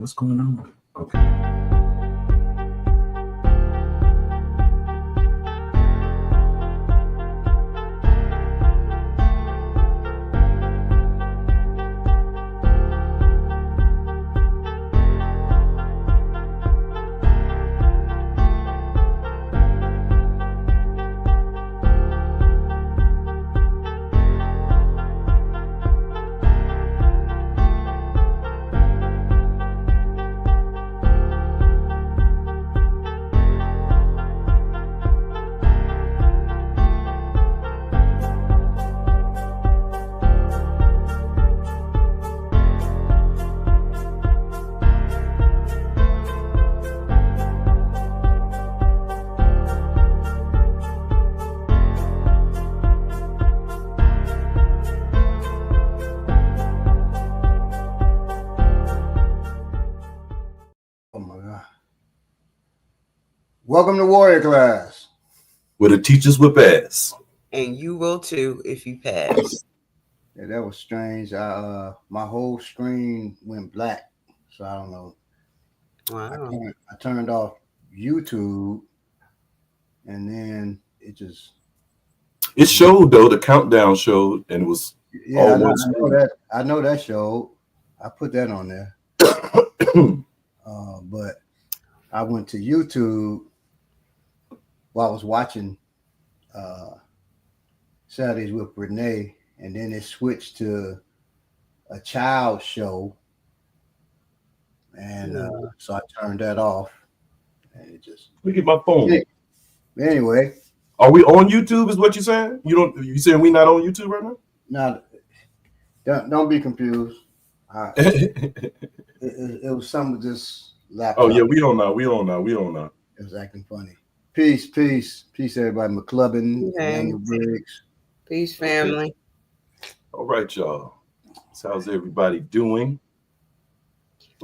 What's going on? Okay. Welcome to Warrior Class, where the teachers whip ass. And you will too if you pass. Yeah, that was strange. My whole screen went black, so I don't know. Wow. I turned off YouTube, and then it showed though, the countdown showed, and it was all one screen. I know that showed. I put that on there. But I went to YouTube while I was watching Saturdays with Renee, and then it switched to a child show, and so I turned that off, and it just. Look at my phone. Anyway, are we on YouTube? Is what you're saying? You saying we not on YouTube right now? No, don't be confused. It was some of this laptop. Oh yeah, we on now. It was acting funny. Peace, everybody. McClubbin, Daniel Briggs. Peace, family. All right, y'all. So how's everybody doing?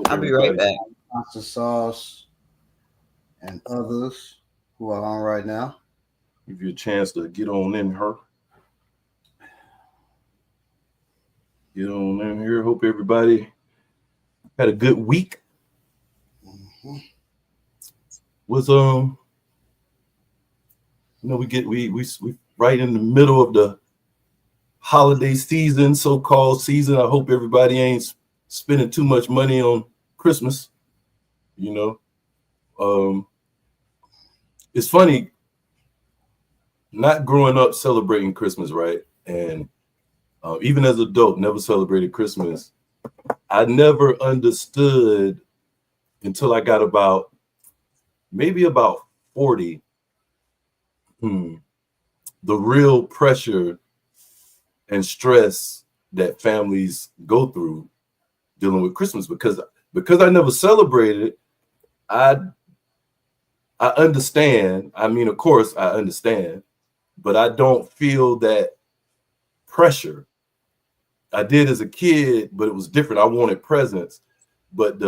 I'll be right back. Pasta Sauce and others who are on right now. Give you a chance to get on in here. Get on in here. Hope everybody had a good week. Mm-hmm. Was we right in the middle of the holiday season, so-called season. I hope everybody ain't spending too much money on Christmas. It's funny not growing up celebrating Christmas, right? And even as an adult, never celebrated Christmas. I never understood until I got about 40, the real pressure and stress that families go through dealing with Christmas, because I never celebrated it. I understand. I mean, of course I understand, but I don't feel that pressure. I did as a kid, but it was different. I wanted presents, but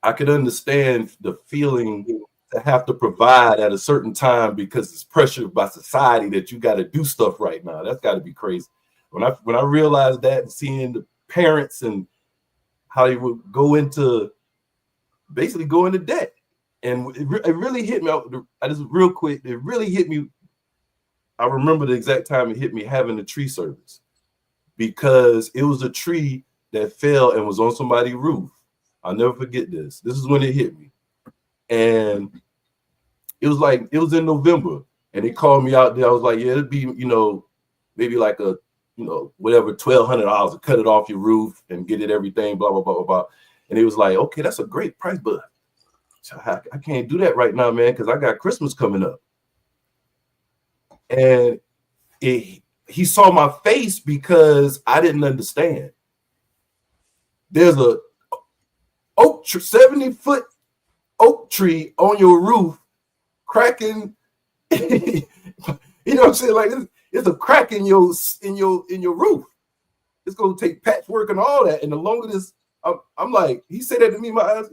I could understand the feeling to have to provide at a certain time because it's pressure by society that you got to do stuff right now. That's got to be crazy. When I realized that and seeing the parents and how they would go into debt, and it really hit me. I just real quick, it really hit me. I remember the exact time it hit me, having the tree service, because it was a tree that fell and was on somebody's roof. I'll never forget this. This is when it hit me. And it was in November, and they called me out there. I was like, yeah, it'd be, maybe like a, whatever, $1,200 to cut it off your roof and get it everything, blah, blah, blah, blah, blah. And it was like, okay, that's a great price, but I can't do that right now, man, because I got Christmas coming up. And he saw my face because I didn't understand. There's a 70-foot oak tree on your roof cracking. You know what I'm saying? Like, it's a crack in your roof. It's gonna take patchwork and all that. And the longer this, I'm like, he said that to me, my eyes,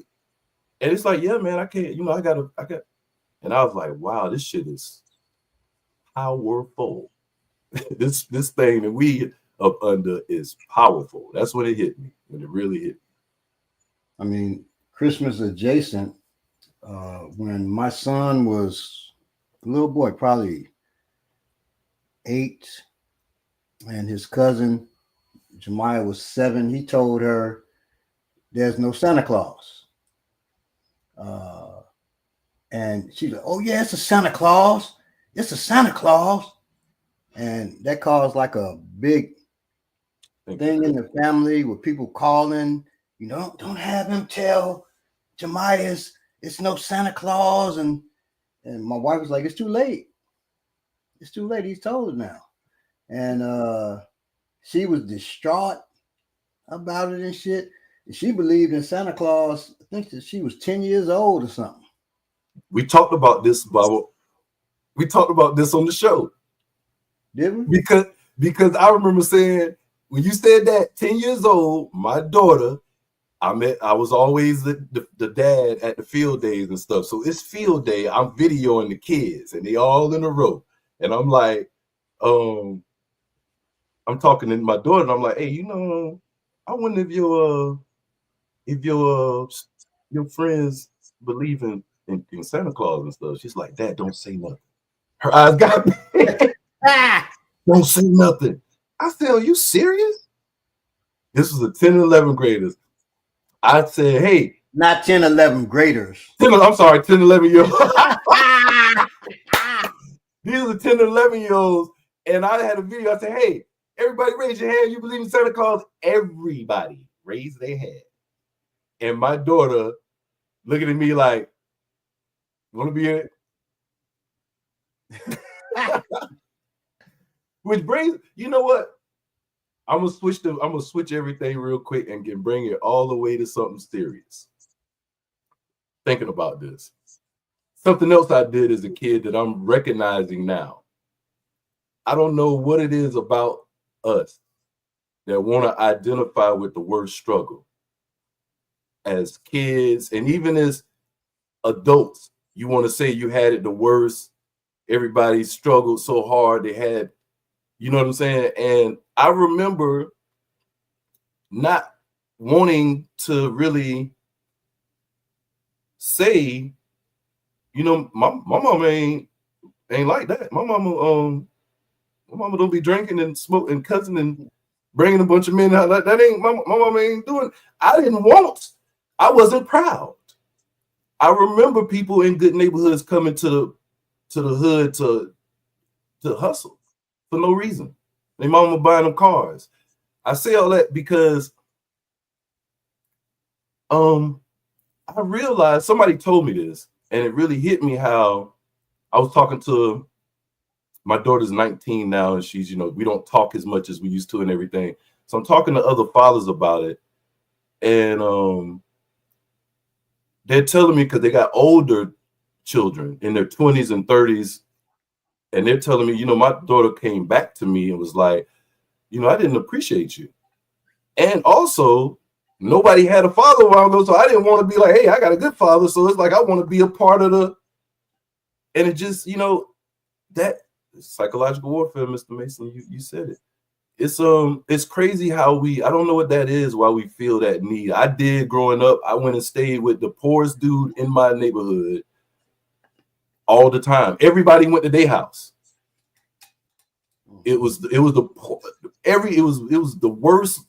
and it's like, yeah, man, I can't. I got. And I was like, wow, this shit is powerful. this thing that we up under is powerful. That's when it hit me. When it really hit me. I mean, Christmas adjacent. When my son was a little boy, probably 8, and his cousin Jemiah was 7, he told her, "There's no Santa Claus." And she's like, "Oh yeah, it's a Santa Claus. It's a Santa Claus." And that caused like a big thing in the family with people calling, don't have him tell Jemiah it's no Santa Claus. And my wife was like, "It's too late. It's too late. He's told now." And she was distraught about it and shit. And she believed in Santa Claus. I think that she was 10 years old or something. We talked about this, Bubba. We talked about this on the show. Did we? Because I remember saying, when you said that, 10 years old, my daughter, I was always the dad at the field days and stuff. So it's field day. I'm videoing the kids and they all in a row. And I'm like, I'm talking to my daughter and I'm like, "Hey, I wonder if your friends believe in Santa Claus and stuff." She's like, "Dad, don't say nothing." Her eyes got big. Don't say nothing. I said, "Are you serious?" This was a 10 and 11 graders. I said, "Hey." Not 10, 11 graders. 10, 11 year olds. These are 10 and 11 year olds. And I had a video. I said, "Hey, everybody raise your hand. You believe in Santa Claus?" Everybody raised their hand. And my daughter looking at me like, "Want to be in it?" Which brings, you know what? I'm gonna switch everything real quick and bring it all the way to something serious. Thinking about this. Something else I did as a kid that I'm recognizing now. I don't know what it is about us that want to identify with the word struggle. As kids and even as adults, you want to say you had it the worst. Everybody struggled so hard. They had, you know what I'm saying? And I remember not wanting to really say, my mama ain't like that. My mama don't be drinking and smoking and cussing and bringing a bunch of men out. That ain't my mama ain't doing. I wasn't proud. I remember people in good neighborhoods coming to the hood to hustle for no reason. Their mama buying them cars. I say all that because I realized, somebody told me this, and it really hit me how I was talking to my daughter's 19 now, and she's, we don't talk as much as we used to and everything. So I'm talking to other fathers about it, and they're telling me, because they got older children in their 20s and 30s, and they're telling me, my daughter came back to me and was like, "I didn't appreciate you." And also, nobody had a father a while ago, so I didn't want to be like, "Hey, I got a good father." So it's like I want to be a part of and it just, that psychological warfare, Mr. Mason, you said it. It's crazy how I don't know what that is, why we feel that need. I did growing up. I went and stayed with the poorest dude in my neighborhood all the time. Everybody went to their house. It was the worst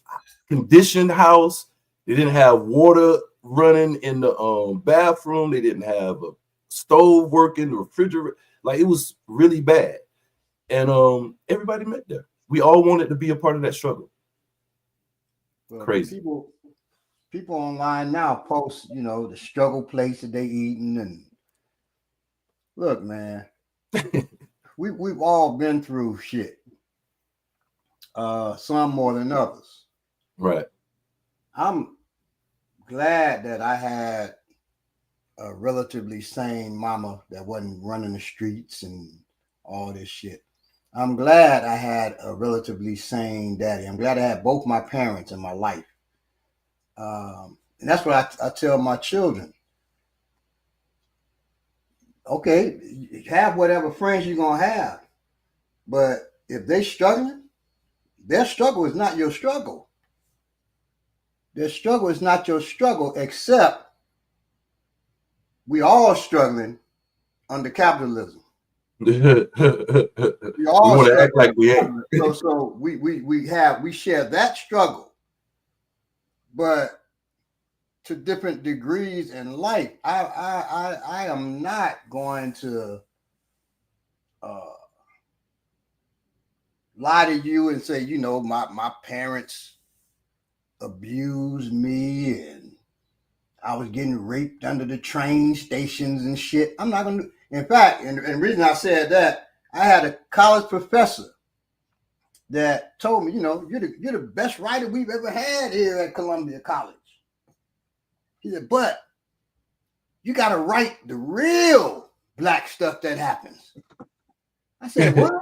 conditioned house. They didn't have water running in the bathroom. They didn't have a stove working, the refrigerator. Like, it was really bad. And everybody met there. We all wanted to be a part of that struggle. Well, crazy. People online now post, the struggle place that they eating. And look, man, we've all been through shit. Some more than others. Right. I'm glad that I had a relatively sane mama that wasn't running the streets and all this shit. I'm glad I had a relatively sane daddy. I'm glad I had both my parents in my life. And that's what I tell my children. Okay, have whatever friends you're going to have. But if they're struggling, their struggle is not your struggle. their struggle is not your struggle, except we all struggling under capitalism. We all want to act like we ain't. So we share that struggle, but to different degrees in life. I am not going to lie to you and say, you know, my parents abused me and I was getting raped under the train stations and shit. I'm not gonna. In fact, and the reason I said that, I had a college professor that told me, you know, you're the best writer we've ever had here at Columbia College. He said, but you got to write the real black stuff that happens. I said, what?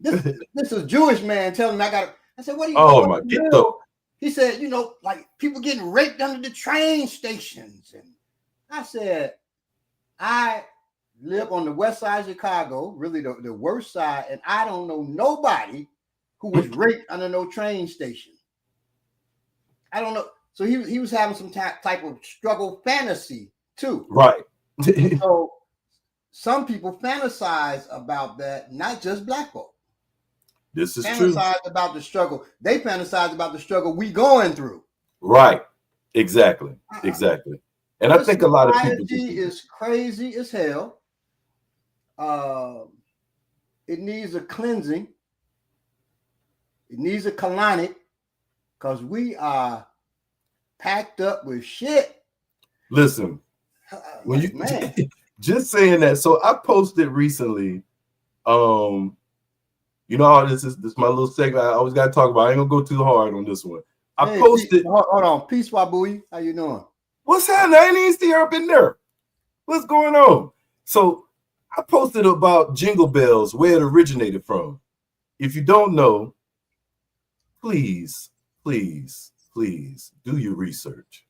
This is a Jewish man telling me I got to. I said, what are you? Oh my God. He said, you know, like people getting raped under the train stations. And I said, I live on the west side of Chicago, really the worst side, and I don't know nobody who was raped under no train station. I don't know. So he was having some type of struggle fantasy too. Right. So some people fantasize about that, not just black folk. This is true. Fantasize about the struggle. They fantasize about the struggle we going through. Right. Exactly. Exactly. And I think a lot of people is crazy as hell. It needs a cleansing. It needs a colonic, because we are packed up with shit. Listen, when you just saying that, so I posted recently. You know, this is my little segment. I always got to talk about. I ain't gonna go too hard on this one. I posted. Hold on, peace, Wabui. How you doing? What's happening? I ain't even see her up in there. What's going on? So I posted about Jingle Bells, where it originated from. If you don't know, please do your research.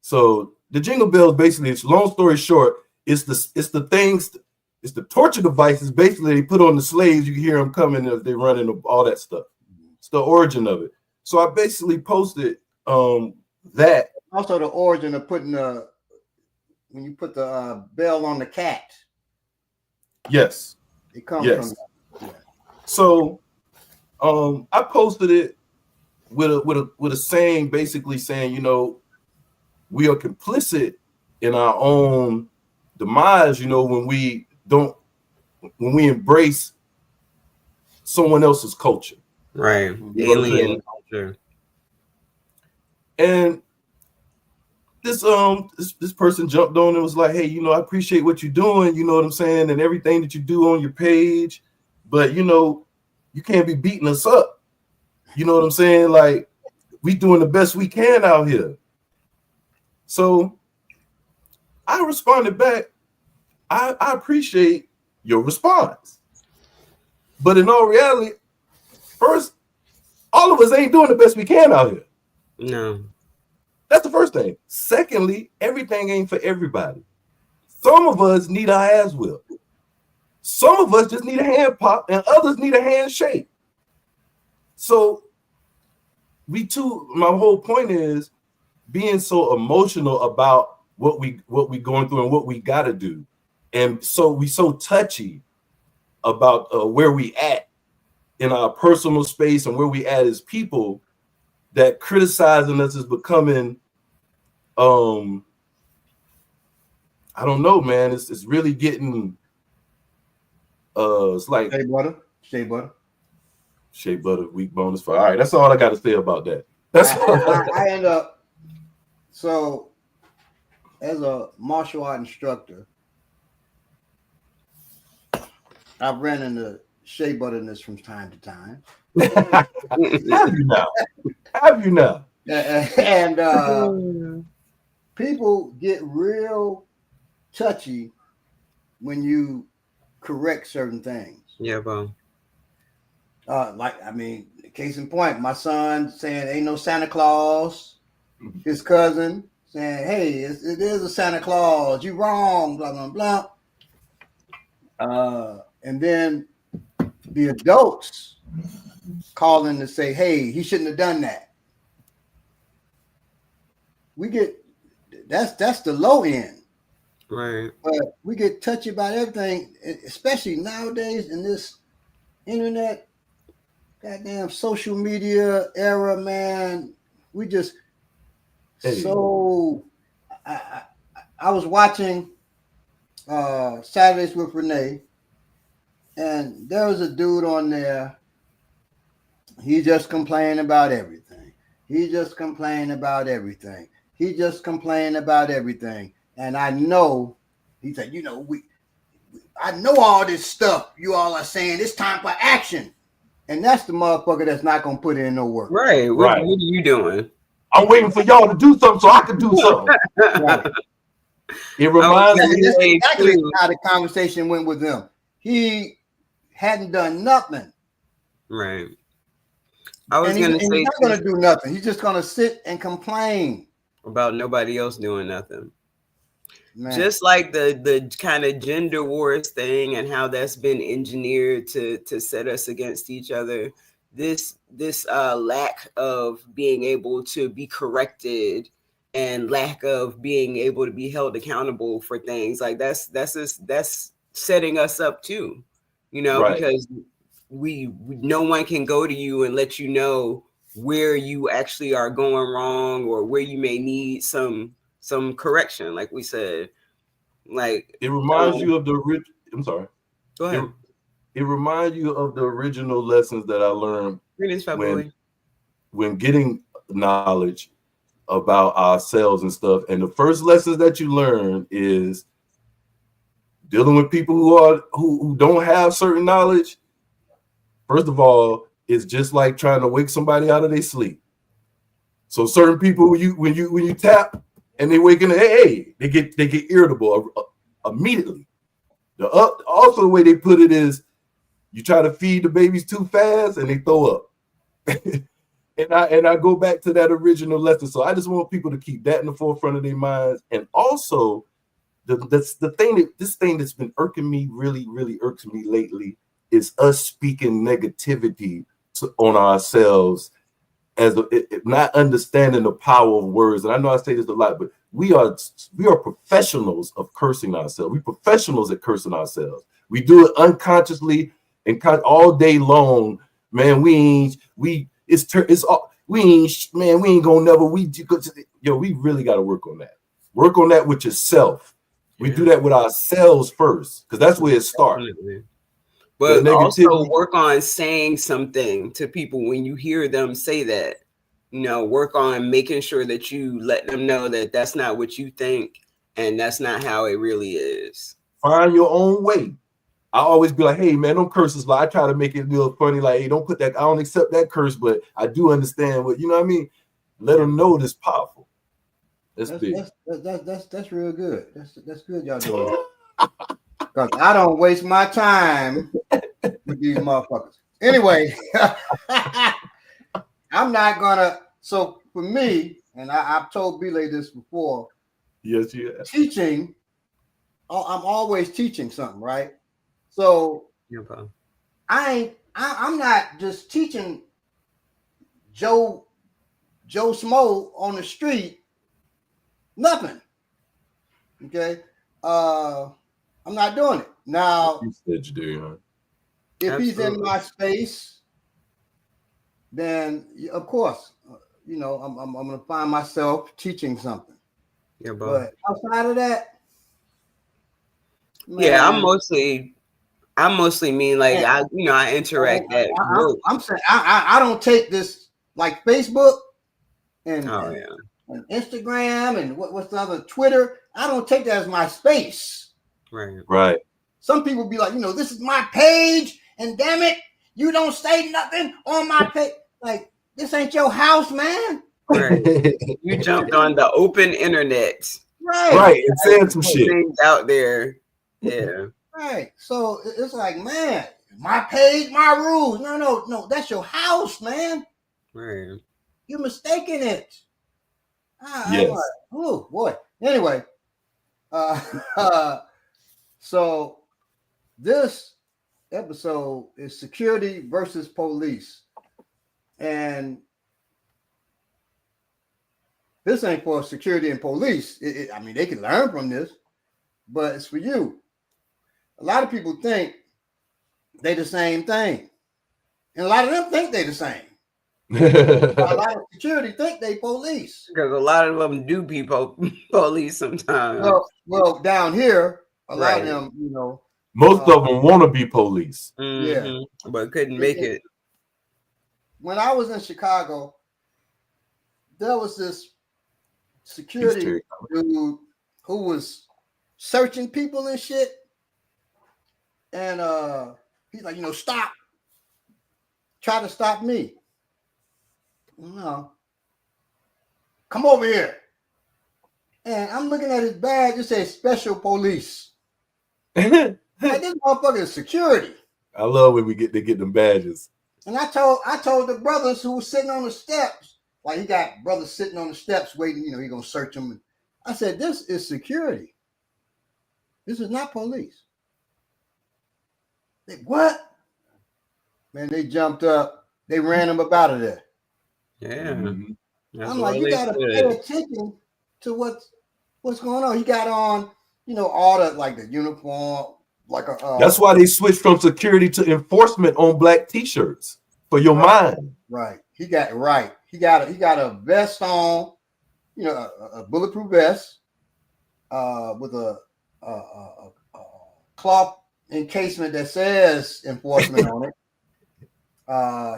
So the Jingle Bells, basically, it's long story short, it's the things, it's the torture devices basically they put on the slaves. You can hear them coming if they running all that stuff. It's the origin of it. So I basically posted that. Also the origin of putting when you put the bell on the cat. Yes. It comes from that. Yeah. So I posted it with a saying, basically saying, you know, we are complicit in our own demise, you know, when we embrace someone else's culture. Right. Alien culture. And this person jumped on and was like, hey, you know, I appreciate what you're doing, you know what I'm saying, and everything that you do on your page, but you know, you can't be beating us up. You know what I'm saying? Like, we doing the best we can out here. So I responded back, I appreciate your response. But in all reality, first, all of us ain't doing the best we can out here. No. That's the first thing. Secondly, everything ain't for everybody. Some of us need our ass whipped. Some of us just need a hand pop, and others need a handshake. So my whole point is being so emotional about what we going through and what we got to do. And so we so touchy about where we at in our personal space and where we at as people, that criticizing us is becoming, I don't know, man. It's really getting, it's like shea butter, weak bonus for. All right, that's all I got to say about that. That's I end up. So, as a martial art instructor, I've ran into shea butterness from time to time. Have you now? And people get real touchy when you correct certain things. Yeah, bro. Case in point, my son saying ain't no Santa Claus. His cousin saying, hey, it is a Santa Claus. You wrong, blah, blah, blah. And then the adults calling to say, hey, he shouldn't have done that. we get that's the low end. Right. But we get touchy about everything, especially nowadays in this internet, goddamn social media era, man. We just so. I was watching Saturdays with Renee, and there was a dude on there. He just complained about everything. He just complained about everything. He just complained about everything. And I know, he said, I know all this stuff you all are saying. It's time for action. And that's the motherfucker that's not going to put in no work. Right. What are you doing? I'm waiting for y'all to do something so I can do something. Right. It reminds me. That's exactly how the conversation went with him. He hadn't done nothing. Right. I was going to say he's not going to do nothing. He's just going to sit and complain about nobody else doing nothing. Man. Just like the kind of gender wars thing and how that's been engineered to set us against each other. This lack of being able to be corrected and lack of being able to be held accountable for things like that's setting us up too, right. Because no one can go to you and let you know where you actually are going wrong or where you may need some correction, like we said. Like it reminds you of I'm sorry. Go ahead. It reminds you of the original lessons that I learned when getting knowledge about ourselves and stuff. And the first lessons that you learn is dealing with people who don't have certain knowledge. First of all, it's just like trying to wake somebody out of their sleep. So certain people, when you tap and they wake in, hey, they get irritable immediately. Also, the way they put it is, you try to feed the babies too fast and they throw up. and I go back to that original lesson. So I just want people to keep that in the forefront of their minds. And also, this thing that's been irking me, really, really irks me lately, is us speaking negativity on ourselves as not understanding the power of words. And I know I say this a lot, but we are professionals of cursing ourselves. We're professionals at cursing ourselves. We do it unconsciously and all day long. Man, we ain't gonna never. We really got to work on that. Work on that with yourself. We do that with ourselves first, because that's where it starts. But also work on saying something to people when you hear them say that. Work on making sure that you let them know that that's not what you think and that's not how it really is. Find your own way. I always be like, hey, man, don't curse us. I try to make it a little funny. Like, hey, don't put that. I don't accept that curse, but I do understand what, you know what I mean? Let them know this powerful. That's big. That's real good. That's good y'all doing. Because I don't waste my time with these motherfuckers. Anyway, I'm not gonna. So for me, and I've told Belay this before. Yes, you have. Teaching, I'm always teaching something, right? So I'm not just teaching Joe Smo on the street nothing. Okay, I'm not doing it now. You said you do, huh? If he's in my space, then of course, I'm gonna find myself teaching something. Yeah, but outside of that, man, I mostly mean like I interact at work. I'm saying I don't take this like Facebook and Instagram and what's the other, Twitter. I don't take that as my space. Right. Some people be like, this is my page, and damn it, you don't say nothing on my page. Like, this ain't your house, man. Right. You jumped on the open internet. Right. And saying some shit out there. Yeah. Right. So it's like, man, my page, my rules. No, that's your house, man. Right. You're mistaking it. Yes. Like, oh boy. Anyway, so this episode is security versus police, and this ain't for security and police. I mean, they can learn from this, but it's for you. A lot of people think they the same thing, and a lot of them think they the same. A lot of security think they police because a lot of them do be police sometimes. Well, down here, a lot of them, most of them want to be police. Yeah, but couldn't make it. When I was in Chicago, there was this security dude who was searching people and shit, and he's like, stop, try to stop me. No, come over here. And I'm looking at his badge. It says special police. Like, this motherfucker is security. I love when they get them badges. And I told the brothers who were sitting on the steps, like he got brothers sitting on the steps waiting, he gonna search them. I said, this is security. This is not police. They, what? Man, they jumped up. They ran him up out of there. Yeah. Mm-hmm. I'm like, you gotta pay attention to what's going on. He got on, all the uniform, that's why they switched from security to enforcement on black t-shirts for your mind. Right. He got a vest on, a bulletproof vest, with a cloth encasement that says enforcement on it.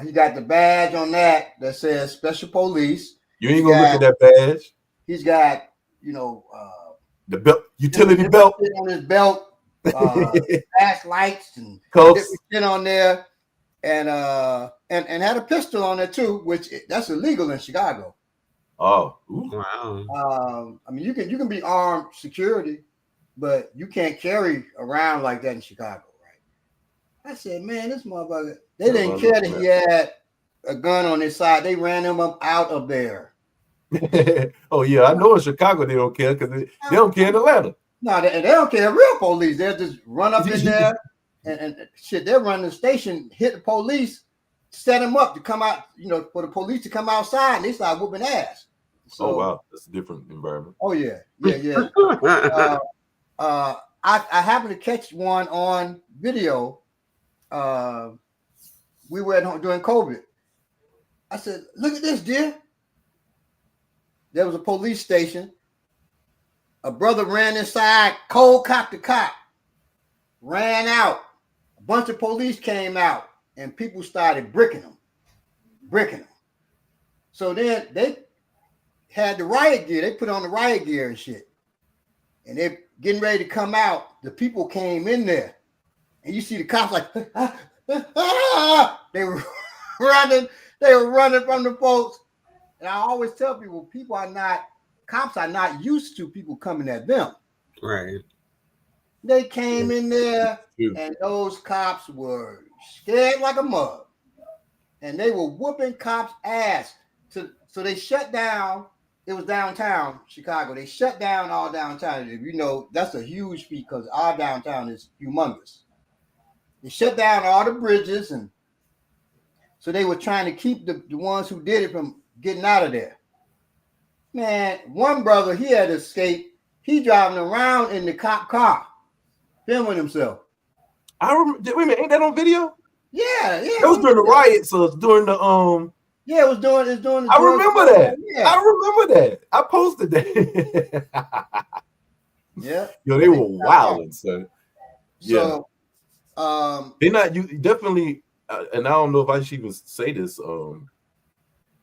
He got the badge on that says special police. You ain't gonna look at that badge. He's got, the belt, utility belt on his belt, flash lights and shit on there, and had a pistol on there too, which that's illegal in Chicago. Oh, wow. I mean, you can be armed security, but you can't carry around like that in Chicago, right? I said, man, this motherfucker. They didn't care that he had a gun on his side. They ran him up out of there. Oh yeah, I know in Chicago they don't care because they don't care in Atlanta. No, they don't care. Real police, they'll just run up in there and shit. They'll run the station, hit the police, set them up to come out. For the police to come outside, and they start whooping ass. So, oh wow, that's a different environment. Oh yeah. I happened to catch one on video. We were at home during COVID. I said, "Look at this, dear." There was a police station. A brother ran inside, cold cocked the cop, ran out. A bunch of police came out, and people started bricking him. So then they had the riot gear. They put on the riot gear and shit. And they're getting ready to come out. The people came in there. And you see the cops like, they were running. They were running from the folks. And I always tell people, cops are not used to people coming at them. Right. They came in there and those cops were scared like a mug. And they were whooping cops' ass. So they shut down. It was downtown Chicago. They shut down all downtown. That's a huge feat because our downtown is humongous. They shut down all the bridges. And so they were trying to keep the ones who did it from getting out of there. Man, one brother, he had escaped. He driving around in the cop car, filming himself. I remember. Wait a minute, ain't that on video? Yeah. It was during the riots. So it's during the Yeah, it was during. I remember that. Yeah. I remember that. I posted that. Yeah. Yo, they were wilding, son. Yeah. So, they're not. You definitely, and I don't know if I should even say this.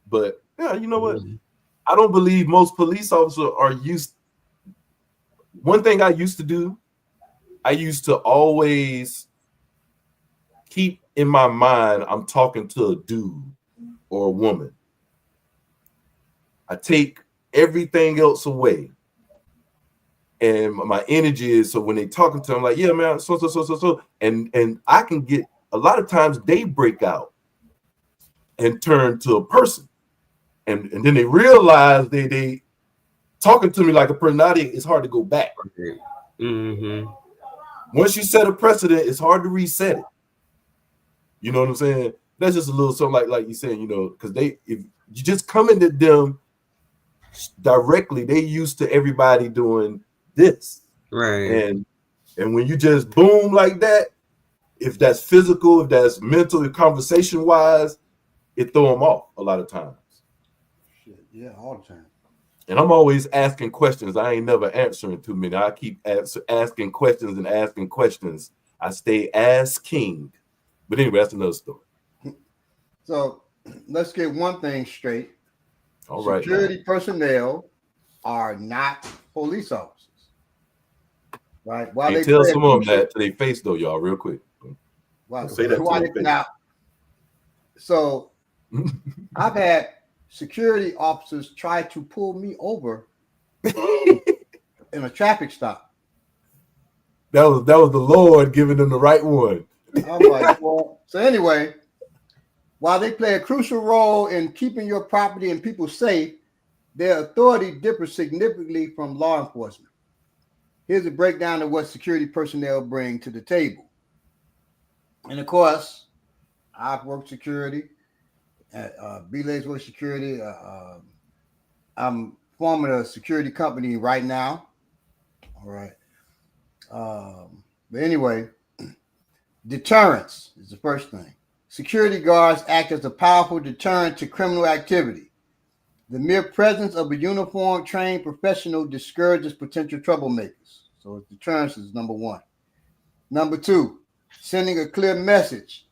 But yeah, you know what? I don't believe most police officers are used. One thing I used to do, I used to always keep in my mind I'm talking to a dude or a woman. I take everything else away. And my energy is so when they talking to them, like, yeah, man, so. And I can get a lot of times they break out and turn to a person. And then they realize they talking to me like a personality, it's hard to go back. Mm-hmm. Once you set a precedent, it's hard to reset it. You know what I'm saying? That's just a little something like you saying, because if you just come into them directly. They used to everybody doing this. Right. And when you just boom like that, if that's physical, if that's mental, if conversation wise, it throw them off a lot of times. Shit, yeah, all the time. And I'm always asking questions. I ain't never answering too many. I keep asking questions and asking questions. I stay asking. But anyway, that's another story. So let's get one thing straight. All right. Security personnel are not police officers. Right? While they tell some of them that to their face, though, y'all, real quick. Say that to their face. Now, so I've had security officers try to pull me over in a traffic stop. That was the Lord giving them the right one. I'm like, well, so anyway, while they play a crucial role in keeping your property and people safe, their authority differs significantly from law enforcement. Here's a breakdown of what security personnel bring to the table. And of course, I've worked security. Belay's worked security. I'm forming a security company right now. All right. But anyway, deterrence is the first thing. Security guards act as a powerful deterrent to criminal activity. The mere presence of a uniformed, trained professional discourages potential troublemakers. So deterrence is number one. Number two, sending a clear message.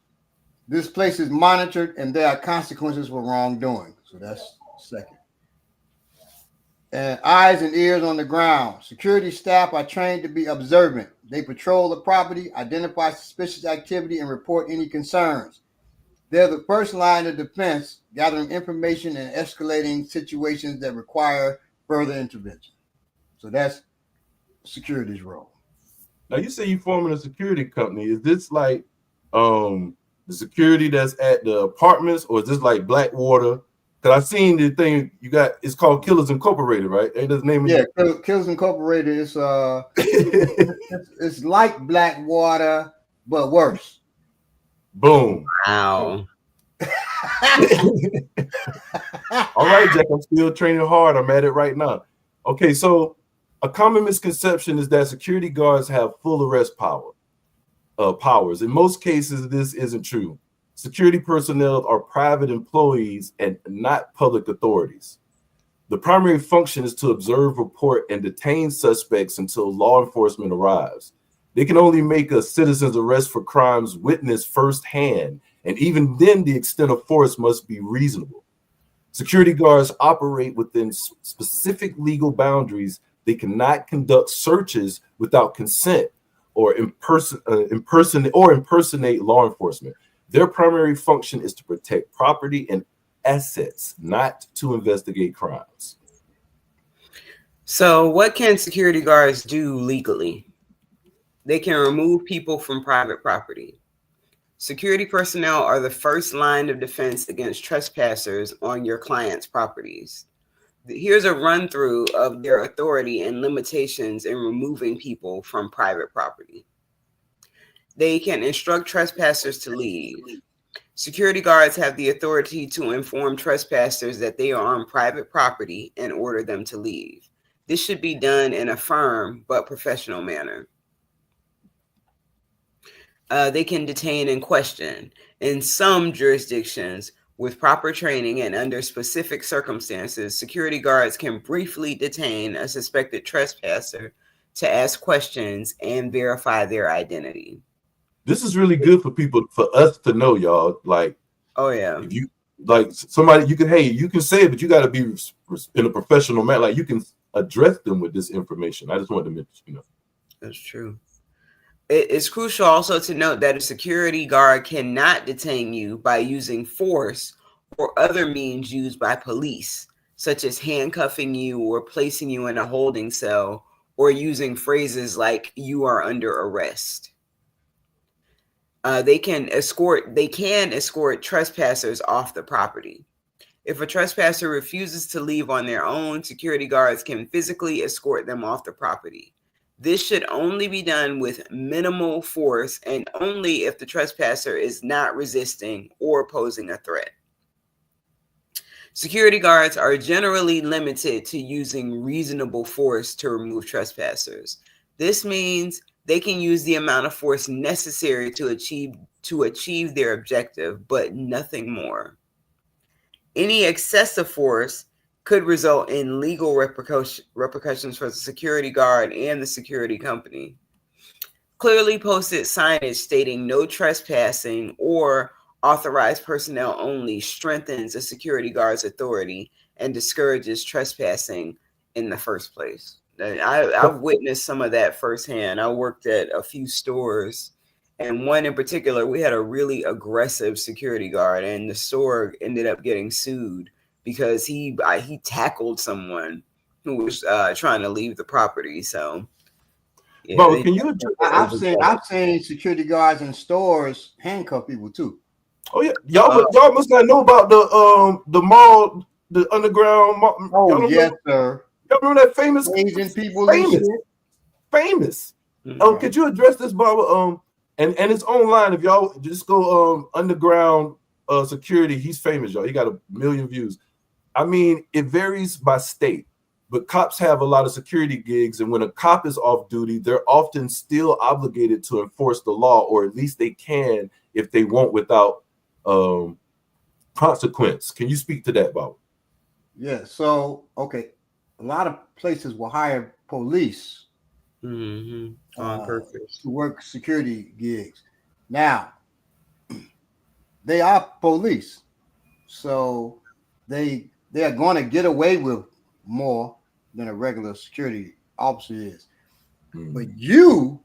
This place is monitored and there are consequences for wrongdoing. So that's second. And eyes and ears on the ground. Security staff are trained to be observant. They patrol the property, identify suspicious activity, and report any concerns. They're the first line of defense, gathering information and escalating situations that require further intervention. So that's security's role. Now you say you're forming a security company. Is this like the security that's at the apartments, or is this like Blackwater? Because I've seen the thing you got. It's called Killers Incorporated, right? Ain't that the name? Yeah, Killers Incorporated is it's like Blackwater but worse. Boom. Wow. All right, Jack. I'm still training hard. I'm at it right now. Okay, so a common misconception is that security guards have full arrest powers. In most cases, this isn't true. Security personnel are private employees and not public authorities. The primary function is to observe, report, and detain suspects until law enforcement arrives. They can only make a citizen's arrest for crimes witnessed firsthand, and even then the extent of force must be reasonable. Security guards operate within specific legal boundaries. They cannot conduct searches without consent or impersonate law enforcement. Their primary function is to protect property and assets, not to investigate crimes. So what can security guards do legally? They can remove people from private property. Security personnel are the first line of defense against trespassers on your client's properties. Here's a run through of their authority and limitations in removing people from private property. They can instruct trespassers to leave. Security guards have the authority to inform trespassers that they are on private property and order them to leave. This should be done in a firm but professional manner. They can detain and question. In some jurisdictions, with proper training and under specific circumstances, security guards can briefly detain a suspected trespasser to ask questions and verify their identity. This is really good for us to know, y'all. Like, oh yeah, if you like somebody, you can say it, but you got to be in a professional manner. Like, you can address them with this information. I just wanted to mention, That's true. It's crucial also to note that a security guard cannot detain you by using force or other means used by police, such as handcuffing you or placing you in a holding cell or using phrases like "you are under arrest." They can escort trespassers off the property. If a trespasser refuses to leave on their own, security guards can physically escort them off the property. This should only be done with minimal force and only if the trespasser is not resisting or posing a threat. Security guards are generally limited to using reasonable force to remove trespassers. This means they can use the amount of force necessary to achieve their objective, but nothing more. Any excessive force could result in legal repercussions for the security guard and the security company. Clearly posted signage stating no trespassing or authorized personnel only strengthens a security guard's authority and discourages trespassing in the first place. I've witnessed some of that firsthand. I worked at a few stores, and one in particular, we had a really aggressive security guard, and the store ended up getting sued because he tackled someone who was trying to leave the property. So, yeah, But can you? I've seen security guards in stores handcuff people too. Oh yeah, y'all must not know about the mall, the underground mall. Oh yes, sir. Y'all remember that famous Asian people? Famous. Mm-hmm. Could you address this, Baba? And it's online. If y'all just go underground security, he's famous, y'all. He got 1 million views. I mean, it varies by state, but cops have a lot of security gigs, and when a cop is off duty, they're often still obligated to enforce the law, or at least they can if they won't without consequence. Can you speak to that, Bob? Yeah. So, okay, a lot of places will hire police on purpose to work security gigs. Now, they are police, so they are going to get away with more than a regular security officer is. But you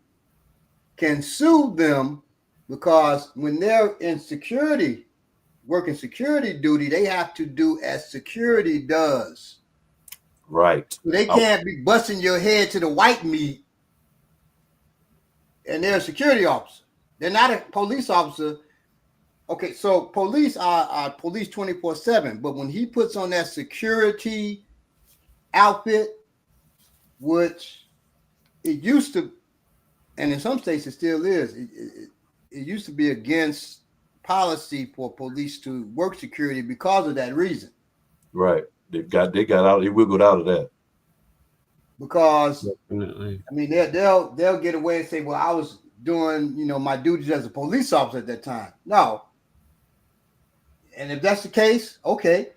can sue them because when they're in security, working security duty, they have to do as security does. Right. So they can't be busting your head to the white meat, and they're a security officer. They're not a police officer. Okay, so police are police 24/7, but when he puts on that security outfit, which it used to, and in some states it still is, it used to be against policy for police to work security because of that reason. Right. They got out. They wiggled out of that. Because definitely. I mean, they'll get away and say, "Well, I was doing, my duties as a police officer at that time." No. And if that's the case, okay,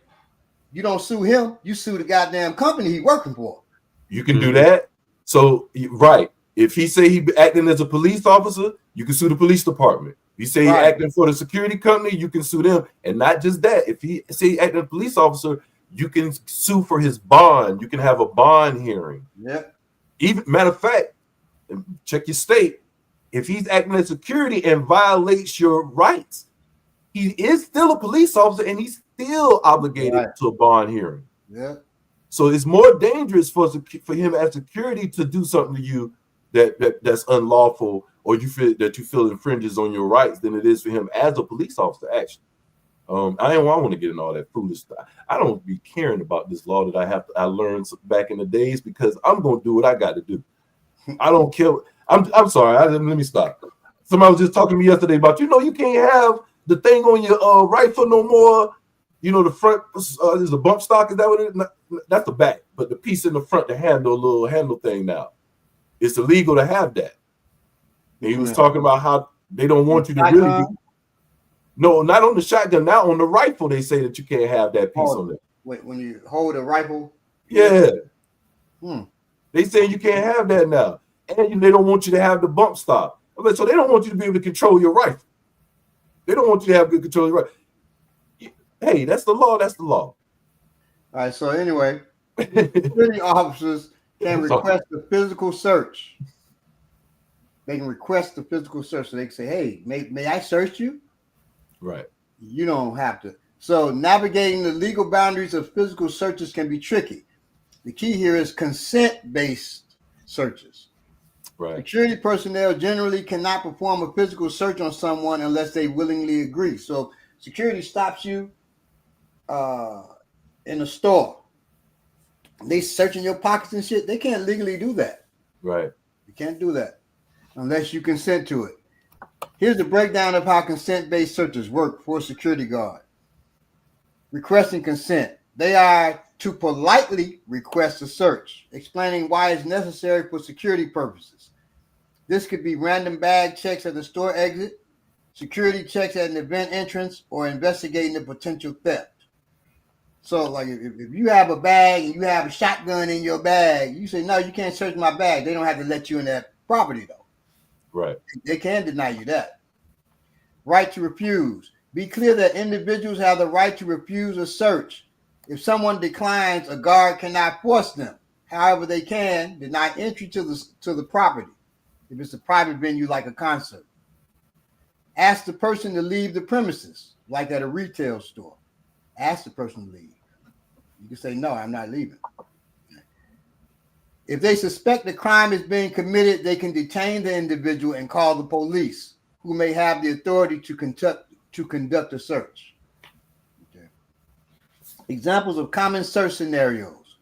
you don't sue him. You sue the goddamn company he's working for. You can do that. So, right. If he say he acting as a police officer, you can sue the police department. If he say he acting for the security company, you can sue them. And not just that. If he say he acting as a police officer, you can sue for his bond. You can have a bond hearing. Yeah. Even matter of fact, check your state. If he's acting as security and violates your rights, he is still a police officer and he's still obligated to a bond hearing. Yeah. So it's more dangerous for him as security to do something to you that's unlawful, or you feel infringes on your rights, than it is for him as a police officer. Actually, I want to get in all that foolish stuff. I don't be caring about this law that I learned back in the days, because I'm gonna do what I got to do. I don't care. I'm sorry. Let me stop. Somebody was just talking to me yesterday about you can't have the thing on your rifle no more. The front is a bump stock. Is that what it is? That's the back, but the piece in the front, the little handle thing now, it's illegal to have that. And he was talking about how they don't want you to really do. No, not on the shotgun. Now on the rifle, they say that you can't have that piece on there. Wait, when you hold a rifle? Yeah. They say you can't have that now. And they don't want you to have the bump stop. So they don't want you to be able to control your rifle. They don't want you to have good control of your rifle. Hey, that's the law. That's the law. All right. So anyway, security officers can request a physical search. They can request the physical search. So they can say, "Hey, may I search you?" Right. You don't have to. So navigating the legal boundaries of physical searches can be tricky. The key here is consent-based searches. Right. Security personnel generally cannot perform a physical search on someone unless they willingly agree. So security stops you in a store. They searching your pockets and shit. They can't legally do that. Right. You can't do that unless you consent to it. Here's the breakdown of how consent-based searches work for a security guard. Requesting consent. They are to politely request a search, explaining why it's necessary for security purposes. This could be random bag checks at the store exit, security checks at an event entrance, or investigating a potential theft. So, like, if you have a bag and you have a shotgun in your bag, you say, no, you can't search my bag. They don't have to let you in that property, though. Right. They can deny you that. Right to refuse. Be clear that individuals have the right to refuse a search. If someone declines, a guard cannot force them. However, they can deny entry to the property if it's a private venue like a concert. Ask the person to leave the premises, like at a retail store. Ask the person to leave. You can say, no, I'm not leaving. If they suspect the crime is being committed, they can detain the individual and call the police, who may have the authority to conduct a search. Okay. Examples of common search scenarios.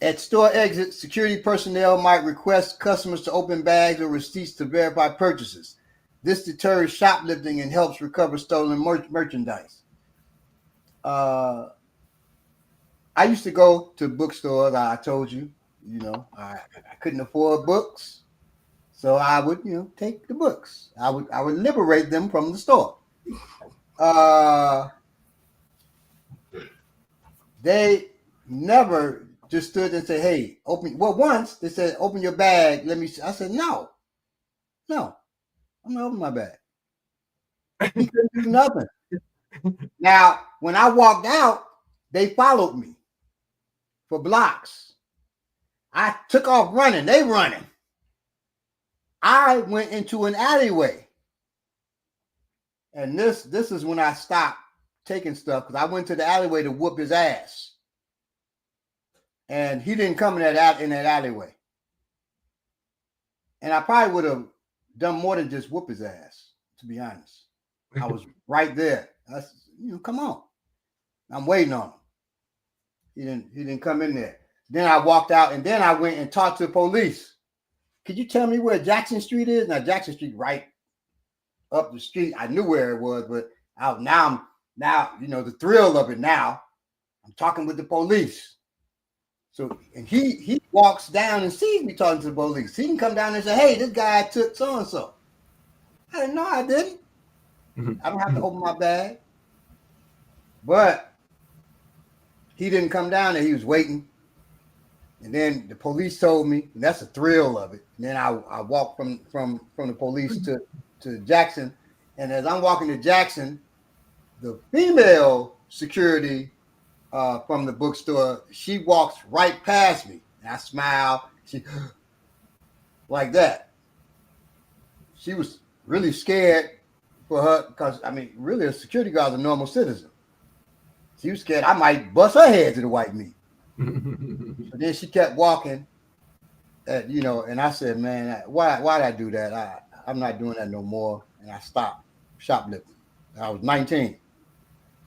At store exits, security personnel might request customers to open bags or receipts to verify purchases. This deters shoplifting and helps recover stolen merchandise. I used to go to bookstores. I told you, I couldn't afford books, so I would, take the books. I would liberate them from the store. They never just stood and said, "Hey, open." Well, once they said, "Open your bag." Let me see. I said, "No, I'm not opening my bag." He couldn't do nothing. Now, when I walked out, they followed me for blocks. I took off running. They running. I went into an alleyway. And this is when I stopped taking stuff, because I went to the alleyway to whoop his ass. And he didn't come in that alleyway. And I probably would have done more than just whoop his ass, to be honest. I was right there. I said, come on. I'm waiting on him. He didn't come in there. Then I walked out, and then I went and talked to the police. Could you tell me where Jackson Street is? Now, Jackson Street right up the street. I knew where it was, but now, the thrill of it now, I'm talking with the police. So, and he walks down and sees me talking to the police. He can come down and say, "Hey, this guy took so-and-so." I didn't know I didn't. I don't have to open my bag. But he didn't come down there. He was waiting. And then the police told me, and that's the thrill of it. And then I walked from the police to Jackson. And as I'm walking to Jackson, the female security from the bookstore, she walks right past me. And I smile. She like that. She was really scared for her, because really a security guard's a normal citizen. She was scared I might bust her head to the white meat. So then she kept walking, and I said, "Man, why did I do that? I'm not doing that no more." And I stopped shoplifting. I was 19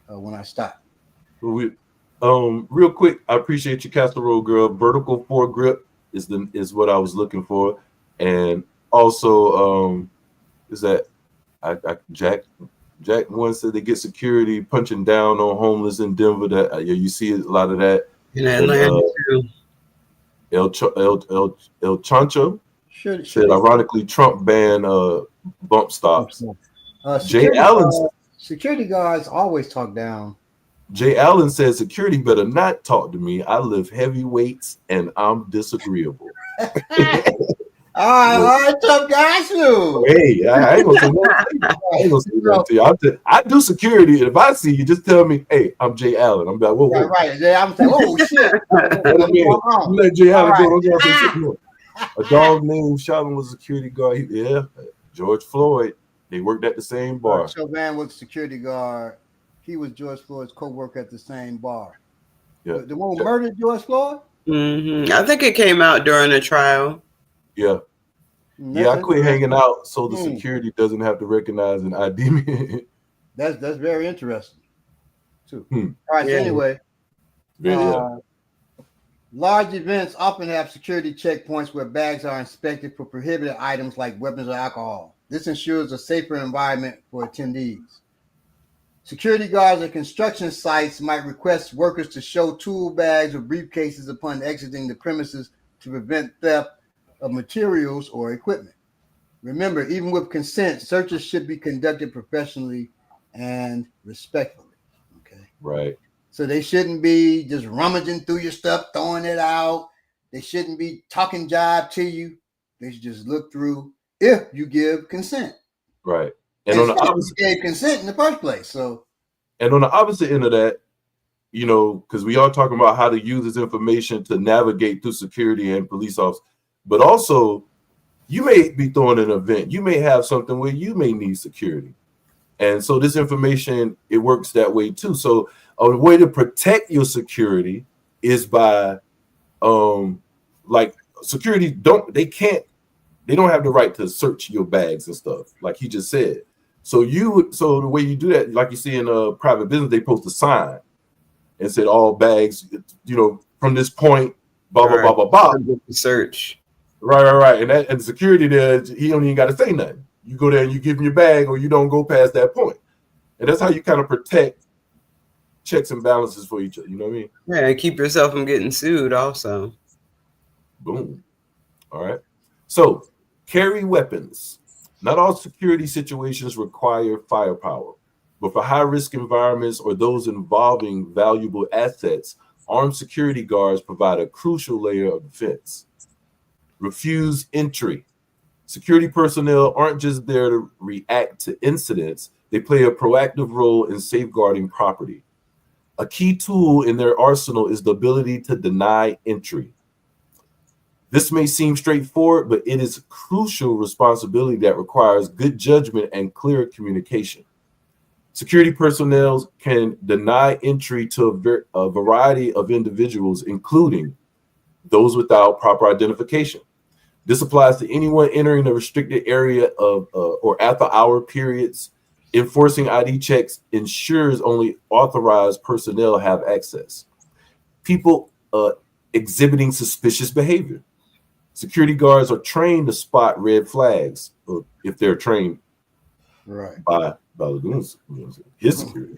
when I stopped. Real quick, I appreciate your casserole, girl. Vertical foregrip is what I was looking for, and also is that Jack once said they get security punching down on homeless in Denver. That you see a lot of that in Atlanta too. El Chancho Should said, ironically, Trump banned bump stops. Jay Allen, security guards always talk down. Jay Allen said, "Security better not talk to me. I lift heavy weights and I'm disagreeable." All right, tough guys, you. Hey, I ain't gonna say nothing. I ain't gonna say nothing to you. I do security, and if I see you, just tell me, "Hey, I'm Jay Allen." I'm like, "Whoa, whoa." Right. I'm saying, "Oh shit." You let Jay Allen go. A dog named Sheldon was a security guard. George Floyd. They worked at the same bar. Chauvin was a security guard. He was George Floyd's co-worker at the same bar. Yeah. The one who murdered George Floyd? Mm-hmm. I think it came out during the trial. Yeah. I quit hanging out so the security doesn't have to recognize an ID me. That's very interesting, too. All right, so anyway. Large events often have security checkpoints where bags are inspected for prohibited items like weapons or alcohol. This ensures a safer environment for attendees. Security guards at construction sites might request workers to show tool bags or briefcases upon exiting the premises to prevent theft of materials or equipment. Remember, even with consent, searches should be conducted professionally and respectfully. Okay. Right. So they shouldn't be just rummaging through your stuff, throwing it out. They shouldn't be talking jive to you. They should just look through if you give consent. Right. And on the opposite, you gave consent in the first place. So, and on the opposite end of that, you know, because we are talking about how to use this information to navigate through security and police officers, but also you may be throwing an event. You may have something where you may need security. And so this information, it works that way too. So a way to protect your security is by like security they don't have the right to search your bags and stuff, like he just said. So the way you do that, like you see in a private business, they post a sign and said all bags, you know, from this point, blah, blah, blah, blah, blah. Search. Right. And security there, he don't even got to say nothing. You go there and you give him your bag, or you don't go past that point. And that's how you kind of protect checks and balances for each other. You know what I mean? Yeah, and keep yourself from getting sued also. Boom. All right. So carry weapons. Not all security situations require firepower, but for high-risk environments or those involving valuable assets, armed security guards provide a crucial layer of defense. Refuse entry. Security personnel aren't just there to react to incidents. They play a proactive role in safeguarding property. A key tool in their arsenal is the ability to deny entry. This may seem straightforward, but it is a crucial responsibility that requires good judgment and clear communication. Security personnel can deny entry to a variety of individuals, including those without proper identification. This applies to anyone entering a restricted area of or after-hour periods. Enforcing ID checks ensures only authorized personnel have access. People exhibiting suspicious behavior. Security guards are trained to spot red flags, if they're trained by his security.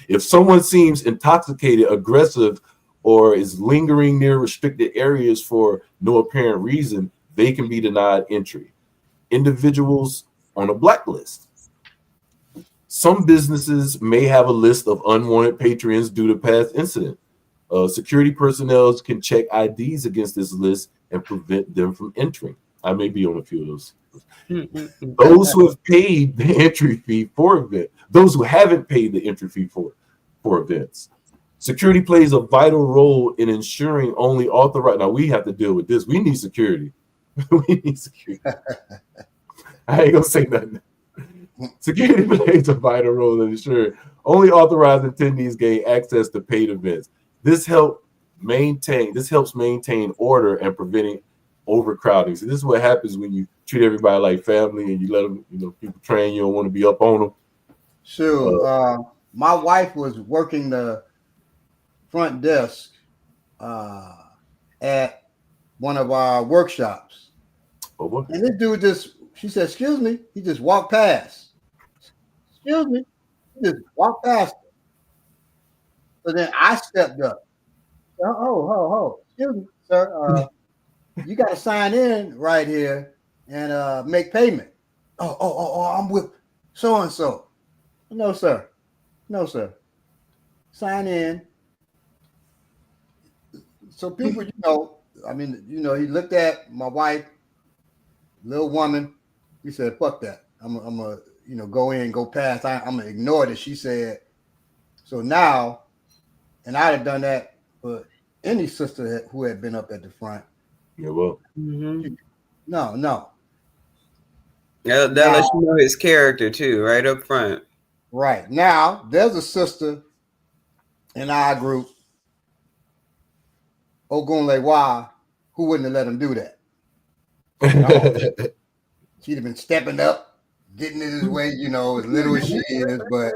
If someone seems intoxicated, aggressive, or is lingering near restricted areas for no apparent reason, they can be denied entry. Individuals on a blacklist. Some businesses may have a list of unwanted patrons due to past incident. Security personnel can check IDs against this list and prevent them from entering. I may be on a few of those. Those who have paid the entry fee for event, those who haven't paid the entry fee for events. Security plays a vital role in ensuring only authorized. Now we have to deal with this. We need security. We need security. I ain't gonna say nothing. Security plays a vital role in ensuring only authorized attendees gain access to paid events. This helps maintain order and preventing overcrowding. So this is what happens when you treat everybody like family and you let them, people train. You don't want to be up on them. Sure. My wife was working the front desk at one of our workshops. Oh, and this dude she said, "Excuse me." He just walked past. Excuse me. He just walked past her. So then I stepped up. Oh, excuse me, sir. You got to sign in right here and make payment. Oh, I'm with so and so. No, sir. Sign in. So people, he looked at my wife, little woman. He said, "Fuck that. I'm gonna go in, go past. I'm gonna ignore this." She said. So now, and I'd have done that for any sister who had been up at the front. Yeah, well. Mm-hmm. No. That lets you know his character too, right up front. Right. Now, there's a sister in our group, Ogunlewa, who wouldn't have let him do that. She'd have been stepping up, getting in his way, as little as she is, but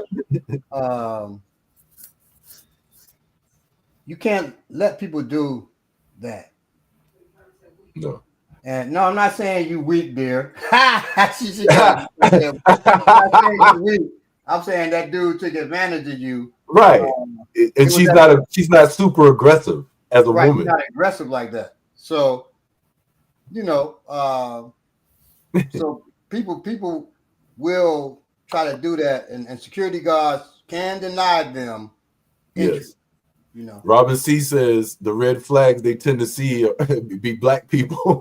you can't let people do that. No. And no, I'm not saying you weak, dear. I'm not saying you weak. I'm saying that dude took advantage of you. Right. And she's not super aggressive as a woman. She's not aggressive like that. So, so people will try to do that, and security guards can deny them entry. Yes. Robin C says the red flags they tend to see be black people.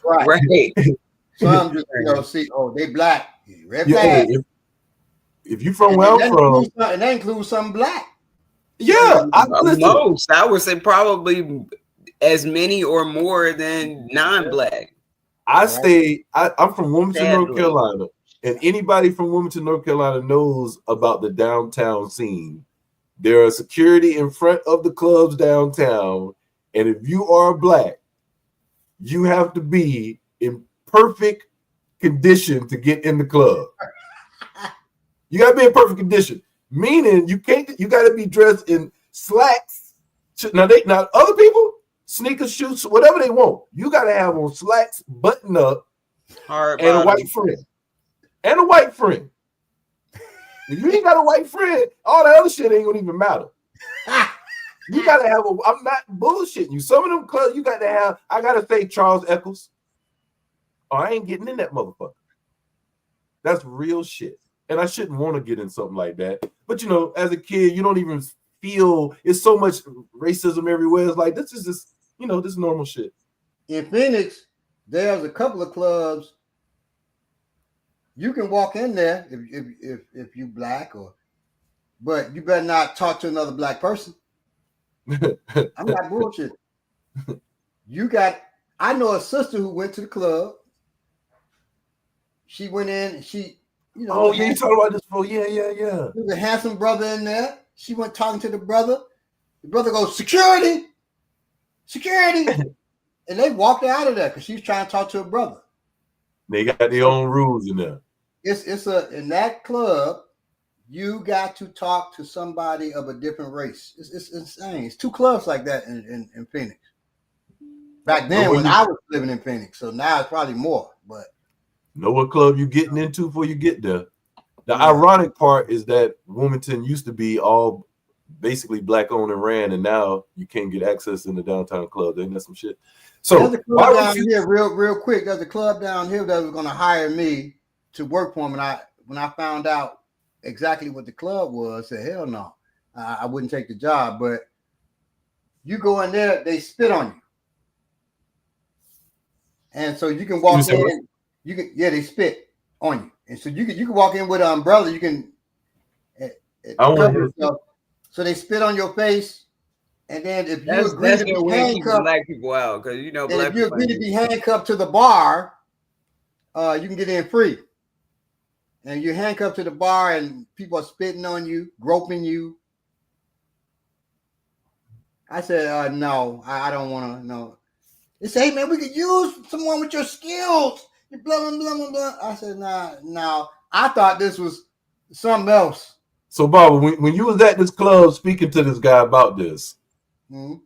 Right. Some just see, they black. Red flag. If you from where I'm from, and that includes some black. Yeah, most. I would say probably as many or more than non-black. I'm from Wilmington, North Carolina, and anybody from Wilmington, North Carolina knows about the downtown scene. There are security in front of the clubs downtown, and if you are black, you have to be in perfect condition to get in the club. You got to be in perfect condition, meaning you got to be dressed in slacks. Now other people, sneakers, shoes, whatever they want. You got to have on slacks, button up, and a white friend. And a white friend. If you ain't got a white friend, all that other shit ain't gonna even matter. You gotta have I'm not bullshitting you. Some of them clubs you got to have, I gotta say Charles Eccles. Oh, I ain't getting in that motherfucker. That's real shit. And I shouldn't want to get in something like that. But as a kid, you don't even feel it's so much racism everywhere. It's like this is just, this normal shit. In Phoenix, there's a couple of clubs. You can walk in there if you black but you better not talk to another black person. I'm not bullshit. I know a sister who went to the club. She went in, you talking about this before. Yeah. There's a handsome brother in there. She went talking to the brother. The brother goes, security. And they walked her out of there because she was trying to talk to her brother. They got their own rules in there. In that club, you got to talk to somebody of a different race. It's insane. It's 2 clubs like that in Phoenix. Back then when I was living in Phoenix, so now it's probably more. But know what club you getting into before you get there. The ironic part is that Wilmington used to be all basically black owned and ran, and now you can't get access in the downtown club. Ain't that some shit? So there's a club down here, real quick. There's a club down here that was going to hire me to work for him, and when I found out exactly what the club was, I said, hell no, I wouldn't take the job. But you go in there, they spit on you, and so you can walk in. They spit on you, and so you can walk in with an umbrella. You can cover yourself. So they spit on your face, and then if you agree to be handcuffed, black people out because if you agree to be handcuffed to the bar, you can get in free. And you're handcuffed to the bar, and people are spitting on you, groping you. I said, no, I don't want to. No. They say, hey, man, we could use someone with your skills. Blah, blah, blah, blah, blah. I said, nah. I thought this was something else. So, Barbara, when you was at this club speaking to this guy about this, you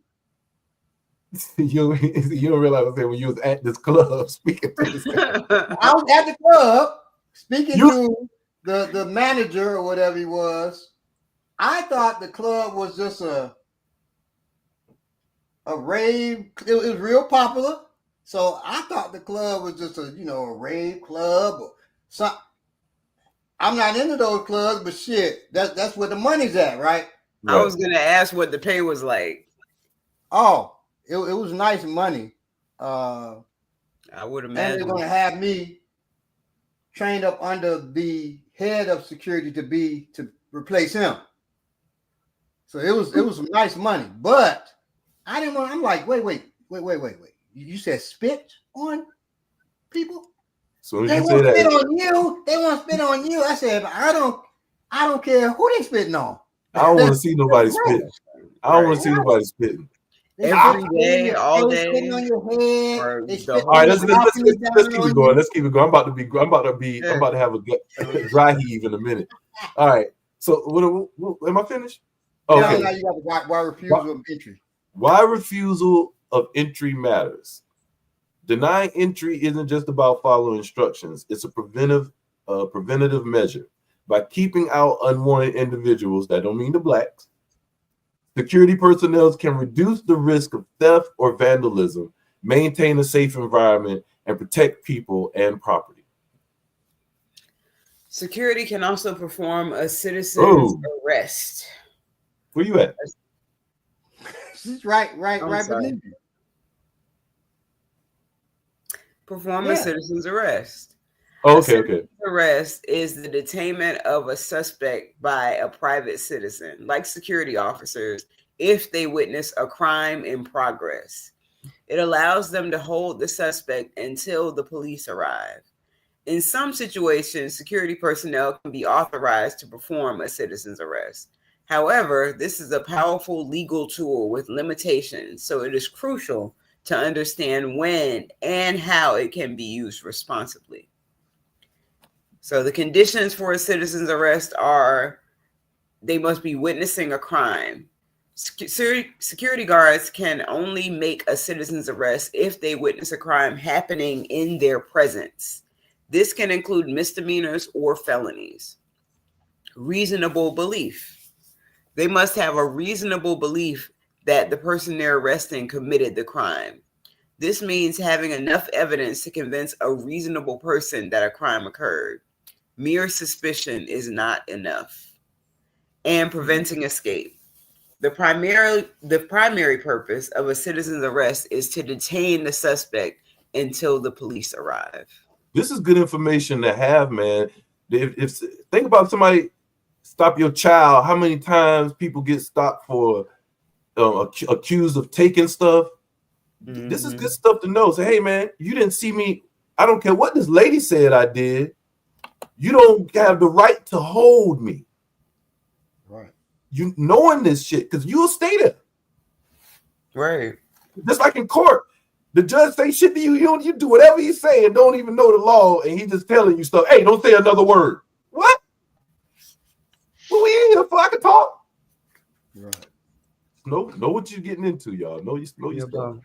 don't realize what I'm saying when you was at this club speaking to this guy. I was at the club speaking to the manager or whatever he was. I thought the club was just a rave. It was real popular. So I thought the club was just a rave club or something. I'm not into those clubs, but shit, that's where the money's at, right? I was gonna ask what the pay was like. Oh, it was nice money. I would imagine. And they're gonna have me trained up under the head of security to replace him. So it was some nice money, but I didn't want. I'm like, wait. You said spit on people? So they want to spit on you. They want to spit on you. I said, but I don't care who they spitting on. I don't want to see nobody spitting. I don't want to see nobody spitting. Every day, all day. On your head. All right, let's keep it going. Let's keep it going. I'm about to have a dry heave in a minute. All right. So what am I finished? Okay. Now you got why refusal of entry. Why refusal of entry matters. Denying entry isn't just about following instructions. It's a preventative measure. By keeping out unwanted individuals, that don't mean the blacks, security personnel can reduce the risk of theft or vandalism, maintain a safe environment, and protect people and property. Security can also perform a citizen's arrest. Where you at? Right beneath you. Perform a citizen's arrest. Oh, okay. Arrest is the detainment of a suspect by a private citizen, like security officers, if they witness a crime in progress. It allows them to hold the suspect until the police arrive. In some situations, security personnel can be authorized to perform a citizen's arrest. However, this is a powerful legal tool with limitations, so it is crucial to understand when and how it can be used responsibly. So the conditions for a citizen's arrest are they must be witnessing a crime. Security guards can only make a citizen's arrest if they witness a crime happening in their presence. This can include misdemeanors or felonies. Reasonable belief. They must have a reasonable belief that the person they're arresting committed the crime. This means having enough evidence to convince a reasonable person that a crime occurred. Mere suspicion is not enough. And preventing escape. The primary purpose of a citizen's arrest is to detain the suspect until the police arrive. This is good information to have, man. If think about somebody stop your child, how many times people get stopped for accused of taking stuff? Mm-hmm. This is good stuff to know. Say, hey, man, you didn't see me. I don't care what this lady said I did. You don't have the right to hold me. Right. You knowing this shit, because you'll stay there. Right. Just like in court. The judge say shit to you, you do whatever he say and don't even know the law, and he just telling you stuff. Hey, don't say another word. What? What we in here for? I can talk. Right. Know what you're getting into, y'all. Know your stuff.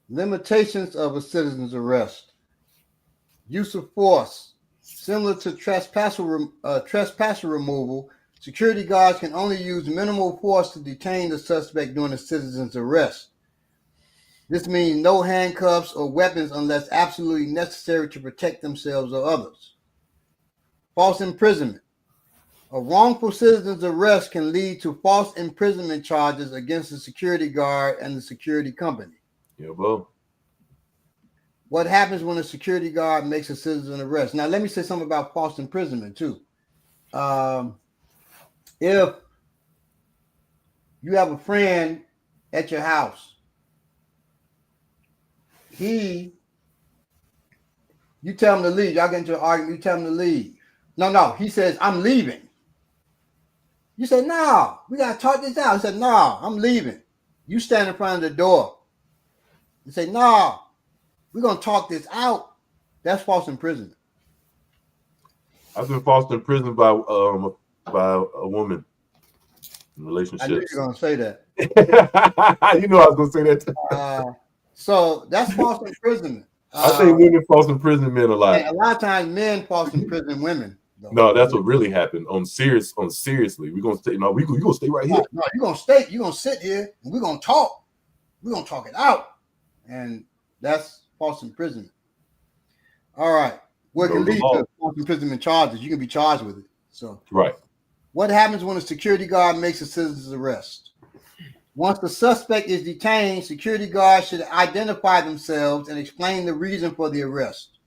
Limitations of a citizen's arrest. Use of force. Similar to trespasser removal, security guards can only use minimal force to detain the suspect during a citizen's arrest. This means no handcuffs or weapons unless absolutely necessary to protect themselves or others. False imprisonment. A wrongful citizen's arrest can lead to false imprisonment charges against the security guard and the security company. Yeah, bro. What happens when a security guard makes a citizen arrest? Now, let me say something about false imprisonment, too. If you have a friend at your house, you tell him to leave. Y'all get into an argument, you tell him to leave. No, he says, I'm leaving. You say, no, we got to talk this out. He said, no, I'm leaving. You stand in front of the door. You say, no, we're going to talk this out. That's false imprisonment. I've been false imprisoned by a woman in relationships. I knew you were going to say that. You know I was going to say that too. So that's false imprisonment. I think women false imprison men a lot. A lot of times men false imprison women. Though. No, that's what really happened. Seriously, we're gonna stay. No, you gonna stay right here. No, you're gonna stay. You're gonna sit here and we're gonna talk. We're gonna talk it out. And that's false imprisonment. All right. What can lead to false imprisonment charges? You can be charged with it. So right. What happens when a security guard makes a citizen's arrest? Once the suspect is detained, security guards should identify themselves and explain the reason for the arrest.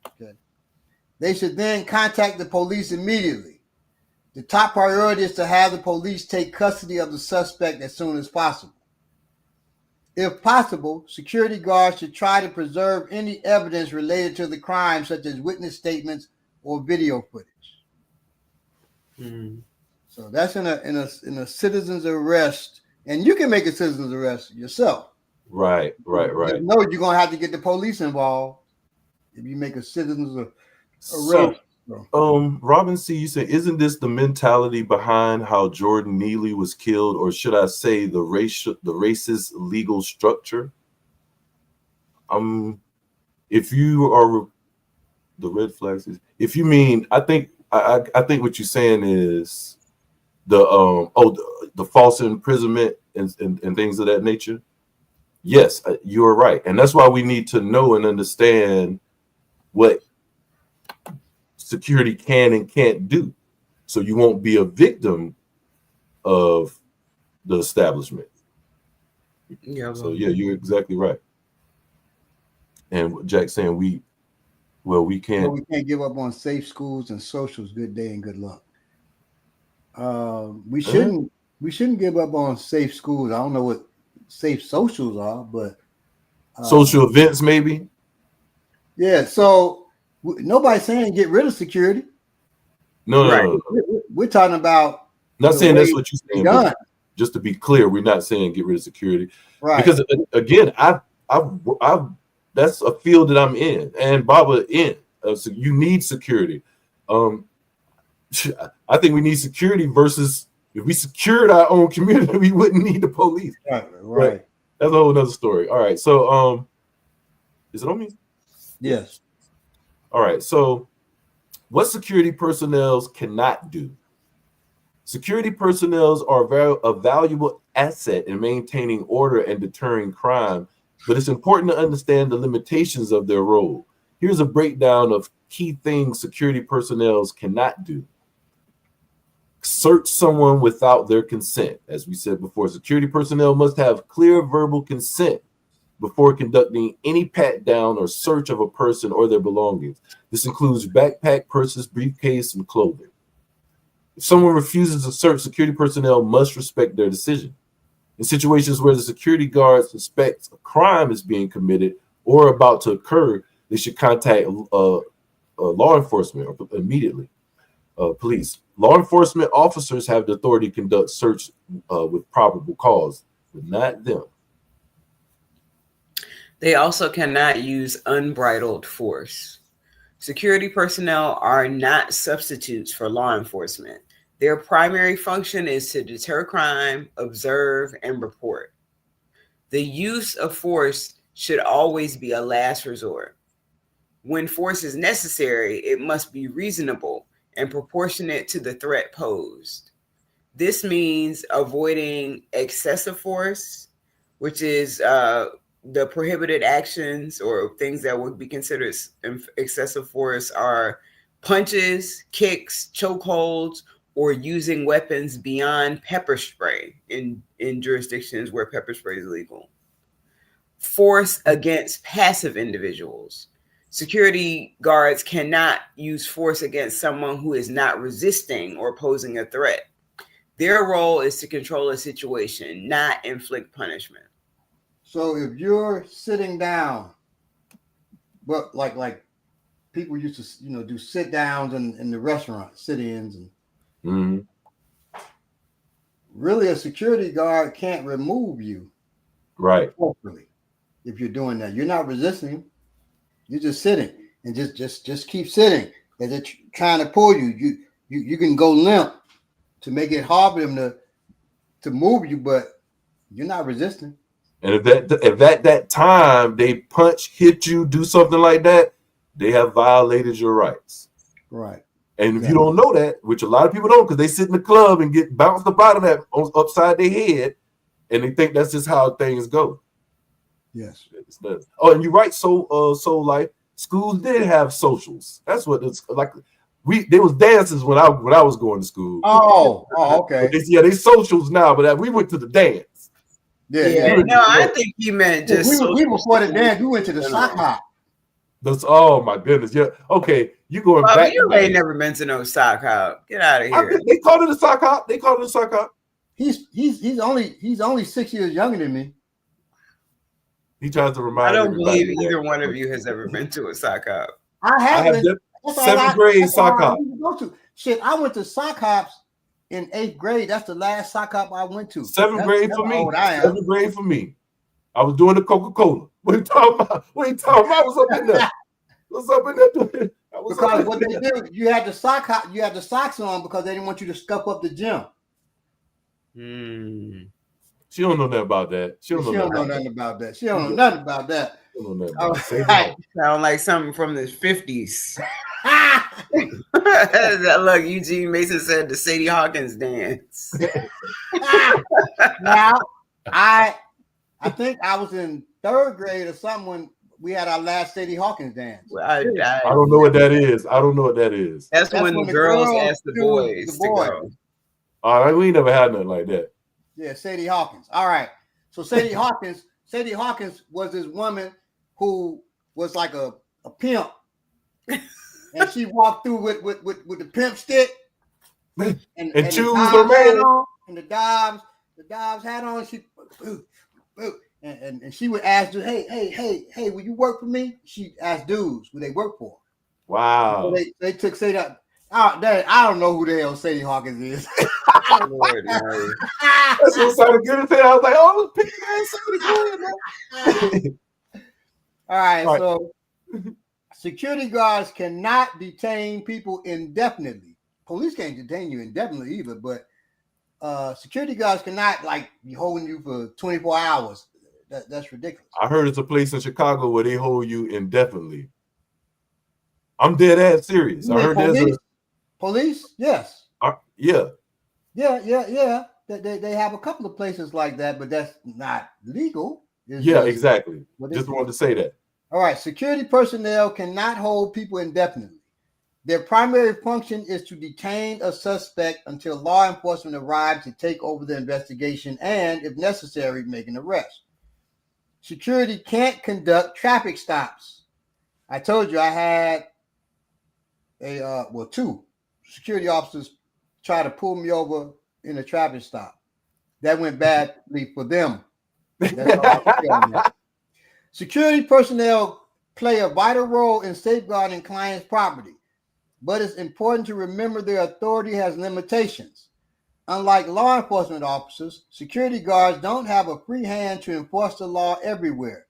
Okay. They should then contact the police immediately. The top priority is to have the police take custody of the suspect as soon as possible. If possible, security guards should try to preserve any evidence related to the crime, such as witness statements or video footage. Mm. So that's in a citizen's arrest, and you can make a citizen's arrest yourself. Right. No, you're gonna have to get the police involved if you make a citizen's arrest. So, Robin C., you said, isn't this the mentality behind how Jordan Neely was killed, or should I say the racist legal structure? If you are the red flags, if you mean, I think I think what you're saying is the false imprisonment and things of that nature. Yes, you are right, and that's why we need to know and understand what security can and can't do, so you won't be a victim of the establishment. Yeah. So yeah, you're exactly right. And Jack's saying we can't give up on safe schools and socials. Good day and good luck. We shouldn't give up on safe schools. I don't know what safe socials are, but social events maybe. Yeah. So nobody's saying get rid of security. No. We're talking about. Not saying that's what you're saying. But just to be clear, we're not saying get rid of security, right? Because again, I've that's a field that I'm in, and Baba in. So you need security. I think we need security versus if we secured our own community, we wouldn't need the police. Right. That's a whole nother story. All right. So is it on me? Yes. All right. So what security personnel cannot do? Security personnel are a valuable asset in maintaining order and deterring crime, but it's important to understand the limitations of their role. Here's a breakdown of key things security personnel cannot do. Search someone without their consent. As we said before, security personnel must have clear verbal consent before conducting any pat down or search of a person or their belongings. This includes backpack, purses, briefcase, and clothing. If someone refuses to search, security personnel must respect their decision. In situations where the security guard suspects a crime is being committed or about to occur, they should contact law enforcement immediately. Police. Law enforcement officers have the authority to conduct search with probable cause, but not them. They also cannot use unbridled force. Security personnel are not substitutes for law enforcement. Their primary function is to deter crime, observe, and report. The use of force should always be a last resort. When force is necessary, it must be reasonable and proportionate to the threat posed. This means avoiding excessive force, which is the prohibited actions or things that would be considered excessive force are punches, kicks, chokeholds, or using weapons beyond pepper spray in jurisdictions where pepper spray is legal. Force against passive individuals. Security guards cannot use force against someone who is not resisting or posing a threat. Their role is to control a situation, not inflict punishment. So if you're sitting down, but like people used to, do sit downs in the restaurant, sit-ins, and really a security guard can't remove you, right? Hopefully, if you're doing that, you're not resisting. You're just sitting and just keep sitting. As they're trying to pull you, you can go limp to make it hard for them to move you, but you're not resisting. And if at that time they punch, hit you, do something like that, they have violated your rights. Right. And if you don't know that, which a lot of people don't, because they sit in the club and get bounced up out of that upside their head, and they think that's just how things go. Yes. Oh, and you're right. Soul Life schools did have socials. That's what it's like. There was dances when I was going to school. Oh, okay. They socials now, but we went to the dance. Yeah. No, I think you meant just. We before the dance. We went to the sock hop. Oh my goodness. Yeah. Okay. You going back? You ain't never been to no sock hop. Get out of here. They called it a sock hop. He's only 6 years younger than me. He tries to remind. I don't believe either one of you has ever been to a sock hop. I haven't. Seventh grade sock hop. Shit, I went to sock hops in 8th grade. That's the last sock hop I went to. Seventh grade for me. 7th grade for me. I was doing the Coca-Cola. What are you talking about? What's up in there? What's up in there? Because what they do, you had the socks on because they didn't want you to scuff up the gym. She don't know nothing about that. She don't know nothing about that. She don't know nothing about that. Sound like something from the 50s. Look, Eugene Mason said the Sadie Hawkins dance. Now, I think I was in 3rd grade or something when we had our last Sadie Hawkins dance. Well, I don't know what that is. I don't know what that is. That's when the girls asked the boys to go. All right, we ain't never had nothing like that. Yeah, Sadie Hawkins. All right. So Sadie Hawkins was this woman who was like a pimp. And she walked through with the pimp stick and choose her man and the Dobbs hat on. She and she would ask, hey, will you work for me? She asked dudes would they work for her. Wow. So they took Sadie. I don't know who the hell Sadie Hawkins is. Lord, that's what sounded good as hell. I was like, oh, pick that. All right, so security guards cannot detain people indefinitely. Police can't detain you indefinitely either, but security guards cannot be holding you for 24 hours. That's ridiculous. I heard it's a place in Chicago where they hold you indefinitely. I'm dead ass serious. I heard there's police. Yes. Yeah. They have a couple of places like that, but that's not legal. Exactly. Just wanted to say that. All right. Security personnel cannot hold people indefinitely. Their primary function is to detain a suspect until law enforcement arrives to take over the investigation and, if necessary, make an arrest. Security can't conduct traffic stops. I told you I had two security officers try to pull me over in a traffic stop. That went badly for them. That's all I'm telling you. Security personnel play a vital role in safeguarding clients' property, but it's important to remember their authority has limitations. Unlike law enforcement officers, security guards don't have a free hand to enforce the law everywhere.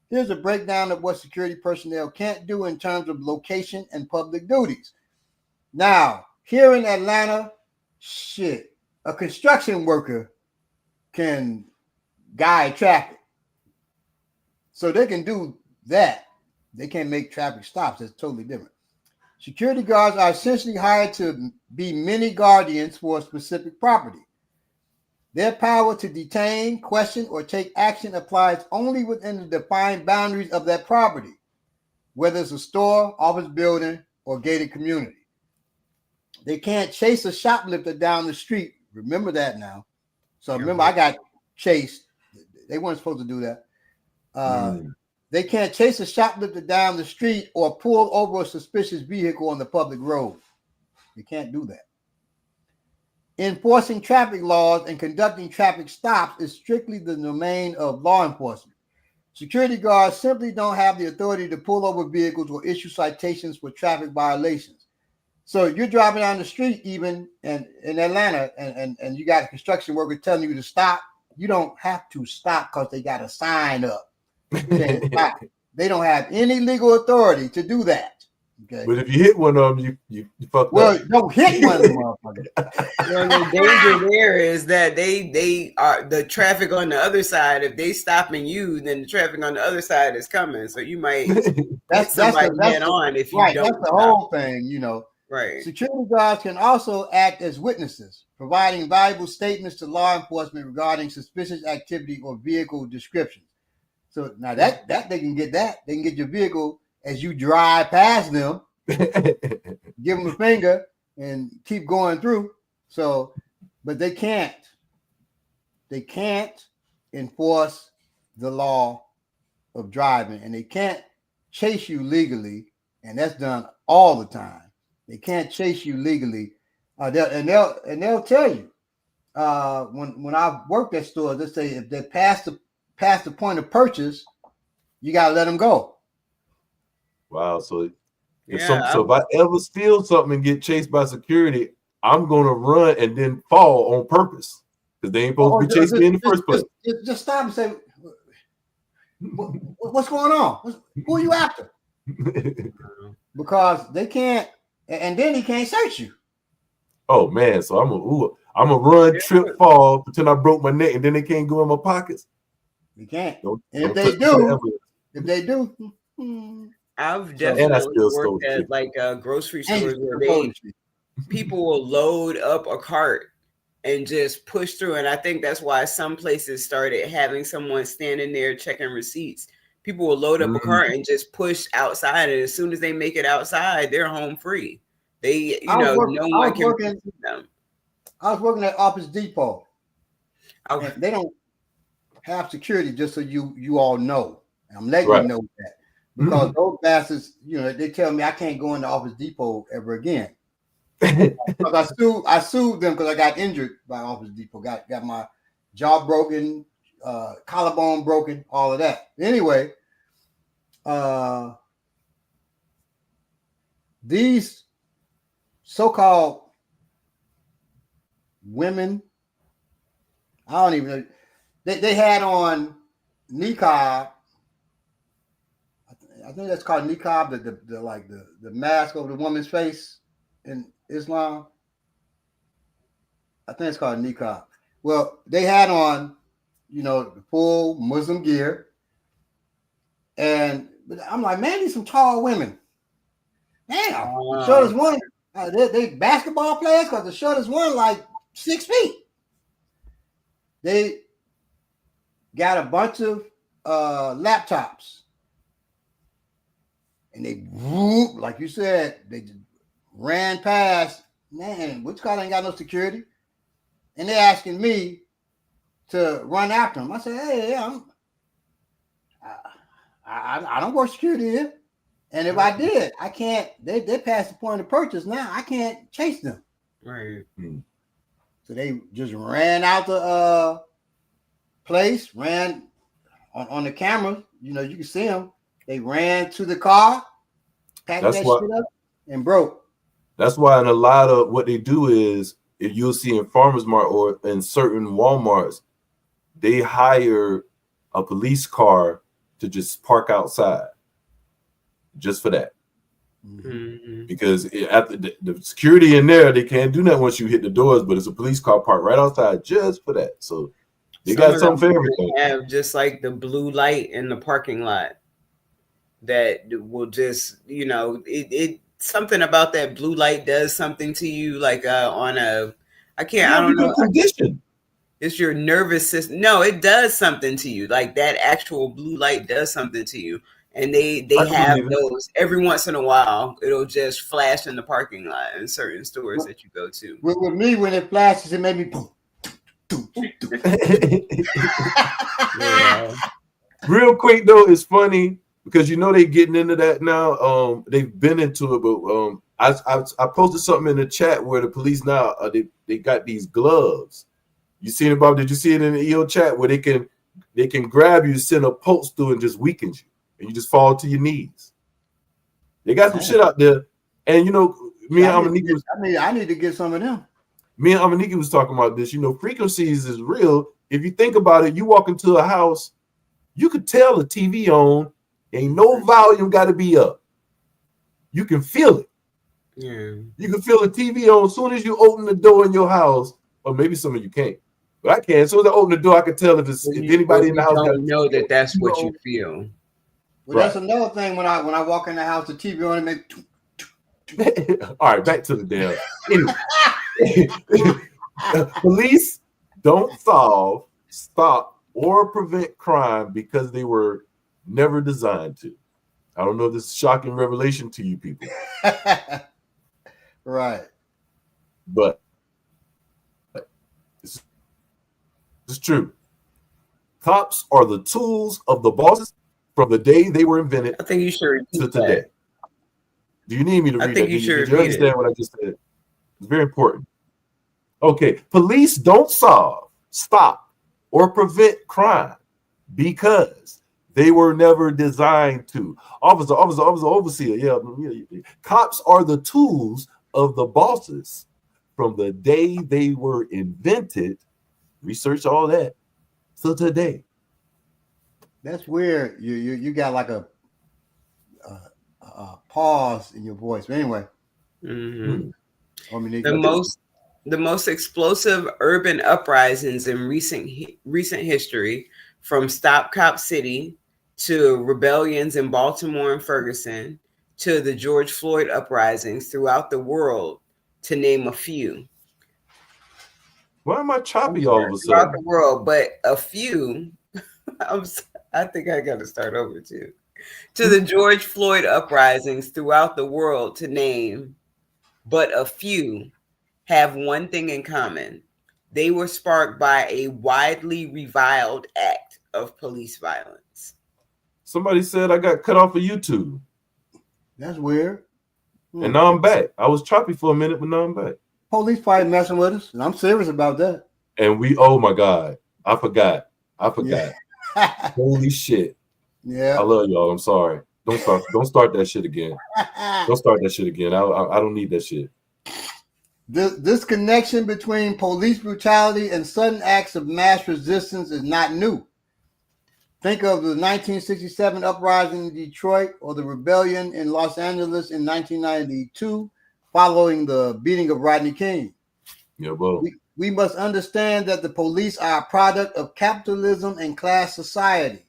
Here's a breakdown of what security personnel can't do in terms of location and public duties. Now, here in Atlanta, a construction worker can guide traffic. So they can do that. They can't make traffic stops. That's totally different. Security guards are essentially hired to be mini guardians for a specific property. Their power to detain, question, or take action applies only within the defined boundaries of that property, whether it's a store, office building, or gated community. They can't chase a shoplifter down the street. Remember that now. So remember, I got chased. They weren't supposed to do that. They can't chase a shoplifter down the street or pull over a suspicious vehicle on the public road. They can't do that. Enforcing traffic laws and conducting traffic stops is strictly the domain of law enforcement. Security guards simply don't have the authority to pull over vehicles or issue citations for traffic violations. So you're driving down the street even in Atlanta and you got a construction worker telling you to stop. You don't have to stop because they got a sign up. They don't have any legal authority to do that. Okay. But if you hit one of them, you fucked up. Well, don't hit one of them motherfuckers. Well, the danger there is that they are the traffic on the other side. If they stopping you, then the traffic on the other side is coming. So you might that's head on if you right, don't. That's the whole thing, Right. Security guards can also act as witnesses, providing valuable statements to law enforcement regarding suspicious activity or vehicle descriptions. So now that they can get your vehicle as you drive past them, give them a finger and keep going through. So, but they can't enforce the law of driving, and they can't chase you legally, and that's done all the time. They can't chase you legally. They'll tell you when I've worked at stores, they say if they pass the point of purchase, you gotta let them go. Wow. So if I ever steal something and get chased by security, I'm gonna run and then fall on purpose because they ain't supposed to be chasing me in the first place. Just stop and say, what's going on? Who are you after? Because they can't, and then he can't search you. Oh man, so I'm a run, trip, fall, pretend I broke my neck, and then they can't go in my pockets. You can't. And if they do, I've definitely still worked stole at like grocery And stores you where stole the shit. people will load up a cart and just push through. And I think that's why some places started having someone standing there checking receipts. People will load up a cart and just push outside, and as soon as they make it outside, they're home free. They, no one can see them. I was working at Office Depot. Okay. And they don't have security, just so you all know. I'm letting you know that. Because those bastards, they tell me I can't go into Office Depot ever again. Because I sued them because I got injured by Office Depot. Got my jaw broken, collarbone broken, all of that. Anyway, these so-called women, I don't even know. They had on niqab. I think that's called niqab, the mask over the woman's face in Islam. I think it's called niqab. Well, they had on, the full Muslim gear. But I'm like, man, these some tall women. Damn, the shortest one, they basketball players, because the shortest one like 6 feet. They got a bunch of laptops. And they whoop, like you said, they just ran past. Man, which car ain't got no security? And they're asking me to run after them. I said, hey, I don't work security here. And if I did, I can't, they passed the point of purchase now. I can't chase them. Right. So they just ran out the place, ran on the camera. You can see them. They ran to the car, packed that shit up, and broke. That's why in a lot of what they do is, if you'll see in Farmers Mart or in certain Walmarts, they hire a police car to just park outside just for that. Mm-hmm. Because after the security in there, they can't do that once you hit the doors, but it's a police car parked right outside just for that. So they got something for everything. Have just like the blue light in the parking lot that will just, it something about that blue light does something to you, like on a, I don't know. Condition. It's your nervous system. No, it does something to you. Like that actual blue light does something to you. And they have those every once in a while. It'll just flash in the parking lot in certain stores that you go to. With me, when it flashes, it made me boom. Yeah. Real quick though, it's funny because they getting into that now. They've been into it, but I posted something in the chat where the police now they got these gloves. You seen it, Bob? Did you see it in the EO chat where they can grab you, send a pulse through, and just weakens you, and you just fall to your knees? They got some shit out there, and me and Amanika was. I need to get some of them. Me and Amanika was talking about this. Frequencies is real. If you think about it, you walk into a house, you could tell the TV on, ain't no volume got to be up. You can feel it. Yeah. You can feel the TV on as soon as you open the door in your house, or maybe some of you can't. But I can. As soon as I open the door, I can tell if anybody in the house don't know that's what you feel. Well, that's another thing when I walk in the house, the TV on and make. All right, back to the damn. Anyway. Police don't solve, stop, or prevent crime because they were never designed to. I don't know if this is a shocking revelation to you people. Right. But it's true. Cops are the tools of the bosses from the day they were invented. I think you should to today. Do you need me to read I think that? you should Did you understand what I just said? It's very important. Okay. Police don't solve, stop, or prevent crime because they were never designed to. Officer, overseer. Yeah. Cops are the tools of the bosses from the day they were invented. Research all that. So today. That's weird. You got like a pause in your voice. But anyway. The most explosive urban uprisings in recent history, from Stop Cop City to rebellions in Baltimore and Ferguson, to the George Floyd uprisings throughout the world, to name a few. Why am I choppy all of a Throughout sudden? the world, but a few. I think I got to start over too. To the George Floyd uprisings throughout the world, to name but a few, have one thing in common. They were sparked by a widely reviled act of police violence. Somebody said I got cut off of YouTube. That's weird. And now I'm back. I was choppy for a minute, but now I'm back. Police probably messing with us, and I'm serious about that. And oh my God, I forgot. Yeah. Holy shit. Yeah. I love y'all. I'm sorry. Don't start that shit again. Don't start that shit again. I don't need that shit. This connection between police brutality and sudden acts of mass resistance is not new. Think of the 1967 uprising in Detroit or the rebellion in Los Angeles in 1992 following the beating of Rodney King. Yeah, bro. We must understand that the police are a product of capitalism and class society.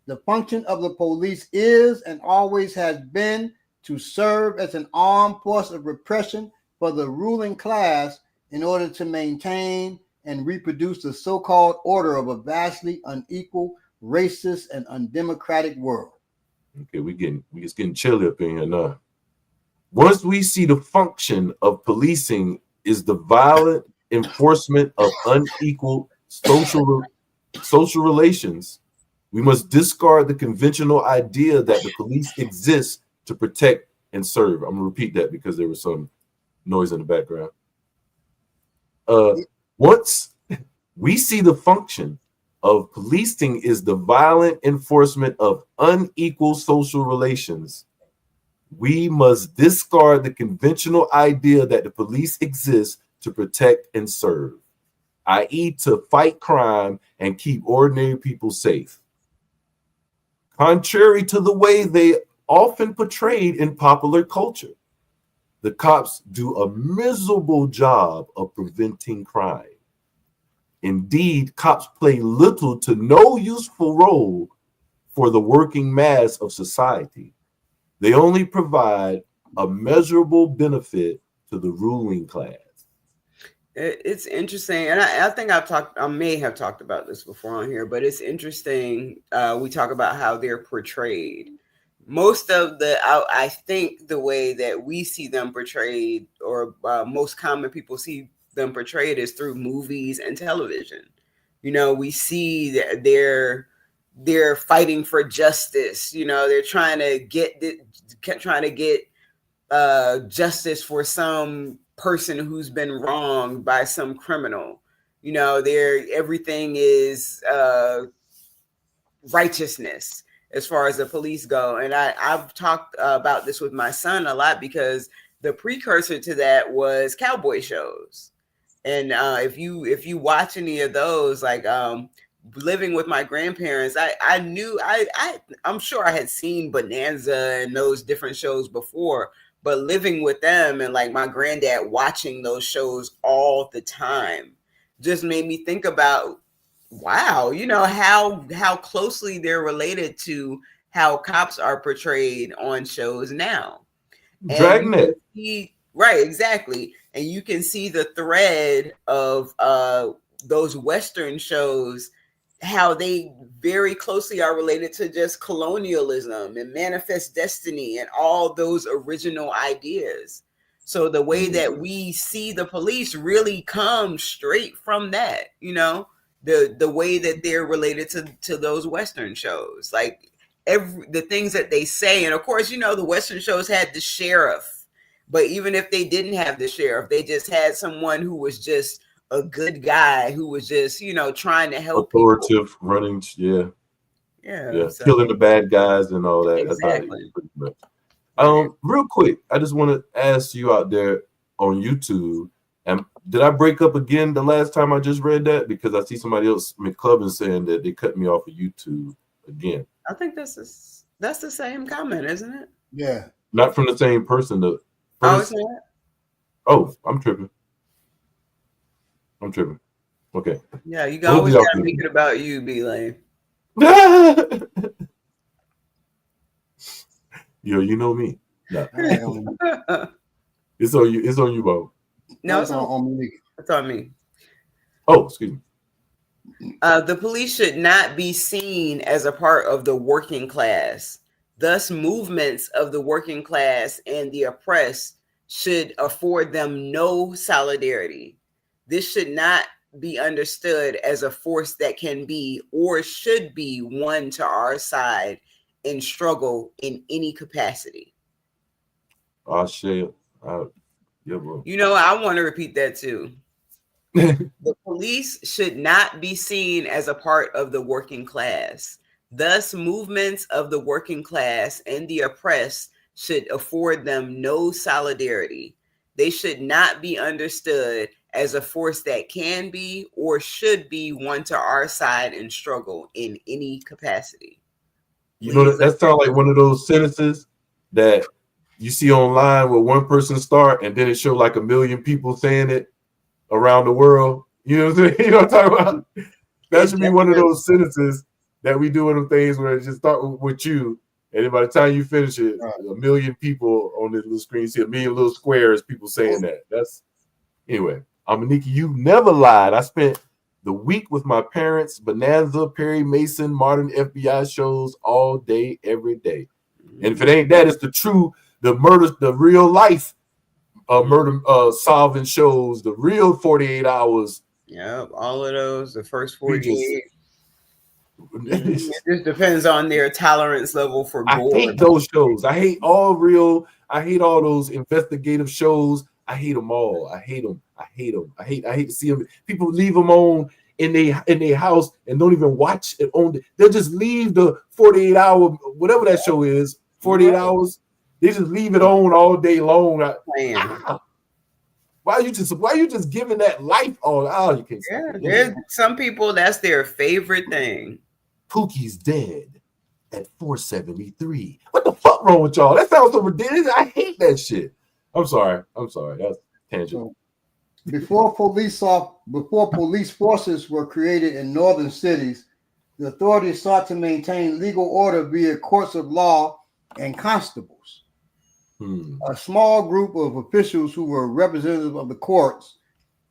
The function of the police is and always has been to serve as an armed force of repression for the ruling class in order to maintain and reproduce the so-called order of a vastly unequal, racist, and undemocratic world. Okay, we just getting chilly up in here now. Once we see the function of policing is the violent enforcement of unequal social relations, we must discard the conventional idea that the police exists to protect and serve. I'm gonna repeat that because there was some noise in the background. Once we see the function of policing is the violent enforcement of unequal social relations, we must discard the conventional idea that the police exists to protect and serve, i.e., to fight crime and keep ordinary people safe. Contrary to the way they often portrayed in popular culture, the cops do a miserable job of preventing crime. Indeed, cops play little to no useful role for the working mass of society. They only provide a measurable benefit to the ruling class. It's interesting, and I think I may have talked about this before on here, but it's interesting. We talk about how they're portrayed. Most of I think the way that we see them portrayed, or most common people see them portrayed, is through movies and television. You know, we see that they're fighting for justice. You know, they're trying to get justice for some person who's been wronged by some criminal. You know, everything is righteousness as far as the police go. And I've talked about this with my son a lot because the precursor to that was cowboy shows. And if you watch any of those, like living with my grandparents, I'm sure I had seen Bonanza and those different shows before, but living with them and like my granddad watching those shows all the time just made me think about, wow, you know, how closely they're related to how cops are portrayed on shows now. Dragnet. Right, exactly. And you can see the thread of those Western shows, how they very closely are related to just colonialism and manifest destiny and all those original ideas. So the way that we see the police really comes straight from that, you know, the way that they're related to those Western shows, like the things that they say. And of course, you know, the Western shows had the sheriff, but even if they didn't have the sheriff, they just had someone who was just a good guy who was just, you know, trying to help authoritative people. Running, yeah, so, killing the bad guys and all that. Exactly. Real quick, I just want to ask you out there on YouTube, and did I break up again the last time I just read that? Because I see somebody else, McClubbin, saying that they cut me off of YouTube again. I think that's the same comment, isn't it? Yeah. Not from the same person. I'm tripping. Okay. Yeah, you always gotta make it about you, B-Lane. You know me. No. Right, It's on you. It's on you, Bo. No, it's on me. it's on me. Oh, excuse me. The police should not be seen as a part of the working class. Thus, movements of the working class and the oppressed should afford them no solidarity. This should not be understood as a force that can be or should be won to our side in struggle in any capacity. I'll share. Yeah, bro. You know, I want to repeat that too. The police should not be seen as a part of the working class. Thus, movements of the working class and the oppressed should afford them no solidarity. They should not be understood as a force that can be or should be won to our side in struggle in any capacity. You know, that sounds like one of those sentences that you see online where one person start and then it show like a million people saying it around the world. You know what I'm saying? You know what I'm talking about? That should be one of those sentences that we do in them things where it just start with you, and then by the time you finish it, a million people on this little screen, you see a million little squares, people saying that. That's anyway. Amaniki, you never lied. I spent the week with my parents, Bonanza, Perry Mason, modern FBI shows all day, every day. And if it ain't that, it's the murder, the real life murder solving shows, the real 48 hours. Yep, all of those, the first 48. It just depends on their tolerance level for gore. I hate those shows. I hate all those investigative shows. I hate them all. I hate them. I hate to see them. People leave them on in their house and don't even watch it on. They'll just leave the 48 hour, whatever that show is, 48 hours. They just leave it on all day long. Why are you just giving that life on? Oh, you can't. Yeah, there's some people that's their favorite thing. Pookie's dead at 473. What the fuck wrong with y'all? That sounds so ridiculous. I hate that shit. I'm sorry. That's tangent. Before police forces were created in northern cities, the authorities sought to maintain legal order via courts of law and constables. A small group of officials who were representatives of the courts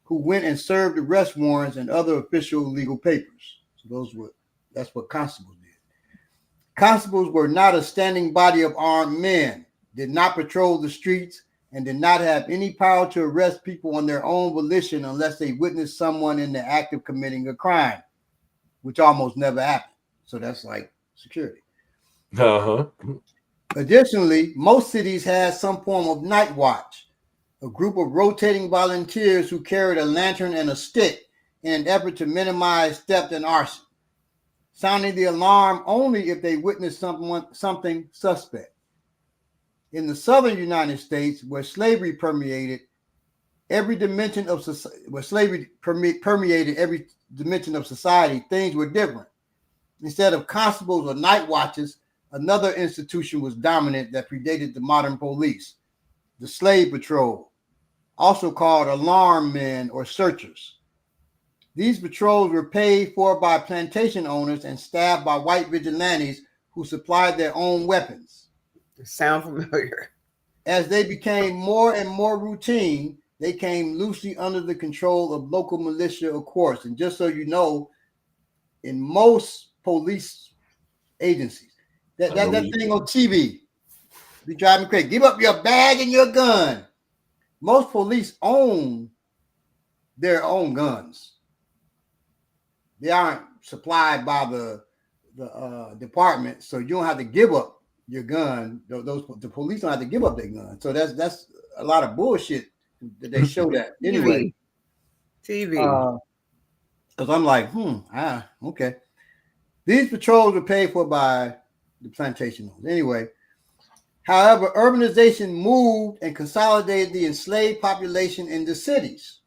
who went and served arrest warrants and other official legal papers. So that's what constables did. Constables were not a standing body of armed men, did not patrol the streets, and did not have any power to arrest people on their own volition unless they witnessed someone in the act of committing a crime, which almost never happened. So that's like security. Additionally, most cities had some form of night watch, a group of rotating volunteers who carried a lantern and a stick in an effort to minimize theft and arson, sounding the alarm only if they witnessed something suspect. In the southern United States, where slavery permeated every dimension of society, things were different. Instead of constables or night watches, another institution was dominant that predated the modern police, the slave patrol, also called alarm men or searchers. These patrols were paid for by plantation owners and staffed by white vigilantes who supplied their own weapons. Sound familiar? As they became more and more routine, they came loosely under the control of local militia, of course. And just so you know, in most police agencies, that thing on TV be driving crazy. Give up your bag and your gun. Most police own their own guns. They aren't supplied by the department, so you don't have to give up your gun. The police don't have to give up their gun. So that's a lot of bullshit that they show that. Anyway, TV. Because I'm like, okay. These patrols were paid for by the plantation owners. Anyway, however, urbanization moved and consolidated the enslaved population into cities.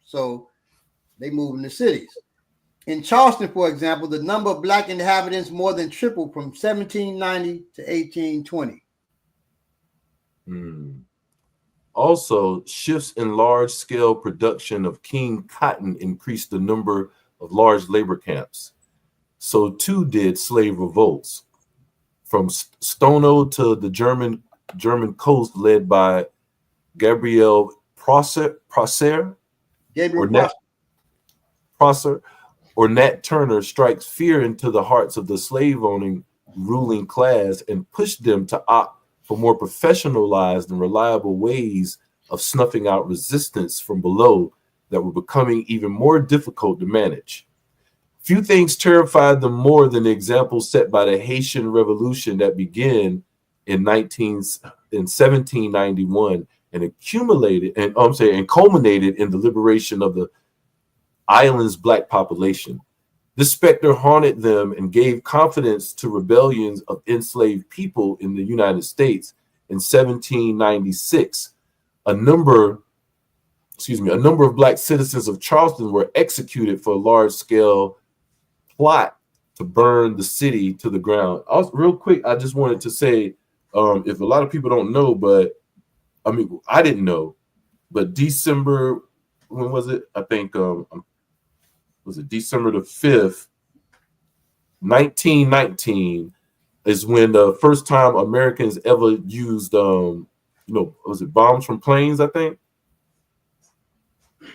So they moved into cities. In Charleston, for example, the number of black inhabitants more than tripled from 1790 to 1820. Also, shifts in large-scale production of king cotton increased the number of large labor camps. So too did slave revolts. from Stono to the German coast, led by Gabriel Prosser, or Nat Turner, strikes fear into the hearts of the slave-owning ruling class and pushed them to opt for more professionalized and reliable ways of snuffing out resistance from below that were becoming even more difficult to manage. Few things terrified them more than the example set by the Haitian Revolution that began in 1791 and culminated in the liberation of the island's black population. This specter haunted them and gave confidence to rebellions of enslaved people in the United States. In 1796, a number of black citizens of Charleston were executed for a large-scale plot to burn the city to the ground. Real quick, I just wanted to say, if a lot of people don't know, but I mean, I didn't know, but December, when was it? I think, was it December the 5th, 1919 is when the first time Americans ever used, was it bombs from planes, I think?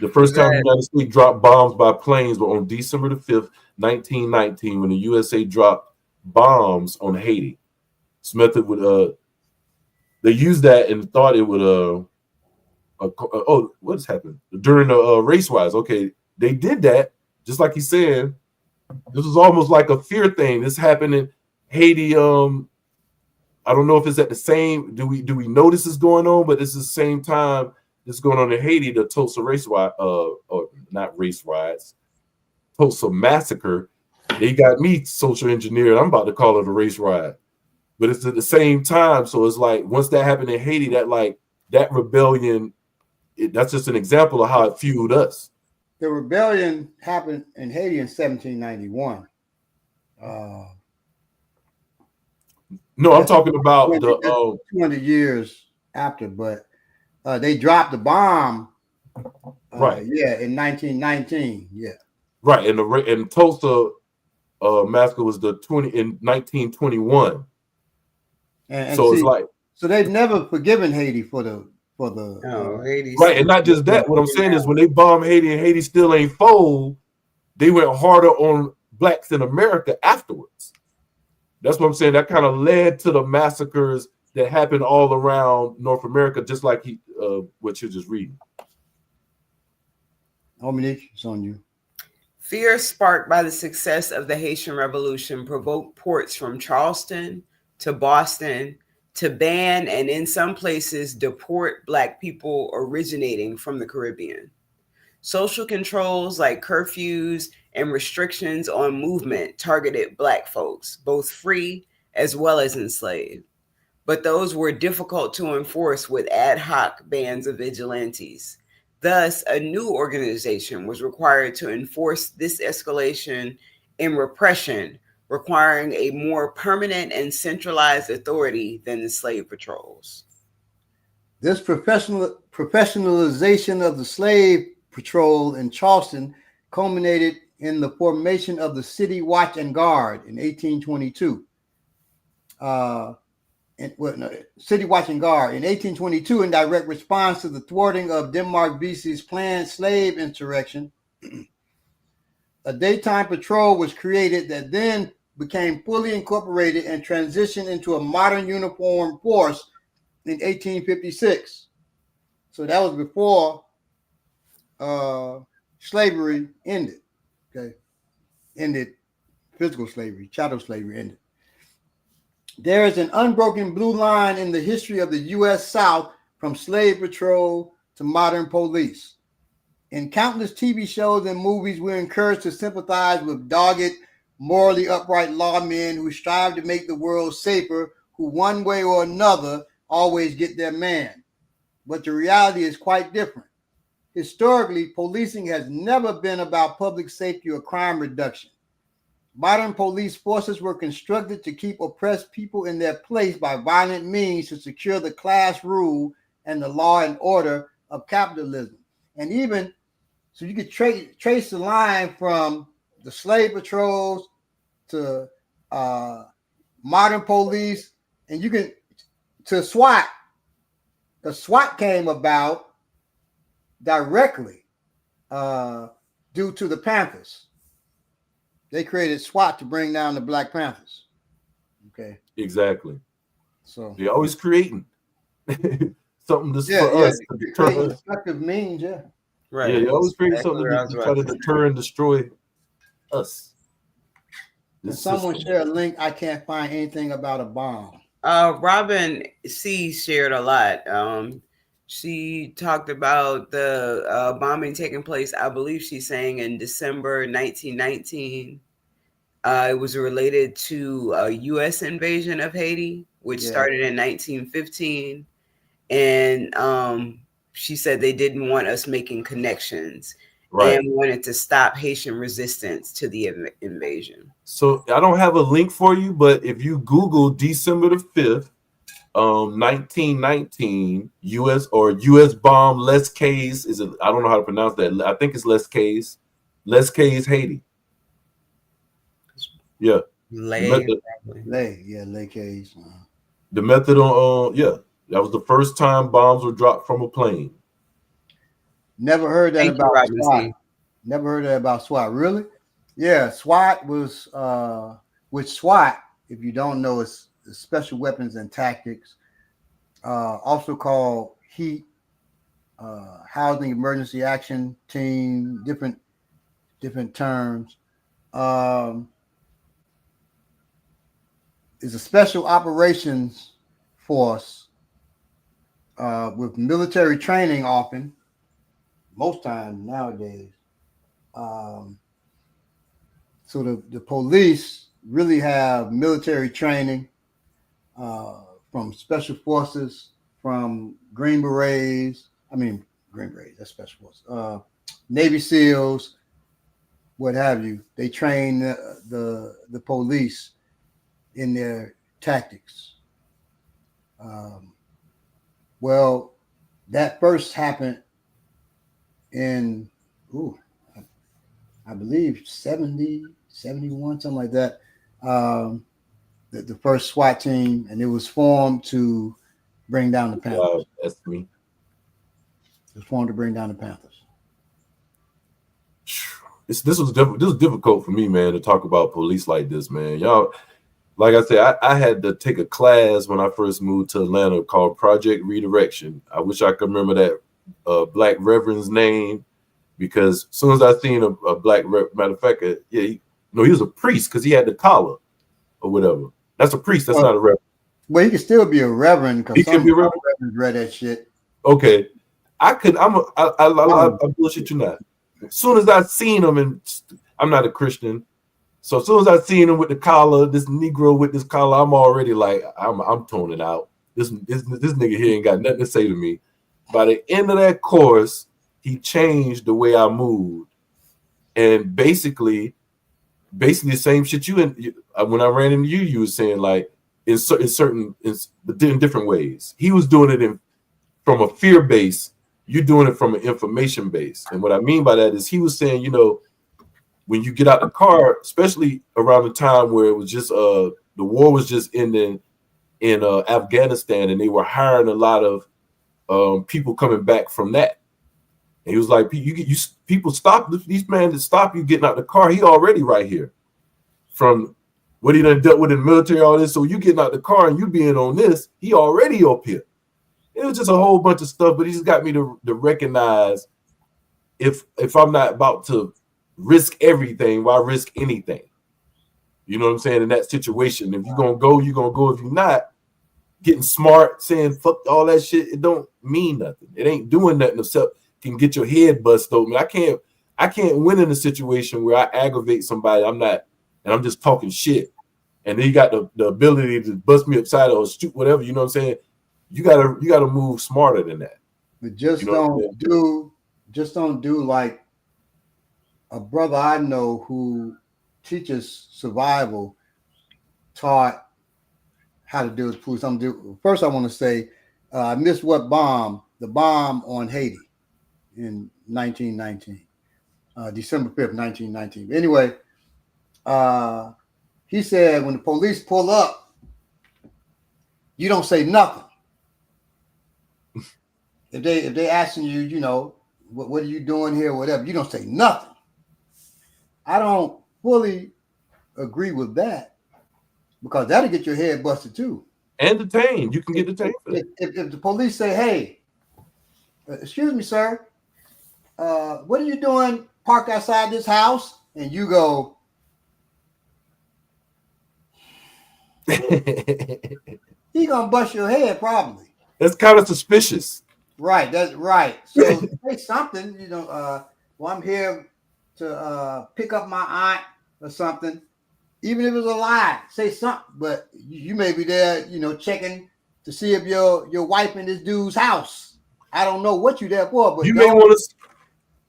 The first time the United States dropped bombs by planes were on December the 5th, 1919, when the USA dropped bombs on Haiti. Smith would, they used that and thought it would, what has happened? During the race riots. Okay, they did that, just like he's saying. This was almost like a fear thing. This happened in Haiti. I don't know if it's at the same, do we know this is going on, but this is the same time this is going on in Haiti, the Tulsa race riot, or not race riots, Tulsa massacre. They got me social engineered. I'm about to call it a race riot, but it's at the same time. So it's like, once that happened in Haiti, that rebellion, that's just an example of how it fueled us. The rebellion happened in Haiti in 1791. No, I'm talking about 200 years after, but they dropped the bomb. Right. Yeah, in 1919. Yeah. Right, and Tulsa massacre was in 1921. And so see, it's like, so they've never forgiven Haiti for the Haiti. Right, and not just that. What I'm saying is, when they bombed Haiti and Haiti still ain't fold, they went harder on blacks in America afterwards. That's what I'm saying. That kind of led to the massacres that happened all around North America, just like what you're just reading. Dominique, it's on you. Fear sparked by the success of the Haitian Revolution provoked ports from Charleston to Boston to ban and in some places deport Black people originating from the Caribbean. Social controls like curfews and restrictions on movement targeted Black folks, both free as well as enslaved. But those were difficult to enforce with ad hoc bands of vigilantes. Thus, a new organization was required to enforce this escalation in repression, requiring a more permanent and centralized authority than the slave patrols. This professionalization of the slave patrol in Charleston culminated in the formation of the City Watch and Guard in 1822. City Watch and Guard in 1822, in direct response to the thwarting of Denmark Vesey's planned slave insurrection. A daytime patrol was created that then became fully incorporated and transitioned into a modern uniform force in 1856. So that was before slavery ended. Okay, ended physical slavery, chattel slavery ended. There is an unbroken blue line in the history of the U.S. South, from slave patrol to modern police. In countless TV shows and movies, we're encouraged to sympathize with dogged, morally upright lawmen who strive to make the world safer, who one way or another always get their man. But the reality is quite different. Historically, policing has never been about public safety or crime reduction. Modern police forces were constructed to keep oppressed people in their place by violent means to secure the class rule and the law and order of capitalism. And even so, you could trace the line from the slave patrols to modern police, and you can to SWAT. The SWAT came about directly due to the Panthers. They created SWAT to bring down the Black Panthers. Okay. Exactly. So they're always creating something for us to deter us. Effective means, yeah. Right. Yeah, you're always creating something to try to deter and destroy us. Can someone share a link? I can't find anything about a bomb. Robin C shared a lot. She talked about the bombing taking place, I believe she's saying in December 1919. It was related to a U.S. invasion of Haiti, which started in 1915. And she said they didn't want us making connections and wanted to stop Haitian resistance to the invasion. So I don't have a link for you, but if you Google December the 5th, 1919 U.S. bomb Les Cayes I don't know how to pronounce that. I think it's Les Cayes Haiti. Yeah. Les Cayes. The method on that was the first time bombs were dropped from a plane. Never heard that about SWAT. Never heard that about SWAT. Really? Yeah, SWAT was with SWAT, if you don't know, it's Special Weapons and Tactics, also called HEAT, Housing Emergency Action Team, different terms. Is a special operations force with military training often, most times nowadays. So the police really have military training from special forces, from Green Berets, that's special forces, Navy SEALs, what have you. They train the police in their tactics. Well, that first happened in, I believe 70, 71, something like that. The first SWAT team, and it was formed to bring down the Panthers. That's me. It was formed to bring down the Panthers. This was difficult for me, man, to talk about police like this, man. Y'all, like I said, I had to take a class when I first moved to Atlanta called Project Redirection. I wish I could remember that black reverend's name, because as soon as I seen a black matter of fact, he was a priest because he had the collar or whatever. That's a priest. That's not a reverend. Well, he could still be a reverend because some reverends read that shit. Okay, I bullshit you not. As soon as I seen him, and I'm not a Christian, so as soon as I seen him with the collar, this Negro with this collar, I'm already like, I'm toning out. This nigga here ain't got nothing to say to me. By the end of that course, he changed the way I moved, and basically the same shit when I ran into you were saying, like in different ways. He was doing it from a fear base. You're doing it from an information base. And what I mean by that is he was saying, when you get out the car, especially around the time where it was just the war was just ending in Afghanistan, and they were hiring a lot of people coming back from that. And he was like, people stop these men to stop you getting out the car. He already right here from what he done dealt with in the military, all this. So you getting out the car and you being on this, he already up here. It was just a whole bunch of stuff, but he just got me to recognize if I'm not about to risk everything, why risk anything? You know what I'm saying? In that situation, if you're gonna go, you're gonna go. If you're not, getting smart, saying fuck all that shit, it don't mean nothing. It ain't doing nothing except can get your head bust open. I can't win in a situation where I aggravate somebody. I'm just talking shit, and then you got the ability to bust me upside or shoot whatever. You know what I'm saying? You gotta move smarter than that. But just don't do like a brother I know who teaches survival taught how to deal with police. First, I want to say I missed the bomb on Haiti in 1919, December 5th, 1919. Anyway, he said when the police pull up, you don't say nothing. If they asking you, you know, what are you doing here, whatever, you don't say nothing. I don't fully agree with that because that'll get your head busted too. And detained. You can get detained for that. If the police say, hey, excuse me, sir, what are you doing parked outside this house? And you go, he gonna bust your head probably. That's kind of suspicious. Right, that's right. So say something, you know, well, I'm here to pick up my aunt or something. Even if it's a lie, say something. But you may be there, you know, checking to see if your wife in this dude's house. I don't know what you there for, but you may want to,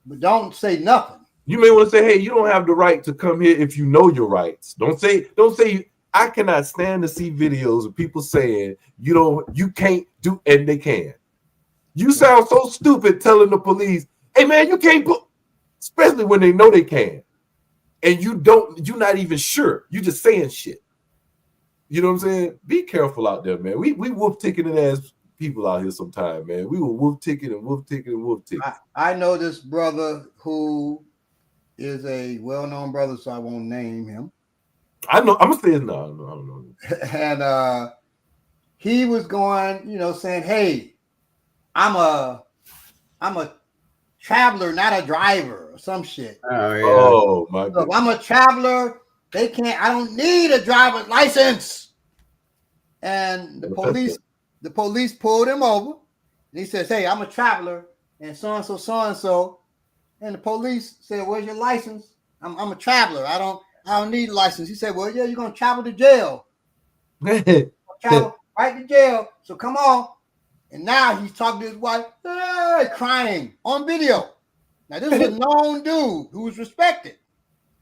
but don't say nothing. You may want to say, hey, you don't have the right to come here if you know your rights. Don't say. I cannot stand to see videos of people saying you can't do, and they can. You sound so stupid telling the police, hey man, you can't put, especially when they know they can. And you're not even sure. You just saying shit. You know what I'm saying? Be careful out there, man. We wolf ticketing ass people out here sometime, man. We will wolf ticket and wolf ticket and wolf ticket. I know this brother who is a well-known brother, so I won't name him. I know. I'm gonna say his name. I don't know. And he was going, you know, saying, hey, I'm a traveler, not a driver, or some shit. Oh, yeah. Oh my God. I'm a traveler. I don't need a driver's license. And the police pulled him over. And he says, hey, I'm a traveler, and so. And the police said, where's your license? I'm a traveler. I don't need a license. He said, well, yeah, you're gonna travel to jail. Travel right to jail. So come on. And now he's talking to his wife, crying on video. Now, this is a known dude who was respected.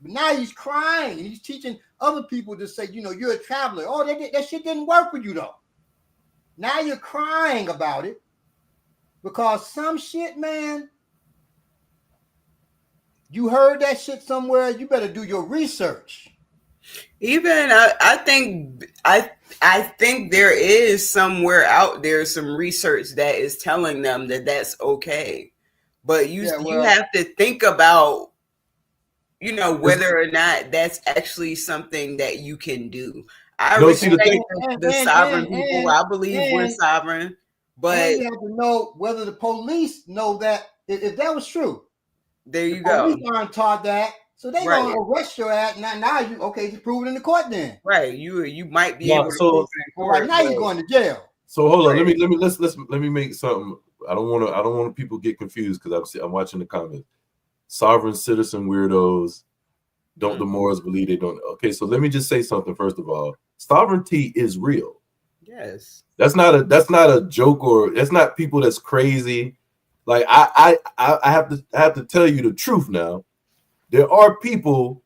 But now he's crying. He's teaching other people to say, you know, you're a traveler. Oh, that shit didn't work for you, though. Now you're crying about it because some shit, man, you heard that shit somewhere. You better do your research. Even I think there is somewhere out there some research that is telling them that that's okay, but you have to think about, you know, whether or not that's actually something that you can do. I respect the sovereign people. I believe we're sovereign, but you have to know whether the police know that if that was true. There you go. Police aren't taught that. So they gonna arrest your ass. Now you just prove it in the court then. Right. You might be able to prove it in court. Right now you're going to jail. So hold on. Let me make something. I don't want people get confused because I'm watching the comments. Sovereign citizen weirdos. Don't the Moors believe they don't? Okay, so let me just say something first of all. Sovereignty is real. Yes. That's not a joke, or that's not people that's crazy. Like I have to tell you the truth now. There are people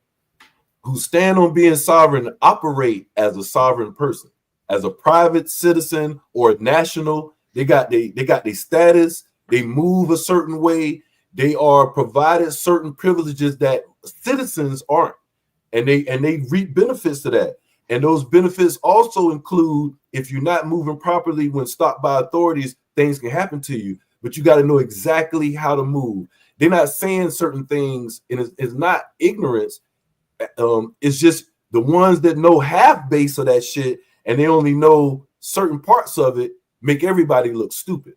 who stand on being sovereign and operate as a sovereign person, as a private citizen or a national. They got their status. They move a certain way. They are provided certain privileges that citizens aren't, and they reap benefits to that. And those benefits also include, if you're not moving properly when stopped by authorities, things can happen to you. But you got to know exactly how to move. They're not saying certain things, and it's not ignorance. It's just the ones that know half base of that shit, and they only know certain parts of it, make everybody look stupid.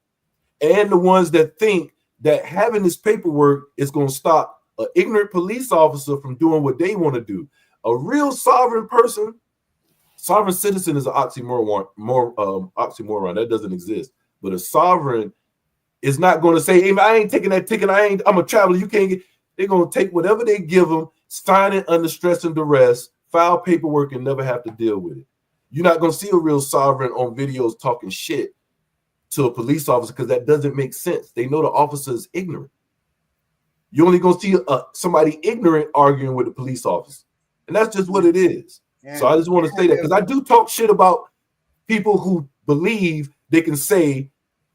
And the ones that think that having this paperwork is going to stop an ignorant police officer from doing what they want to do. A real sovereign person, sovereign citizen is an oxymoron. Oxymoron that doesn't exist. But a sovereign is not going to say, hey, I ain't taking that ticket. I'm a traveler. You can't get. They're going to take whatever they give them, sign it under stress and duress, file paperwork, and never have to deal with it. You're not going to see a real sovereign on videos talking shit to a police officer because that doesn't make sense. They know the officer is ignorant. You're only going to see somebody ignorant arguing with a police officer. And that's just what it is. Yeah. So I just want to say that because I do talk shit about people who believe they can say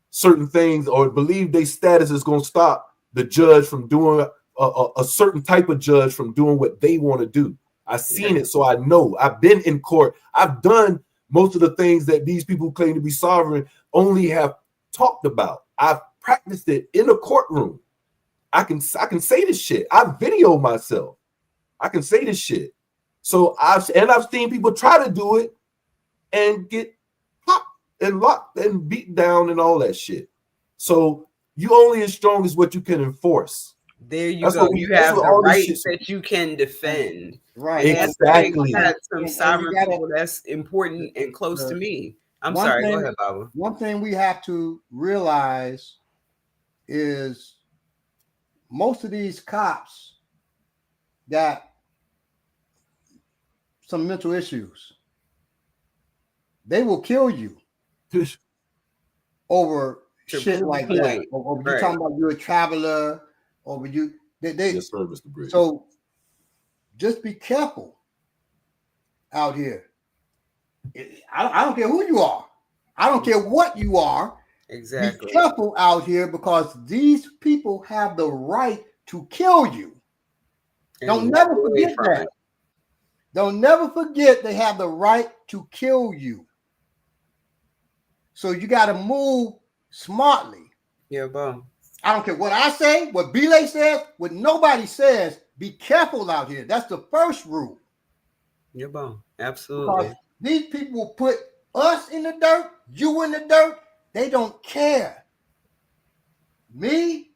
certain things or believe their status is going to stop the judge from doing a certain type of judge from doing what they want to do. I've seen it, so I know. I've been in court. I've done most of the things that these people claim to be sovereign only have talked about. I've practiced it in a courtroom. I can say this shit. I video myself. I can say this shit. So I've seen people try to do it and get popped and locked and beat down and all that shit. So you only as strong as what you can enforce. There you go. You have the rights that you can defend. Right. Exactly. That's some sovereign people that's important and close to me. I'm sorry. Go ahead, Baba. One thing we have to realize is most of these cops got some mental issues. They will kill you over shit like that. Or you're talking about you're a traveler, or you service the bridge. So just be careful out here. I don't care who you are. I don't care what you are. Exactly. Be careful out here because these people have the right to kill you. Don't never forget that. Don't never forget they have the right to kill you. So you got to move smartly. Yeah, bro. I don't care what I say, what Belay says, what nobody says. Be careful out here. That's the first rule. Yeah, bro. Absolutely. Because these people will put us in the dirt, you in the dirt. They don't care. Me,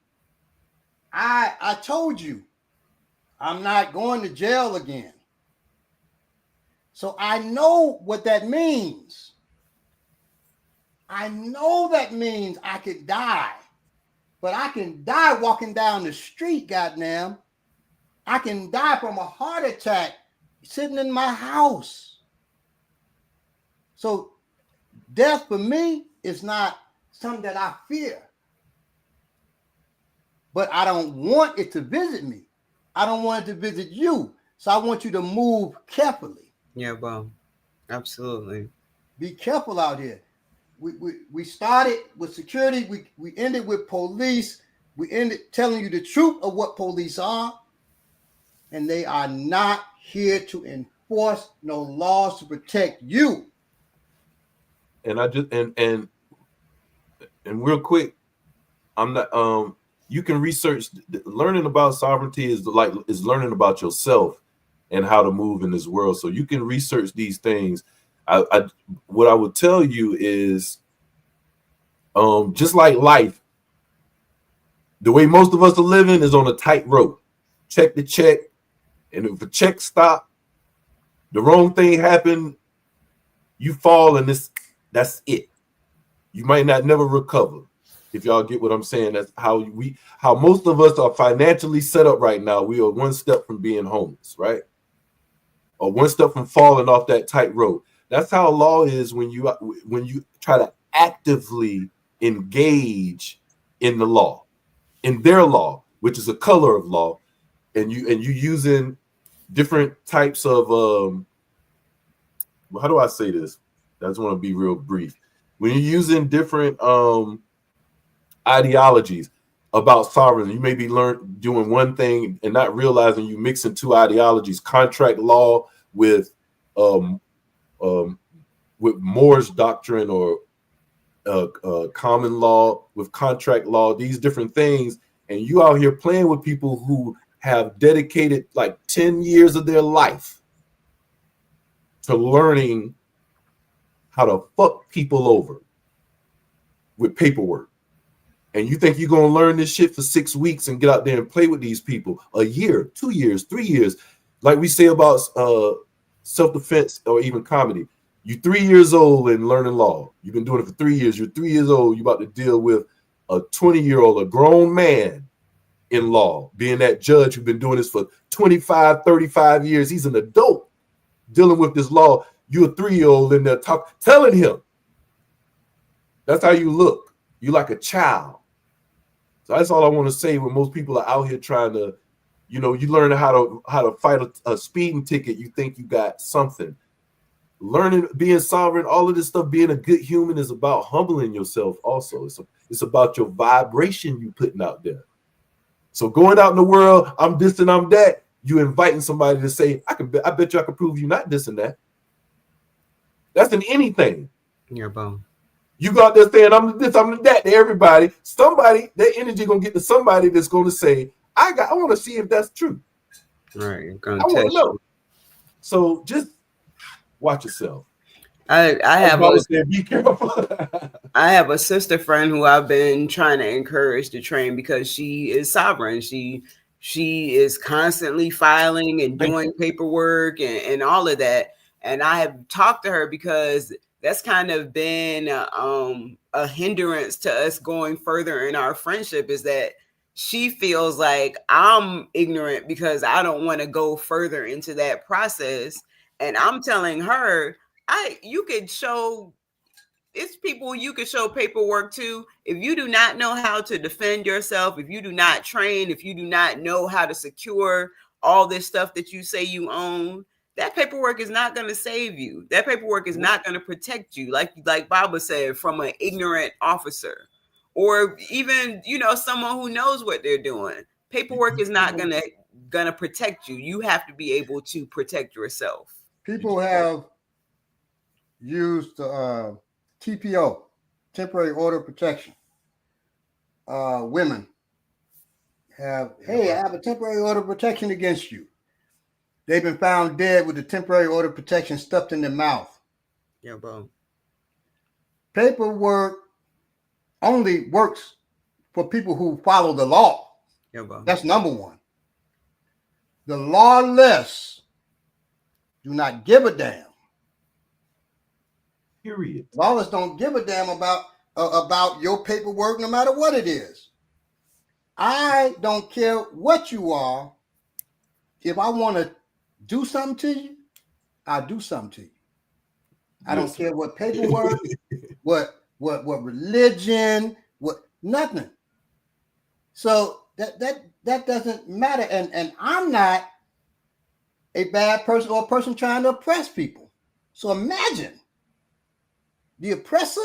I told you, I'm not going to jail again. So I know what that means. I know that means I could die. But I can die walking down the street, goddamn. I can die from a heart attack sitting in my house. So death for me is not something that I fear. But I don't want it to visit me. I don't want it to visit you. So I want you to move carefully. Yeah, bro. Absolutely. Be careful out here. We started with security. We ended with police. We ended telling you the truth of what police are. And they are not here to enforce no laws to protect you. And I just and real quick, I'm not you can research. Learning about sovereignty is learning about yourself and how to move in this world. So you can research these things. What I would tell you is, just like life, the way most of us are living is on a tight rope, check to check, and if a check stop, the wrong thing happened, you fall, and that's it. You might not never recover. If y'all get what I'm saying, that's how most of us are financially set up right now. We are one step from being homeless, right? Or one step from falling off that tight rope. That's how law is when you try to actively engage in the law, in their law, which is a color of law, and you using different types of how do I say this? I just want to be real brief. When you're using different ideologies about sovereignty, you may be doing one thing and not realizing you mixing two ideologies: contract law with Moore's doctrine, or common law with contract law. These different things, and you out here playing with people who have dedicated like 10 years of their life to learning how to fuck people over with paperwork. And you think you're going to learn this shit for 6 weeks and get out there and play with these people a year, 2 years, 3 years. Like we say about self-defense or even comedy. You're 3 years old and learning law. You've been doing it for 3 years. You're 3 years old. You're about to deal with a 20-year-old, a grown man in law, being that judge who's been doing this for 25, 35 years. He's an adult dealing with this law. You're a 3-year-old in there telling him. That's how you look. You're like a child. So that's all I want to say. When most people are out here trying to, you learn how to fight a speeding ticket, you think you got something. Learning, being sovereign, all of this stuff, being a good human is about humbling yourself also. It's about your vibration you putting out there. So going out in the world, I'm this and I'm that, you inviting somebody to say, I bet you I can prove you not this and that. That's in anything. Yeah, bro. You go out there saying, I'm this, I'm that to everybody. Somebody, that energy gonna get to somebody that's gonna say, I want to see if that's true. Right. I want to know. So just watch yourself. I have be careful. I have a sister friend who I've been trying to encourage to train because she is sovereign. She is constantly filing and doing paperwork and all of that. And I have talked to her because that's kind of been a hindrance to us going further in our friendship, is that she feels like I'm ignorant because I don't want to go further into that process. And I'm telling her, you could show, it's people you could show paperwork to. If you do not know how to defend yourself, if you do not train, if you do not know how to secure all this stuff that you say you own, that paperwork is not going to save you. That paperwork is not going to protect you. Like Baba said, from an ignorant officer, or even, someone who knows what they're doing. Paperwork is not gonna protect you. You have to be able to protect yourself. People have used TPO, temporary order of protection. Women have, hey, I have a temporary order of protection against you. They've been found dead with the temporary order of protection stuffed in their mouth. Yeah, bro. Paperwork only works for people who follow the law. Yeah, bro. That's number one. The lawless do not give a damn. Period. Lawless don't give a damn about your paperwork, no matter what it is. I don't care what you are. If I want to do something to you, I'll do something to you. I don't care what paperwork, what religion, what nothing. So that doesn't matter. And I'm not a bad person or a person trying to oppress people. So imagine the oppressor.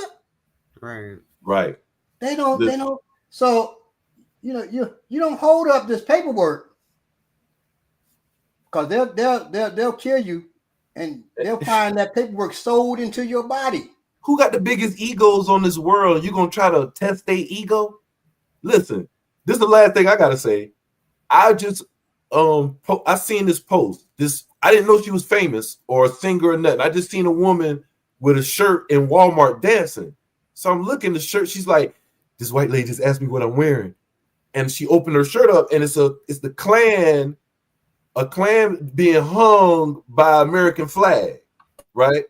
Right. They don't. So you don't hold up this paperwork, because they'll kill you, and they'll find that paperwork sold into your body. Who got the biggest egos on this world? You gonna try to test their ego? Listen, this is the last thing I gotta say. I just I seen this post. I didn't know she was famous or a singer or nothing. I just seen a woman with a shirt in Walmart dancing. So I'm looking at the shirt. She's like, this white lady just asked me what I'm wearing, and she opened her shirt up, and it's the Klan, a Klan being hung by American flag, right?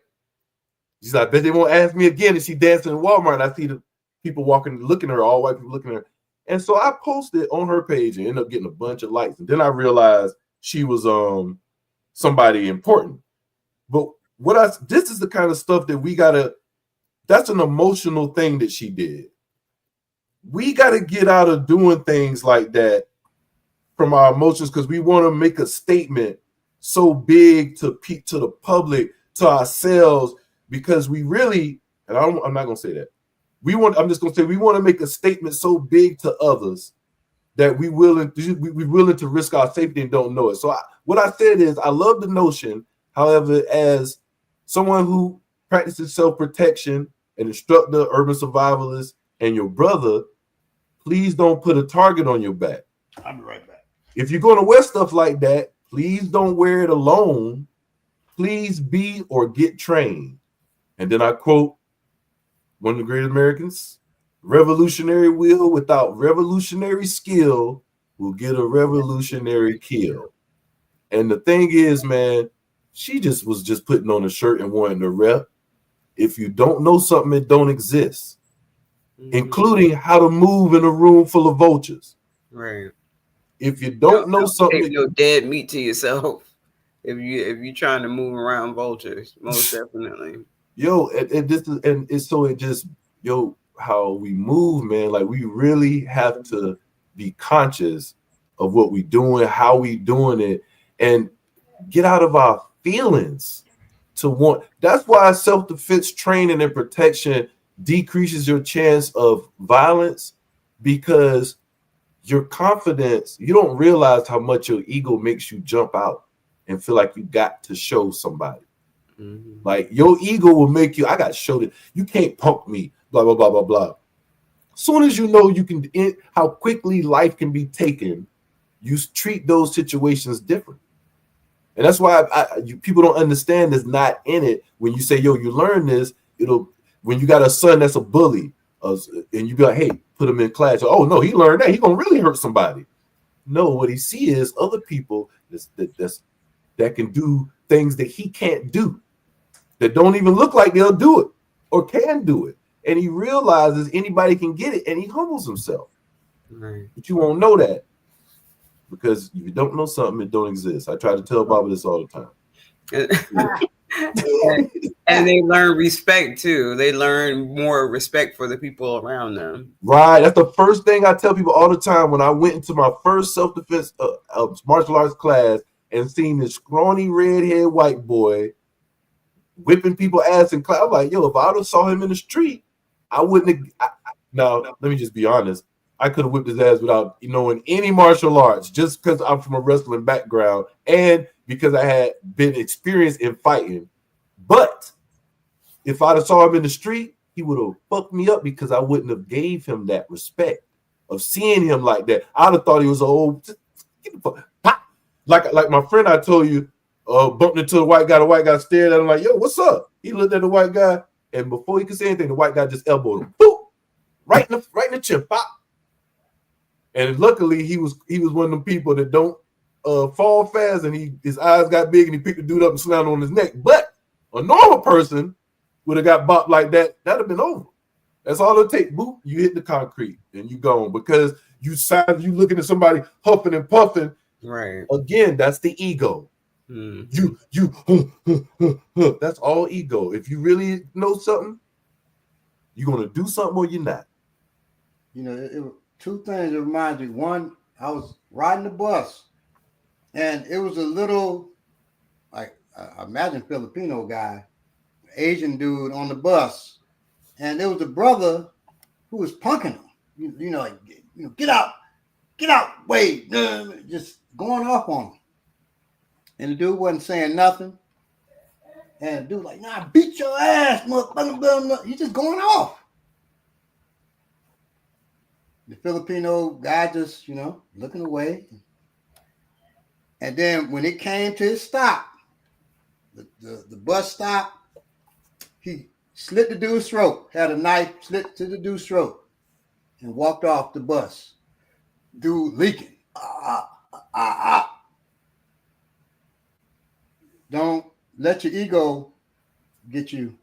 She's like, I bet they won't ask me again. And she dancing in Walmart, and I see the people walking, looking at her, all white people looking at her. And so I posted on her page and ended up getting a bunch of likes. And then I realized she was somebody important. But this is the kind of stuff that that's an emotional thing that she did. We gotta get out of doing things like that from our emotions, because we want to make a statement so big to the public, to ourselves, because we really, and I'm not gonna say that. I'm just gonna say we want to make a statement so big to others that we're willing to risk our safety and don't know it. So what I said is, I love the notion. However, as someone who practices self-protection, an instructor, urban survivalist, and your brother, please don't put a target on your back. I'll be right back. If you're going to wear stuff like that, please don't wear it alone. Please be or get trained. And then I quote one of the great Americans: revolutionary will without revolutionary skill will get a revolutionary kill. And the thing is, man, she was just putting on a shirt and wanting to rep. If you don't know something, it don't exist, including how to move in a room full of vultures. Right. If you don't know something, take no dead meat to yourself. If you're trying to move around vultures, most definitely. How we move, man. Like, we really have to be conscious of what we doing, how we doing it, and get out of our feelings to want. That's why self-defense training and protection decreases your chance of violence, because your confidence, you don't realize how much your ego makes you jump out and feel like you got to show somebody. Mm-hmm. Like your ego will make you. I got showed it. You can't punk me. Blah blah blah blah blah. Soon as you know you can, how quickly life can be taken, you treat those situations different. And that's why people don't understand this. Not in it. When you say, yo, you learn this, it'll, when you got a son that's a bully, and you be like, hey, put him in class. Oh, no, he learned that. He going to really hurt somebody. No, what he see is other people that can do things that he can't do, that don't even look like they'll do it or can do it. And he realizes anybody can get it, and he humbles himself. Right. But you won't know that. Because if you don't know something, it don't exist. I try to tell Baba this all the time. And they learn respect too. They learn more respect for the people around them. Right. That's the first thing I tell people all the time. When I went into my first self-defense martial arts class and seen this scrawny redhead white boy whipping people ass in class, I'm like, yo, if I would have saw him in the street, I wouldn't have. Now, let me just be honest. I could have whipped his ass without knowing any martial arts, just because I'm from a wrestling background and because I had been experienced in fighting. But if I'd have saw him in the street, he would have fucked me up because I wouldn't have gave him that respect of seeing him like that. I'd have thought he was old. Like my friend I told you, bumped into the white guy. The white guy stared at him like, yo, what's up? He looked at the white guy, and before he could say anything, the white guy just elbowed him. Boop! Right in the chin. Pop. And luckily, he was one of them people that don't fall fast, and his eyes got big, and he picked the dude up and slammed on his neck. But a normal person would have got bopped like that. That'd have been over. That's all it takes. Boop, you hit the concrete, and you gone because you looking at somebody huffing and puffing. Right. Again, that's the ego. Mm. That's all ego. If you really know something, you're gonna do something or you're not. You know, two things that remind me. One, I was riding the bus, and it was a little, like, I imagine Filipino guy, Asian dude on the bus, and there was a brother who was punking him. You know, get out, wait, just going off on him. And the dude wasn't saying nothing. And the dude like, nah, beat your ass, motherfucker. He's just going off. The Filipino guy just, looking away. And then when it came to his stop, the bus stop, he slit the dude's throat, had a knife, slit to the dude's throat, and walked off the bus. Dude leaking. Don't let your ego get you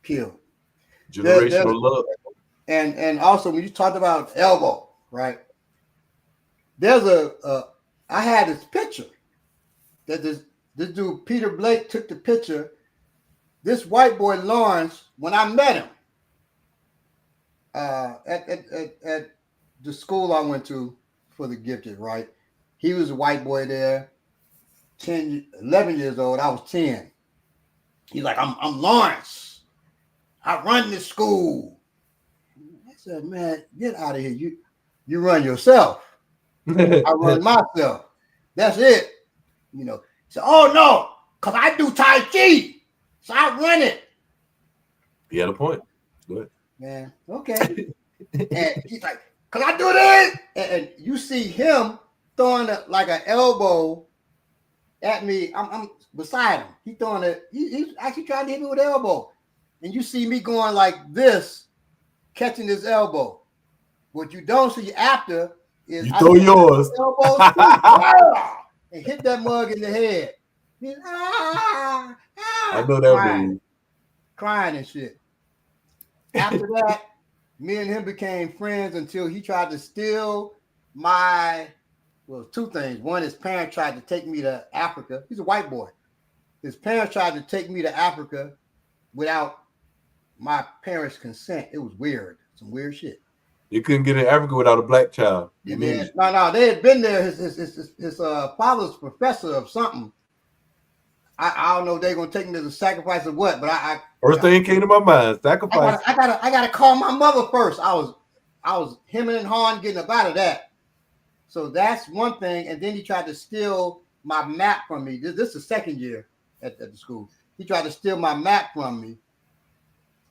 killed. Generational love. And also when you talked about elbow, right? There's I had this picture that this dude Peter Blake took the picture. This white boy Lawrence, when I met him at the school I went to for the gifted, right? He was a white boy there, 11 years old. I was 10. He's like, I'm Lawrence. I run this school. I said, man, get out of here. You run yourself. I run myself. That's it. He said, oh no, because I do Tai Chi. So I run it. He had a point. Go ahead. Man, okay. And he's like, because I do this. And you see him throwing like an elbow at me. I'm beside him. He throwing it. He's actually trying to hit me with an elbow. And you see me going like this, catching his elbow. What you don't see after is you throw yours. And hit that mug in the head. He's, I know that move. Crying and shit. After that, me and him became friends until he tried to steal two things. One, his parents tried to take me to Africa. He's a white boy. His parents tried to take me to Africa without my parents' consent. It was weird. Some weird shit. You couldn't get in Africa without a black child. No, they had been there. His father's professor of something. I don't know if they're gonna take me to the sacrifice of what, but first thing came to my mind, sacrifice. I gotta call my mother first. I was hemming and hawing getting up out of that. So that's one thing. And then he tried to steal my map from me. This is the second year at the school. He tried to steal my map from me,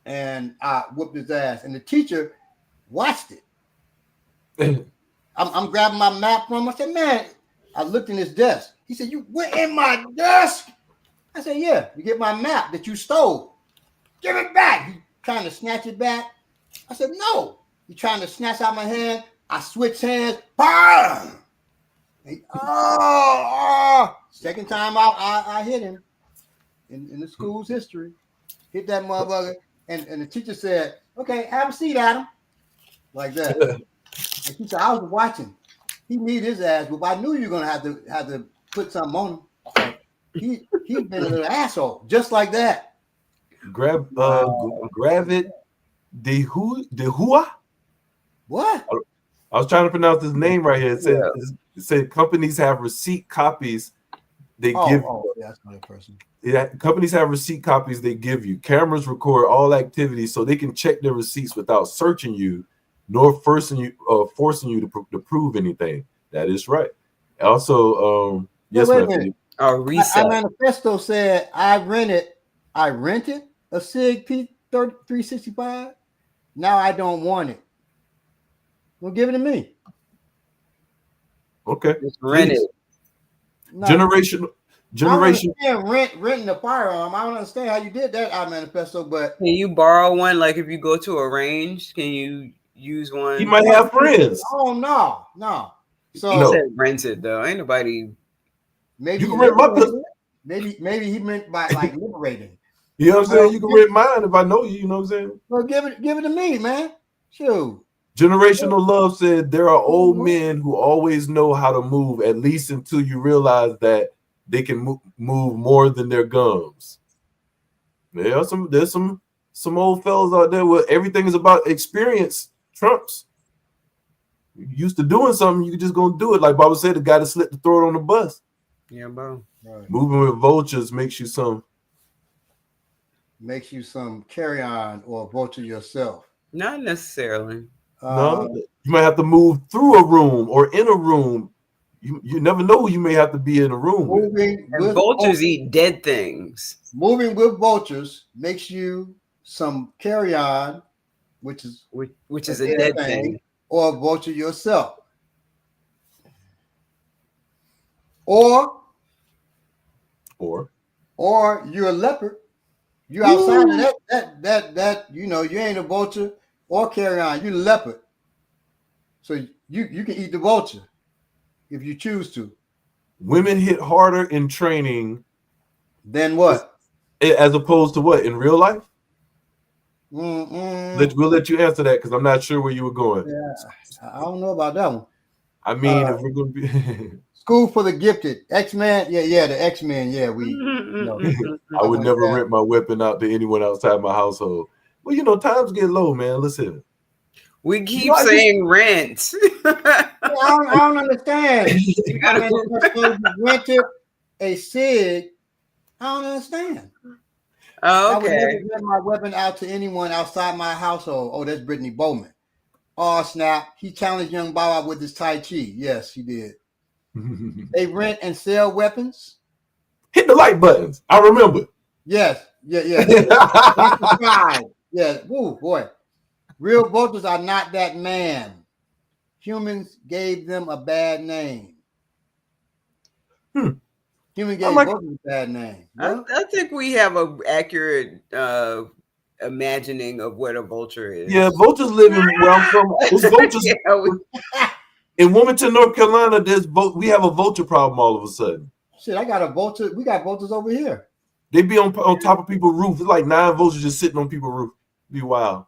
and I whooped his ass. And the teacher watched it. I'm grabbing my map from him. I said, man, I looked in his desk. He said, you went in my desk? I said, yeah, you get my map that you stole. Give it back. He trying to snatch it back. I said, no. He trying to snatch out my hand. I switch hands. Bam! Second time out, I hit him in the school's history. Hit that motherfucker. And the teacher said, okay, have a seat, Adam. Like that. And she said, I was watching. He need his ass, but I knew you were gonna have to put something on him. He's been a little asshole, just like that. Grab it. The Hua? What? I was trying to pronounce his name right here. It said companies have receipt copies they give. Oh, yeah, that's another person. Yeah, companies have receipt copies they give you. Cameras record all activities so they can check their receipts without searching you, nor forcing you to prove anything. That is right. Also, yes, ma'am. Our manifesto said I rented a SIG P365. Now I don't want it. Well, give it to me. Okay. Just rent it. No, Generation. Renting a firearm. I don't understand how you did that, our manifesto, but can you borrow one? Like if you go to a range, can you use one? He might have friends. Oh no. So he said rent it though. Ain't nobody. Maybe you can rent my pistol. Maybe he meant by like liberating. You know what I'm saying? You can rent mine if I know you. You know what I'm saying? Well, give it to me, man. Shoot. Generational Love said there are old men who always know how to move, at least until you realize that they can move more than their gums. There's some old fellas out there where everything is about experience. Trumps. You used to doing something, you just gonna do it. Like Baba said, the guy that slipped the throat on the bus. Yeah, bro. Right. Moving with vultures makes you some carry on or vulture yourself. Not necessarily. No, you might have to move through a room or in a room. You never know who you may have to be in a room with. And vultures eat dead things. Moving with vultures makes you some carry on, which is a dead thing. Or vulture yourself. Or you're a leopard. You outside of that you ain't a vulture or carry on. You're a leopard. So you can eat the vulture if you choose to. Women hit harder in training than what? As opposed to what in real life? We'll let you answer that because I'm not sure where you were going. Yeah, I don't know about that one. I mean, if we're going to be School for the Gifted, X-Men, the X-Men, we. I would never rent my weapon out to anyone outside my household. Well, times get low, man. Listen. We keep saying rent. I don't understand. You gotta rented a SIG. I don't understand. Oh, okay. I would never rent my weapon out to anyone outside my household. Oh, that's Brittany Bowman. Oh, snap. He challenged young Bawa with his Tai Chi. Yes, he did. They rent and sell weapons. Hit the like buttons. I remember. Yes. Yeah. Yeah. Woo, boy. Real vultures are not that man. Humans gave them a bad name. Humans gave vultures a bad name. I think we have an accurate imagining of what a vulture is. Yeah, vultures live in where I'm from. It's vultures. In Wilmington, North Carolina, we have a vulture problem all of a sudden. Shit, I got a vulture. We got vultures over here. They be on top of people's roof. It's like 9 vultures just sitting on people's roof. Be wild.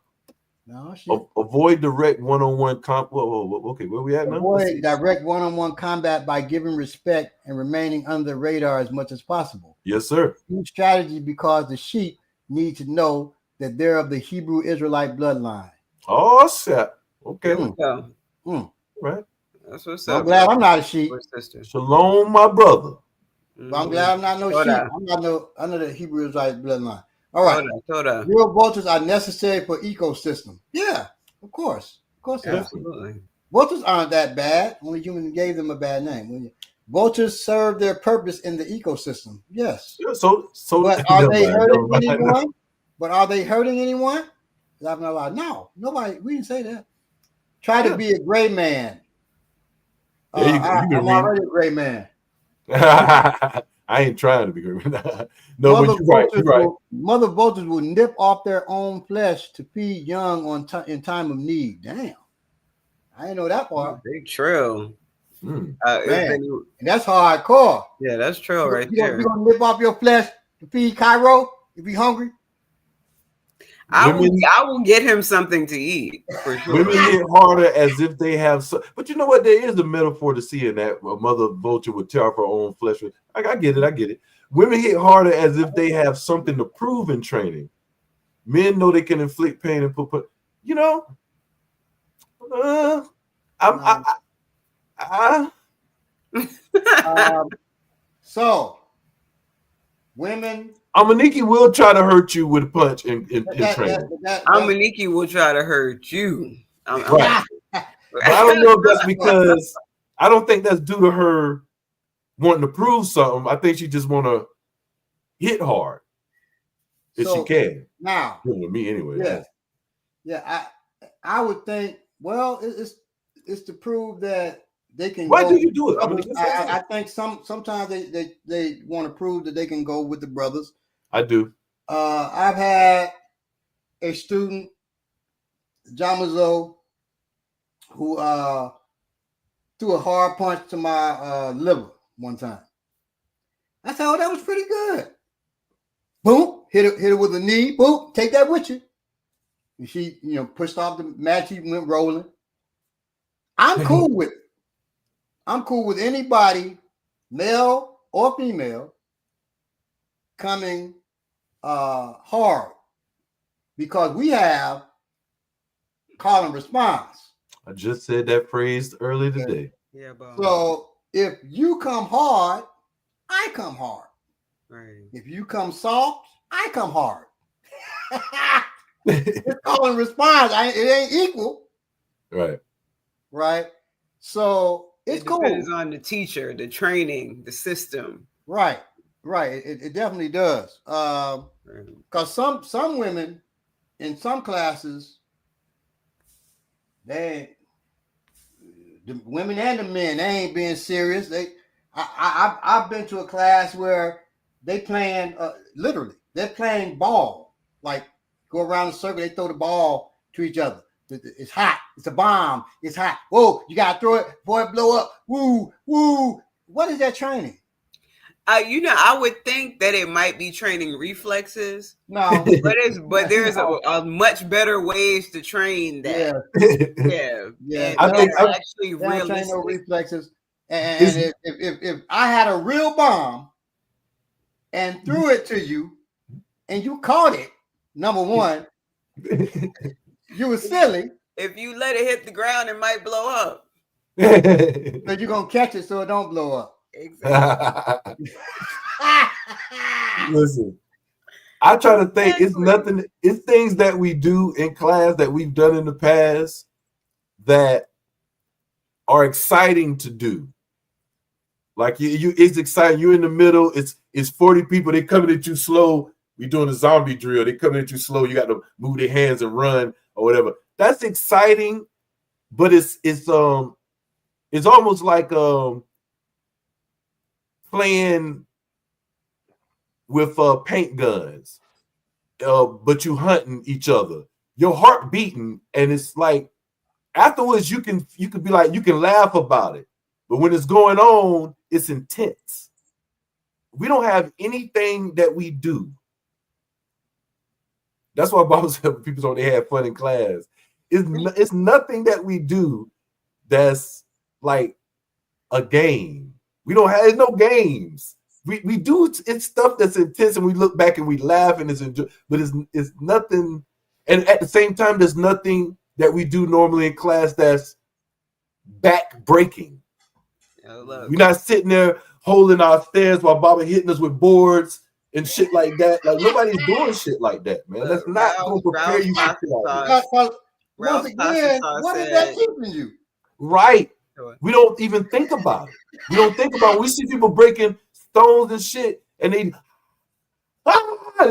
No shit. Avoid direct one-on-one okay, where we at now? Avoid direct one-on-one combat by giving respect and remaining under the radar as much as possible. Yes, sir. Huge strategy because the sheep need to know that they're of the Hebrew Israelite bloodline. Oh, shit. Okay. Right. That's what's up. I'm glad I'm not a sheep. Shalom, my brother. I'm glad I'm not no sheep. I'm not under the Hebrew Israelite bloodline. All right. Real vultures are necessary for ecosystem. Yeah, of course. Absolutely. Vultures aren't that bad. Only humans gave them a bad name. vultures serve their purpose in the ecosystem. Yes. Yeah, so But are they hurting anyone? But are they hurting anyone? I'm not allowed. No, nobody. We didn't say that. Try to be a gray man. There you go. I'm already a gray man. I ain't trying to be gray. No, but you're right. You're right. Mother vultures will nip off their own flesh to feed young in time of need. Damn, I didn't know that part. Big trail. Man, and that's hardcore. Yeah, that's trail right there. You gonna nip off your flesh to feed Cairo if you hungry? I will get him something to eat for sure. Women hit harder as if they have but you know what? There is a metaphor to see in that a mother vulture would tear off her own flesh. I get it. Women hit harder as if they have something to prove in training. Men know they can inflict pain and put you know. So women. Amaniki will try to hurt you with a punch in training. Amaniki will try to hurt you. Right. But I don't know if that's because I don't think that's due to her wanting to prove something. I think she just want to hit hard if she can. Now, with me anyway. Yeah. I would think. Well, it's to prove that they can. Why do you do it? I think sometimes they want to prove that they can go with the brothers. I do. I've had a student, Jamazo, who threw a hard punch to my liver one time. I said, "Oh, that was pretty good." Boom, hit it with a knee. Boom, take that with you. And she, pushed off the mat. She went rolling. I'm cool with it. I'm cool with anybody, male or female, coming hard, because we have call and response. I just said that phrase earlier today. Yeah, but so if you come hard, I come hard. Right. If you come soft, I come hard. It's call and response. It ain't equal. Right. Right. So it depends on the teacher, the training, the system. Right. It definitely does. Because some women in some classes, the women and the men, they ain't being serious. I've been to a class where they playing literally. They're playing ball, like go around the circle. They throw the ball to each other. It's hot. It's a bomb. It's hot. Whoa! You gotta throw it before it blow up. Woo! What is that training? I would think that it might be training reflexes. No, but there's a much better ways to train that. Yeah. I think actually realistic. Train no reflexes. And if I had a real bomb and threw it to you, and you caught it, number one, you were silly. If you let it hit the ground, it might blow up. But you're gonna catch it so it don't blow up. Exactly. Listen, I try to think it's things that we do in class that we've done in the past that are exciting to do. Like it's exciting. You're in the middle. It's 40 people. They coming at you slow. We doing a zombie drill. They coming at you slow. You got to move their hands and run or whatever. That's exciting, but it's almost like playing with paint guns, but you hunting each other. Your heart beating, and it's like afterwards you can be like you can laugh about it, but when it's going on, it's intense. We don't have anything that we do. That's why Bible said people don't have fun in class. It's nothing that we do that's like a game. We don't have no games. We do it's stuff that's intense, and we look back and we laugh and it's enjoy, but it's nothing. And at the same time, there's nothing that we do normally in class that's back breaking. We're not sitting there holding our stairs while Baba hitting us with boards and shit like that. Like nobody's doing shit like that, man. That's not going to prepare you for shit like that. Once again, what is that keeping you? Right. We don't even think about it. We don't think about it. We see people breaking stones and shit, and they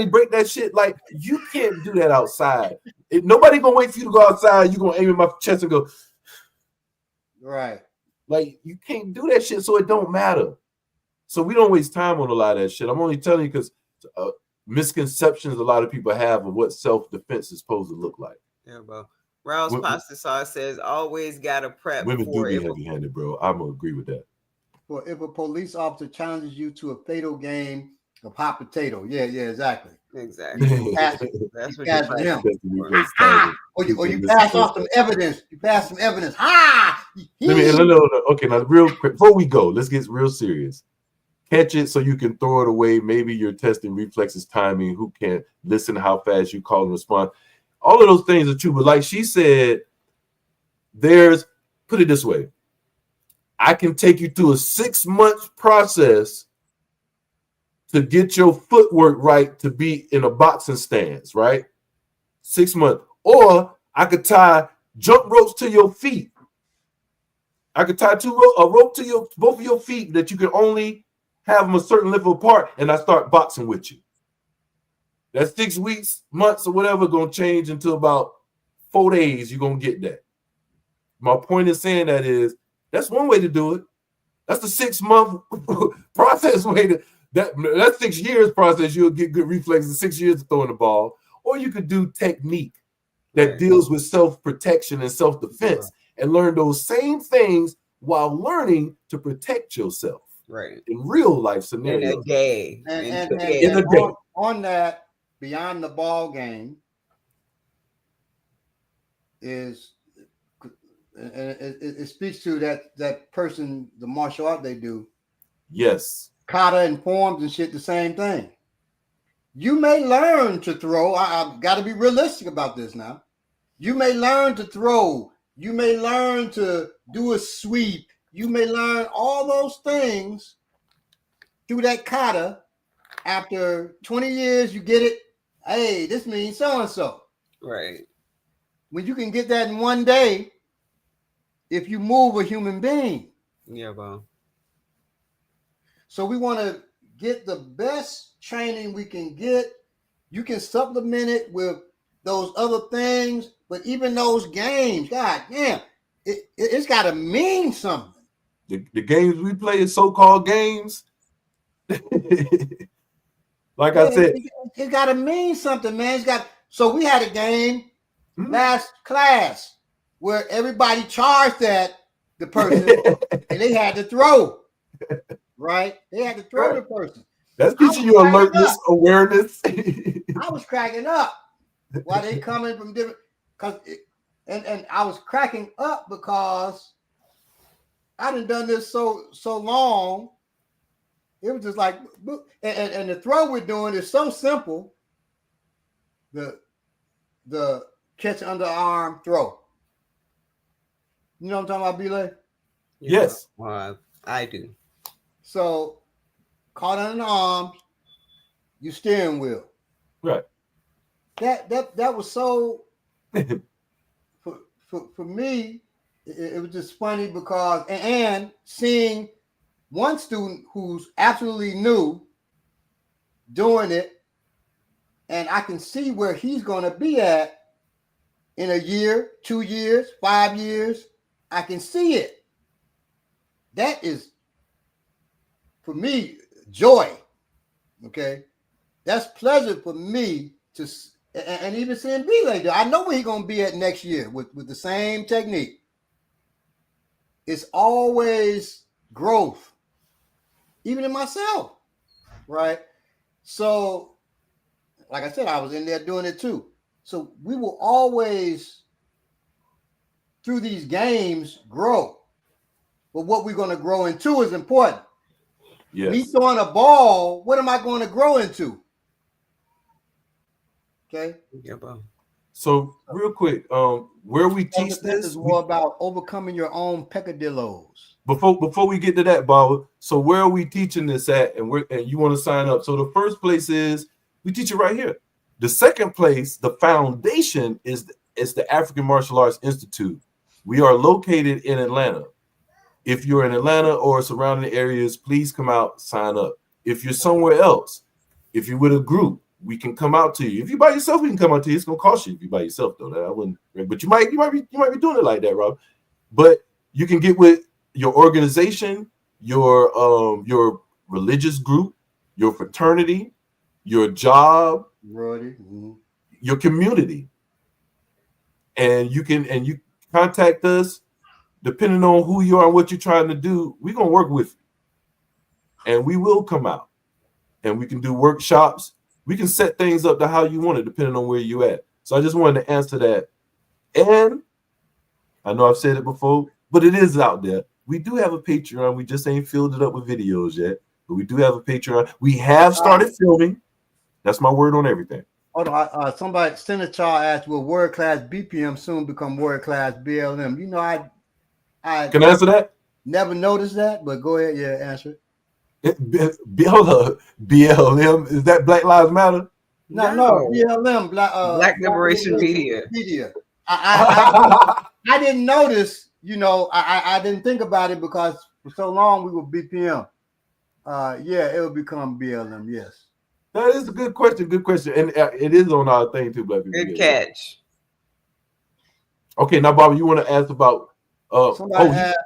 break that shit. Like, you can't do that outside. Nobody gonna wait for you to go outside. You gonna aim in my chest and go, right. Like, you can't do that shit, so it don't matter. So we don't waste time on a lot of that shit. I'm only telling you because misconceptions a lot of people have of what self-defense is supposed to look like. Yeah, bro. Rouse Pasta Sauce says always gotta prep. Women do be heavy-handed, bro. I'm gonna agree with that. Well, if a police officer challenges you to a fatal game of hot potato, yeah, exactly. That's what you're him. Or you pass off some evidence. You pass some evidence. Okay, now real quick before we go, let's get real serious. Catch it so you can throw it away. Maybe you're testing reflexes, timing, who can listen to how fast you call and respond. All of those things are true, but like she said, put it this way, I can take you through a 6-month process to get your footwork right to be in a boxing stance, right? 6 months. Or I could tie jump ropes to your feet. I could tie a rope to both of your feet that you can only have them a certain level apart, and I start boxing with you. That 6 weeks, months, or whatever gonna change into about 4 days. You're gonna get that. My point in saying that is that's one way to do it. That's the 6-month process way that's 6 years process. You'll get good reflexes, 6 years of throwing the ball. Or you could do technique that deals with self-protection and self-defense and learn those same things while learning to protect yourself. Right. In real life scenarios. In a day. On that, beyond the ball game is, and it speaks to that person, the martial art they do. Yes. Kata and forms and shit, the same thing. You may learn to throw. I've got to be realistic about this now. You may learn to throw. You may learn to do a sweep. You may learn all those things through that kata. After 20 years, you get it. Hey, this means so-and-so. Right. When you can get that in one day, if you move a human being. Yeah, bro. So we want to get the best training we can get. You can supplement it with those other things, but even those games, God damn, it's got to mean something. The games we play is so-called games. Like I said, it got to mean something, man. So we had a game last class where everybody charged at the person and they had to throw. Right? They had to throw the person. That's teaching you alertness, awareness. I was cracking up while they coming from different, and I was cracking up because I done this so long. It was just like, and the throw we're doing is so simple. The catch underarm throw. You know what I'm talking about, B-Lay? Yes. I do. So, caught under the arms, you steering wheel. Right. That was so for me, it was just funny because and seeing one student who's absolutely new doing it, and I can see where he's going to be at in a year, 2 years, 5 years. I can see it. That is, for me, joy. Okay, that's pleasure for me to, and even seeing B like that. I know where he's going to be at next year with the same technique. It's always growth, even in myself, right? So, like I said, I was in there doing it too. So we will always, through these games, grow. But what we're going to grow into is important. Yes. Me throwing a ball, what am I going to grow into? Okay. Yeah, bro. So real quick, where we teach this is more about overcoming your own peccadillos. Before we get to that, Bob. So where are we teaching this at? And you want to sign up. So the first place is we teach it right here. The second place, the foundation is the African Martial Arts Institute. We are located in Atlanta. If you're in Atlanta or surrounding areas, please come out, sign up. If you're somewhere else, if you're with a group, we can come out to you. If you by yourself, we can come out to you. It's gonna cost you if you by yourself, though. That I wouldn't. But you might be doing it like that, Rob. But you can get with your organization, your religious group, your fraternity, your job, your community, and you contact us. Depending on who you are and what you're trying to do, we're gonna work with you, and we will come out, and we can do workshops. We can set things up to how you want it, depending on where you at. So I just wanted to answer that. And I know I've said it before, but it is out there. We do have a Patreon. We just ain't filled it up with videos yet, but we do have a Patreon. We have started filming. That's my word on everything. Hold on. Somebody, Senator Charles asked, will word class BPM soon become word class BLM? You know, I can I answer that? Never noticed that, but go ahead. Yeah, answer it. Hold up. BLM, is that Black Lives Matter? No. BLM, Black Liberation Media. I didn't notice, you know, I didn't think about it because for so long we were BPM. Yeah, it will become BLM, yes. That is a good question. Good question. And it is on our thing too, Black people. Good catch. Okay, now Bobby, you want to ask about asked,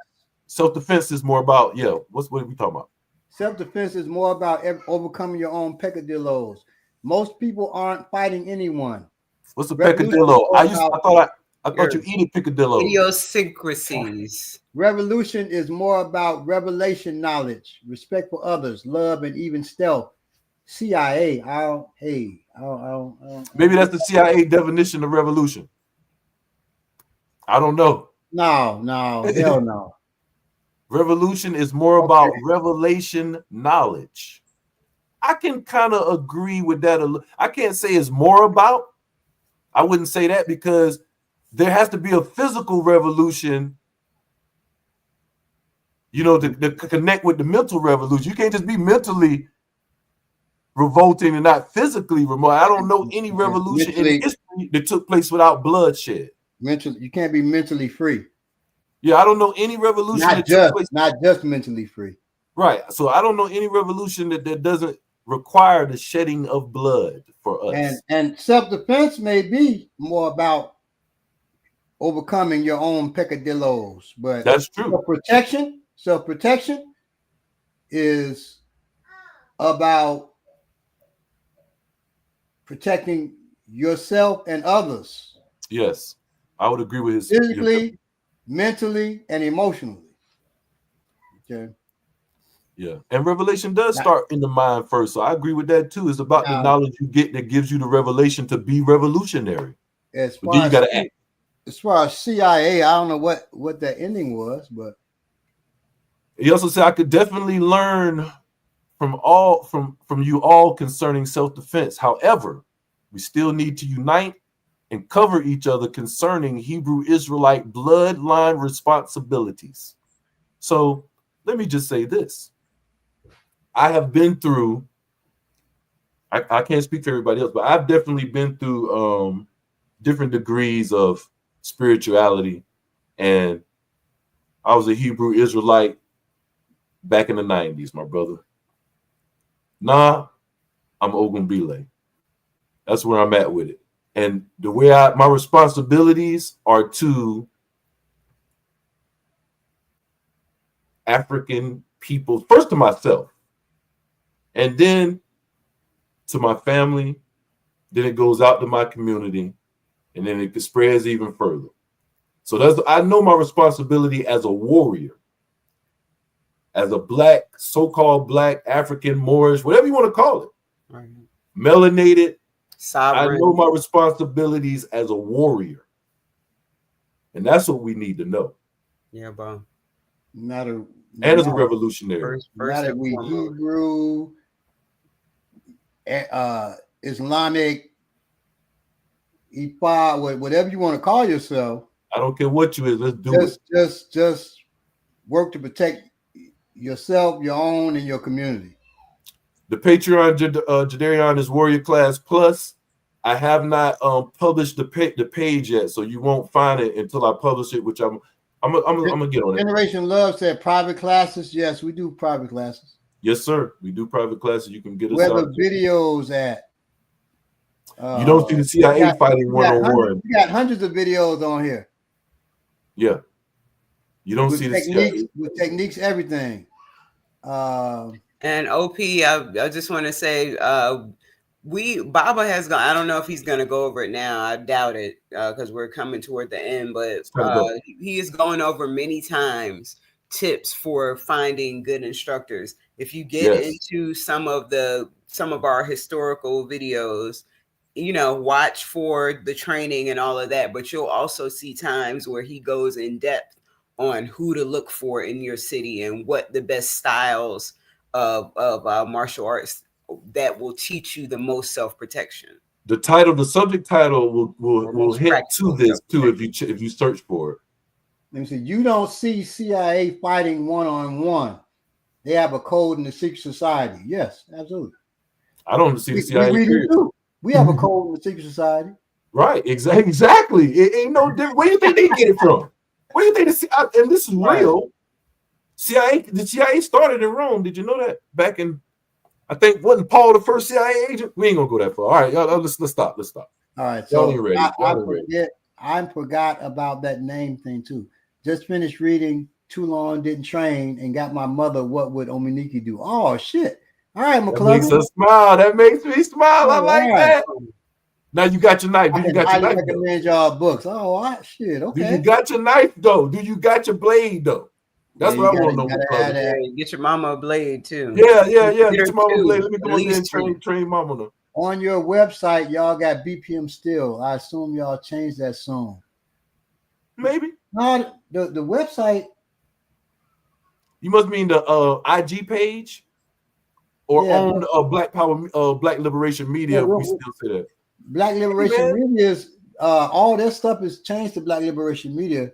self-defense is more about, what are we talking about? Self-defense is more about overcoming your own peccadillos. Most people aren't fighting anyone. What's a peccadillo? I thought you eat a peccadillo. Idiosyncrasies. Revolution is more about revelation knowledge, respect for others, love, and even stealth. CIA, maybe that's the CIA definition of revolution. I don't know. No, hell no. Revolution is more about revelation knowledge. I can kind of agree with that. I can't say it's more about. I wouldn't say that because there has to be a physical revolution, you know, to connect with the mental revolution. You can't just be mentally revolting and not physically remote. I don't know any revolution in history that took place without bloodshed. Mentally, you can't be mentally free. Yeah, I don't know any revolution not just mentally free. Right. So I don't know any revolution that doesn't require the shedding of blood for us. And self-defense may be more about overcoming your own peccadillos, but that's true. Self-protection is about protecting yourself and others. Yes, I would agree with his physically, mentally, and emotionally. Okay. Yeah, and revelation does start in the mind first, so I agree with that too. It's about the knowledge you get that gives you the revelation to be revolutionary. As far as CIA, I don't know what that ending was, but he also said I could definitely learn from you all concerning self-defense. However, we still need to unite and cover each other concerning Hebrew Israelite bloodline responsibilities. So let me just say this. I have been through, I can't speak for everybody else, but I've definitely been through different degrees of spirituality. And I was a Hebrew Israelite back in the 90s, my brother. Now I'm Ogunbile. That's where I'm at with it. And the way my responsibilities are to African people, first to myself, and then to my family, then it goes out to my community, and then it spreads even further. So I know my responsibility as a warrior, as a black, so-called black, African, Moorish, whatever you want to call it, right. Melanated, sovereign. I know my responsibilities as a warrior. And that's what we need to know. Yeah, bro. And as a revolutionary. Matter we Hebrew, Islamic, Ifa, whatever you want to call yourself. I don't care what you is. Let's do it. Just work to protect yourself, your own, and your community. The Patreon Jadarion is Warrior Class Plus. I have not published the page yet, so you won't find it until I publish it, which I'm I'm gonna get on it. Generation Love said private classes. Yes, we do private classes. Yes, sir. We do private classes. You can get us Where out. the videos at? You don't see the CIA fighting one-on-one. We got hundreds of videos on here. Yeah. You don't see the CIA. With techniques, everything. And OP, I just want to say, Baba has gone. I don't know if he's going to go over it now. I doubt it because we're coming toward the end. But he is going over many times tips for finding good instructors. If you get into some of our historical videos, watch for the training and all of that. But you'll also see times where he goes in depth on who to look for in your city and what the best styles of martial arts that will teach you the most self-protection. The subject title will hit to this too if you search for it. Let me see. You don't see CIA fighting one-on-one. They have a code in the secret society. Yes, absolutely. I don't see the CIA. We have a code in the secret society. Right. Exactly. It ain't no different. Where do you think they get it from? Where do you think the CIA? And this is real. The CIA started in Rome. Did you know that? Back in, I think, wasn't Paul the first CIA agent? We ain't gonna go that far. All right, y'all, let's stop. All right, so I forgot about that name thing too. Just finished reading Too Long Didn't Train and got my mother. What would Ominiki do? Oh shit! All right, McClellan. That makes us smile. That makes me smile. I like that. Now you got your knife. I recommend y'all books. Oh, shit. Okay. Do you got your knife though? Do you got your blade though? That's what I want to know. Get your mama a blade too. Yeah. Get your mama a blade. Let me come on there and train mama though. On your website, y'all got BPM still. I assume y'all changed that soon. Maybe. No, the website. You must mean the IG page, or on Black Power, Black Liberation Media. We still say that. Black Liberation Media is all that stuff is changed to Black Liberation Media.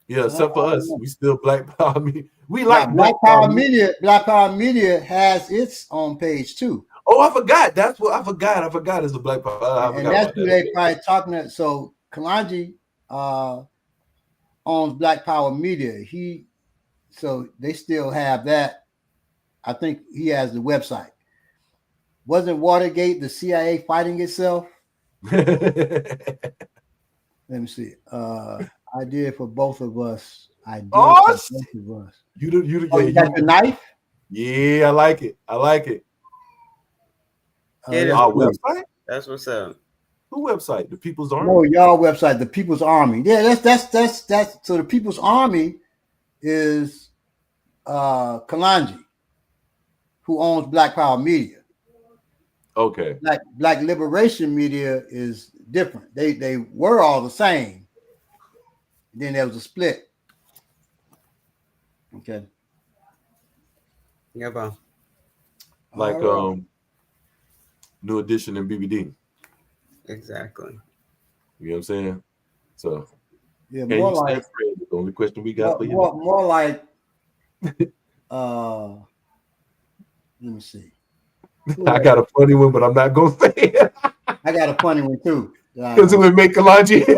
Yeah, except for us, we still Black Power Media. We like Black Power Media. Black Power Media has its own page too. Oh, I forgot. That's what I forgot. I forgot it's a Black Power. And that's who they probably talking to. So Kalanji owns Black Power Media. So they still have that. I think he has the website. Wasn't Watergate the CIA fighting itself? Let me see. Idea for both of us. You got the knife? Yeah, I like it. Our website? That's what's up. Who website? The People's Army? No, y'all website, the People's Army. Yeah, that's so the People's Army is Kalanji, who owns Black Power Media. Okay. Black Liberation Media is different. They were all the same. Then there was a split. Okay. Yeah, bro. Like New Edition and BBD. Exactly. You know what I'm saying? So yeah, more like the only question we got for you. More like let me see. I got a funny one, but I'm not gonna say it. I got a funny one too. Because it would make Kalanji.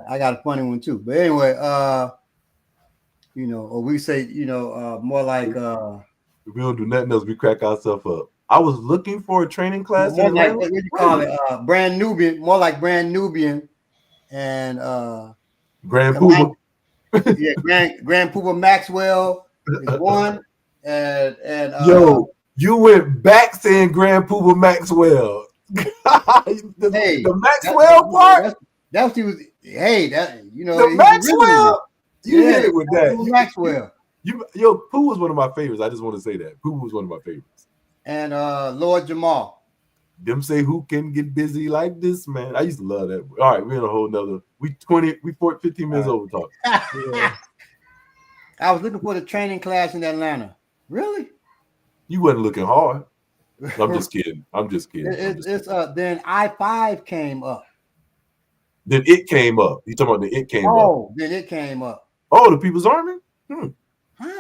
I got a funny one too. But anyway, or we say, more like we don't do nothing else. We crack ourselves up. I was looking for a training class. More like, what do you call it? Brand Nubian, more like Brand Nubian and Grand Pooba. Yeah, Grand Pooba Maxwell is one. And yo, you went back saying Grand Pooba Maxwell. the Maxwell part. That's he was. Hey, that the Maxwell. You hit it with that. Maxwell. Pooh was one of my favorites. I just want to say that Pooh was one of my favorites. And Lord Jamal. Them say who can get busy like this, man. I used to love that. All right, we're in a whole nother. We 15 minutes over talk. Yeah. I was looking for the training class in Atlanta. Really? You wasn't looking hard. I'm just kidding. Then I-5 came up. Then it came up. You talking about it came up? Oh, then it came up. Oh, the People's Army?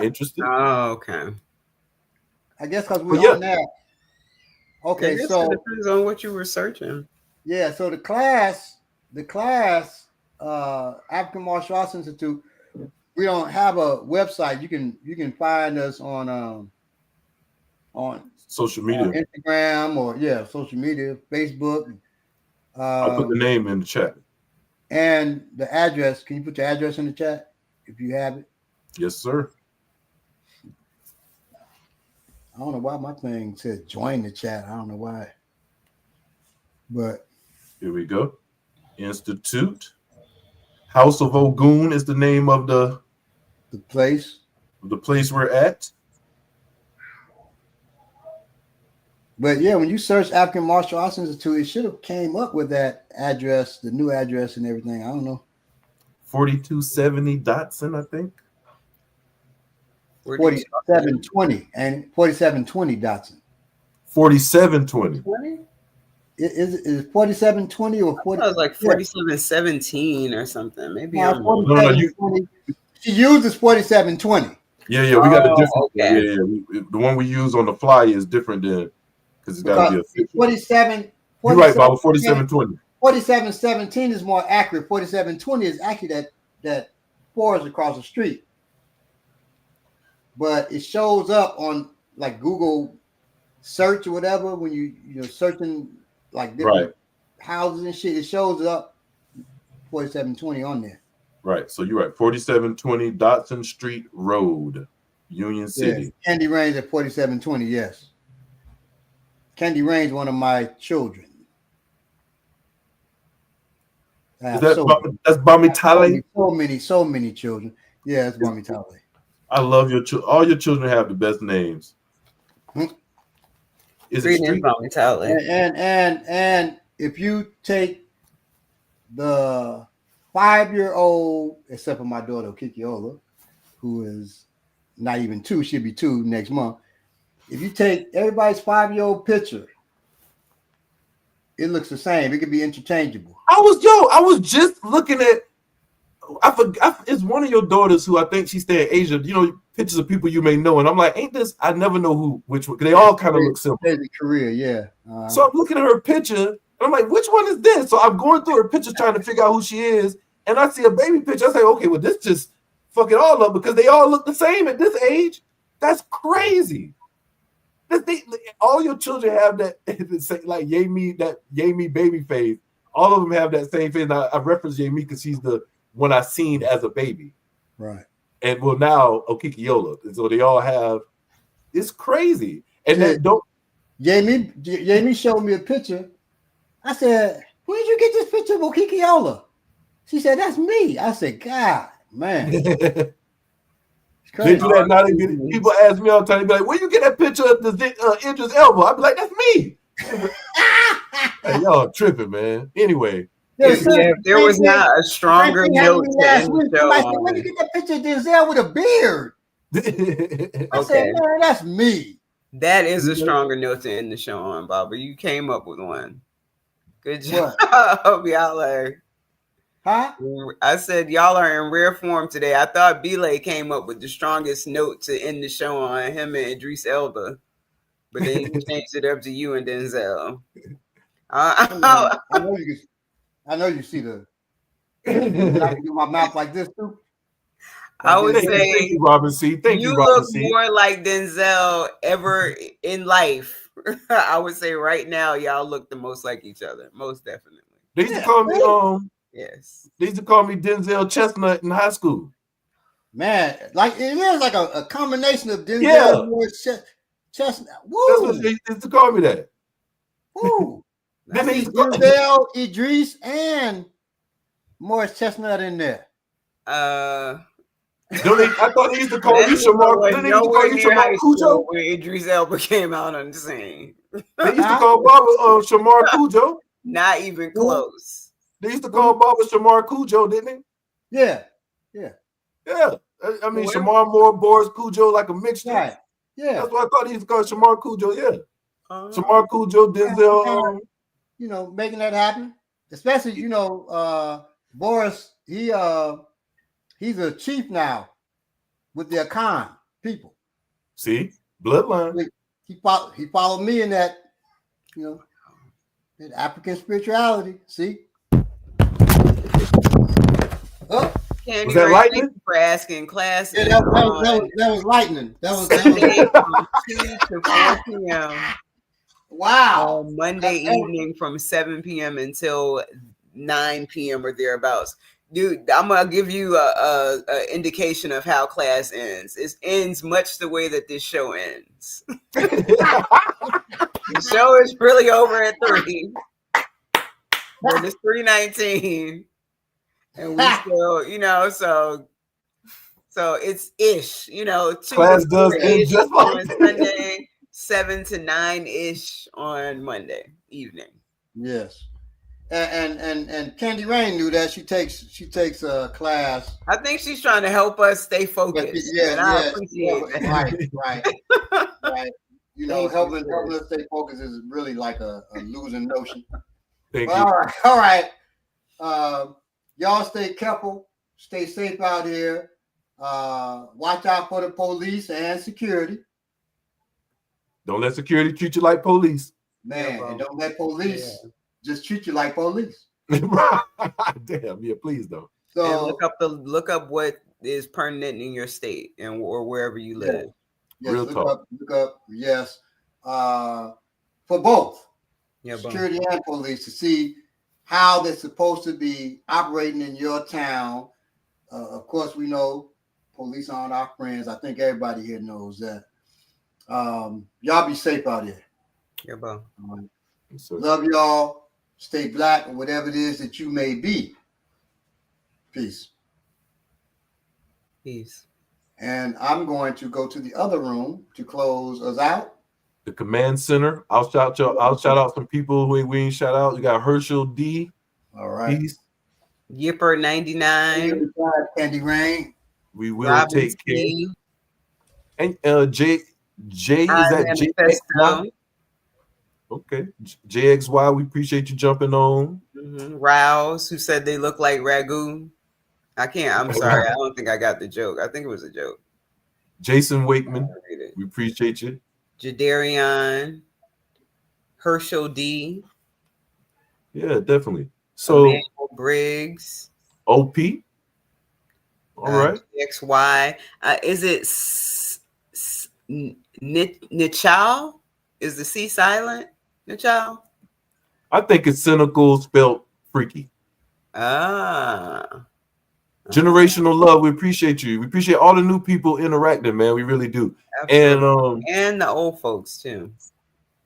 Interesting. Oh, okay. I guess because we're on that. Okay, it so depends on what you were searching. Yeah, so the class African Martial Arts Institute, we don't have a website. You can find us on social media, Instagram, or social media, Facebook. I'll put the name in the chat and the address. Can you put your address in the chat if you have it? Yes, sir. I don't know why my thing says join the chat. I don't know why. But here we go. Institute. House of Ogun is the name of the place. The place we're at. But yeah, when you search African Martial Arts Institute, it should have came up with that address, the new address and everything. I don't know. 4270 Dotson, I think. 4720 and 4720 Dotson. 4720. Is 4720 or 40? I was like 4717 or something. Maybe no, 4720. She uses 4720. Yeah, we got a different. Okay. Yeah. The one we use on the fly is different than because it's got to be a 47. You're right, Bob. 4720. 4717 is more accurate. 4720 is actually that forest across the street. But it shows up on like Google search or whatever when you're searching like different houses and shit. It shows up 4720 on there. Right. So you're right. 4720 Dotson Street Road, Union City. Yes. Candy Rain's at 4720. Yes. Candy Rain's one of my children. Is that that's Bami Tale? So many children. Yeah, it's Bami Tale. I love your children. All your children have the best names. Is it Street? Bami Tale? And if you take the 5-year-old, except for my daughter Kikiola, who is not even 2, she'll be 2 next month. If you take everybody's 5-year-old picture, it looks the same. It could be interchangeable. I was just looking at. I forgot. It's one of your daughters who I think she stay in Asia. You know, pictures of people you may know, and I'm like, ain't this? I never know which one. They all kind of look similar. Korea, yeah. So I'm looking at her picture, and I'm like, which one is this? So I'm going through her picture trying to figure out who she is, and I see a baby picture. I say, okay, well, this just fuck it all up because they all look the same at this age. That's crazy. All your children have that, like Yami baby face. All of them have that same face. Now, I reference Yami because she's the one I seen as a baby. Right. And well, now Okikiola. And so they all have, it's crazy. And then Yami showed me a picture. I said, where did you get this picture of Okikiola? She said, that's me. I said, God, man. They do that now. People ask me all the time, they be like, where you get that picture of the Idris Elba? I be like, that's me. Hey, y'all tripping, man. Anyway. If there was not a stronger note to end the show. I said, when you get that picture of Denzel with a beard? I said, man, that's me. That is a stronger note to end the show on, Bobby. You came up with one. Good job. Y'all are. Huh? I said y'all are in rare form today. I thought Belay came up with the strongest note to end the show on, him and Idris Elba. But then he changed it up to you and Denzel. I know you see the. I can do my mouth like this too. I would say, thank you, Robin C. Thank you, Robin look C. more like Denzel ever in life. I would say right now, y'all look the most like each other, most definitely. They used to call me yes. They used to call me Denzel Chestnut in high school. Man, like it is like a combination of Denzel and Chestnut. Woo! That's what they used to call me that. Woo! Then they Denzel, Idris, and Morris Chestnut in there. I thought they used to call you Shamar. Didn't they used to call you Shamar Cujo? When Idris Elba came out on the scene. They used to call Baba Shamar Cujo. Not even close. They used to call Baba Shamar Cujo, didn't they? Yeah. I mean, Shamar Moore, Boris Cujo, like a mixture. Right. Yeah. That's what I thought he used to call Shamar Cujo. Yeah. Shamar Cujo, Denzel. Making that happen. Especially, Boris, he's a chief now with the Akan people. See? Bloodline. He followed me in that, that African spirituality. See? Candy Was that Ray, lightning? thank you for asking. Class Yeah, is that on was lightning. That was Sunday from 2 to 4 p.m. wow. On Monday evening from 7 p.m. until 9 p.m. or thereabouts. Dude, I'm gonna give you a indication of how class ends. It ends much the way that this show ends. The show is really over at 3. But it's 3:19. And we still, so it's ish, 2 Class to does 4 end ish just on like Sunday, 7 to 9 ish on Monday evening. Yes. And Candy Rain knew that she takes a class. I think she's trying to help us stay focused. And I appreciate that. Right. Helping us stay focused is really like a losing notion. Thank you. All right. Y'all stay careful, stay safe out here. Watch out for the police and security. Don't let security treat you like police. Man, and don't let police just treat you like police. Damn, yeah, please don't. So and look up what is permanent in your state or wherever you live. Yes, Real talk. Look up, yes. For both security and police to see how they're supposed to be operating in your town. Of course, we know police aren't our friends. I think everybody here knows that. Y'all be safe out here. Yeah, bro. Love y'all. Stay black or whatever it is that you may be. Peace. Peace. And I'm going to go to the other room to close us out. The command center. I'll shout out some people who we ain't shout out. You got Herschel D. All right. Peace. Yipper 99. Candy Rain. We will take care. And J is that JXY? Okay. JXY, we appreciate you jumping on. Rouse, who said they look like ragu. I'm sorry. I don't think I got the joke. I think it was a joke. Jason Wakeman, we appreciate you. Jadarian, Herschel D. Yeah, definitely. So Emmanuel Briggs. OP. All right. XY. Is it Nichal? Is the C silent? Nichal? I think it's cynical spelled freaky. Generational love. We appreciate you. We appreciate all the new people interacting, man. We really do. Absolutely. And the old folks too.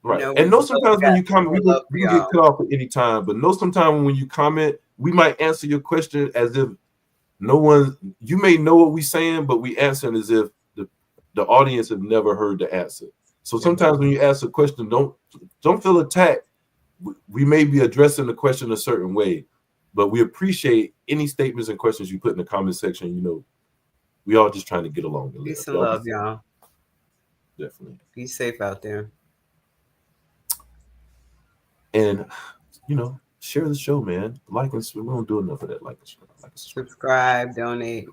Right. And sometimes when you comment, we can get cut off at any time, but sometimes when you comment, we might answer your question as if you may know what we're saying, but we answer as if the audience have never heard the answer. So sometimes when you ask a question, don't feel attacked. We may be addressing the question a certain way, but we appreciate any statements and questions you put in the comment section. We all just trying to get along. Peace and love, y'all. Definitely. Be safe out there. And share the show, man. Like us. We don't do enough of that. Like us. Subscribe, donate.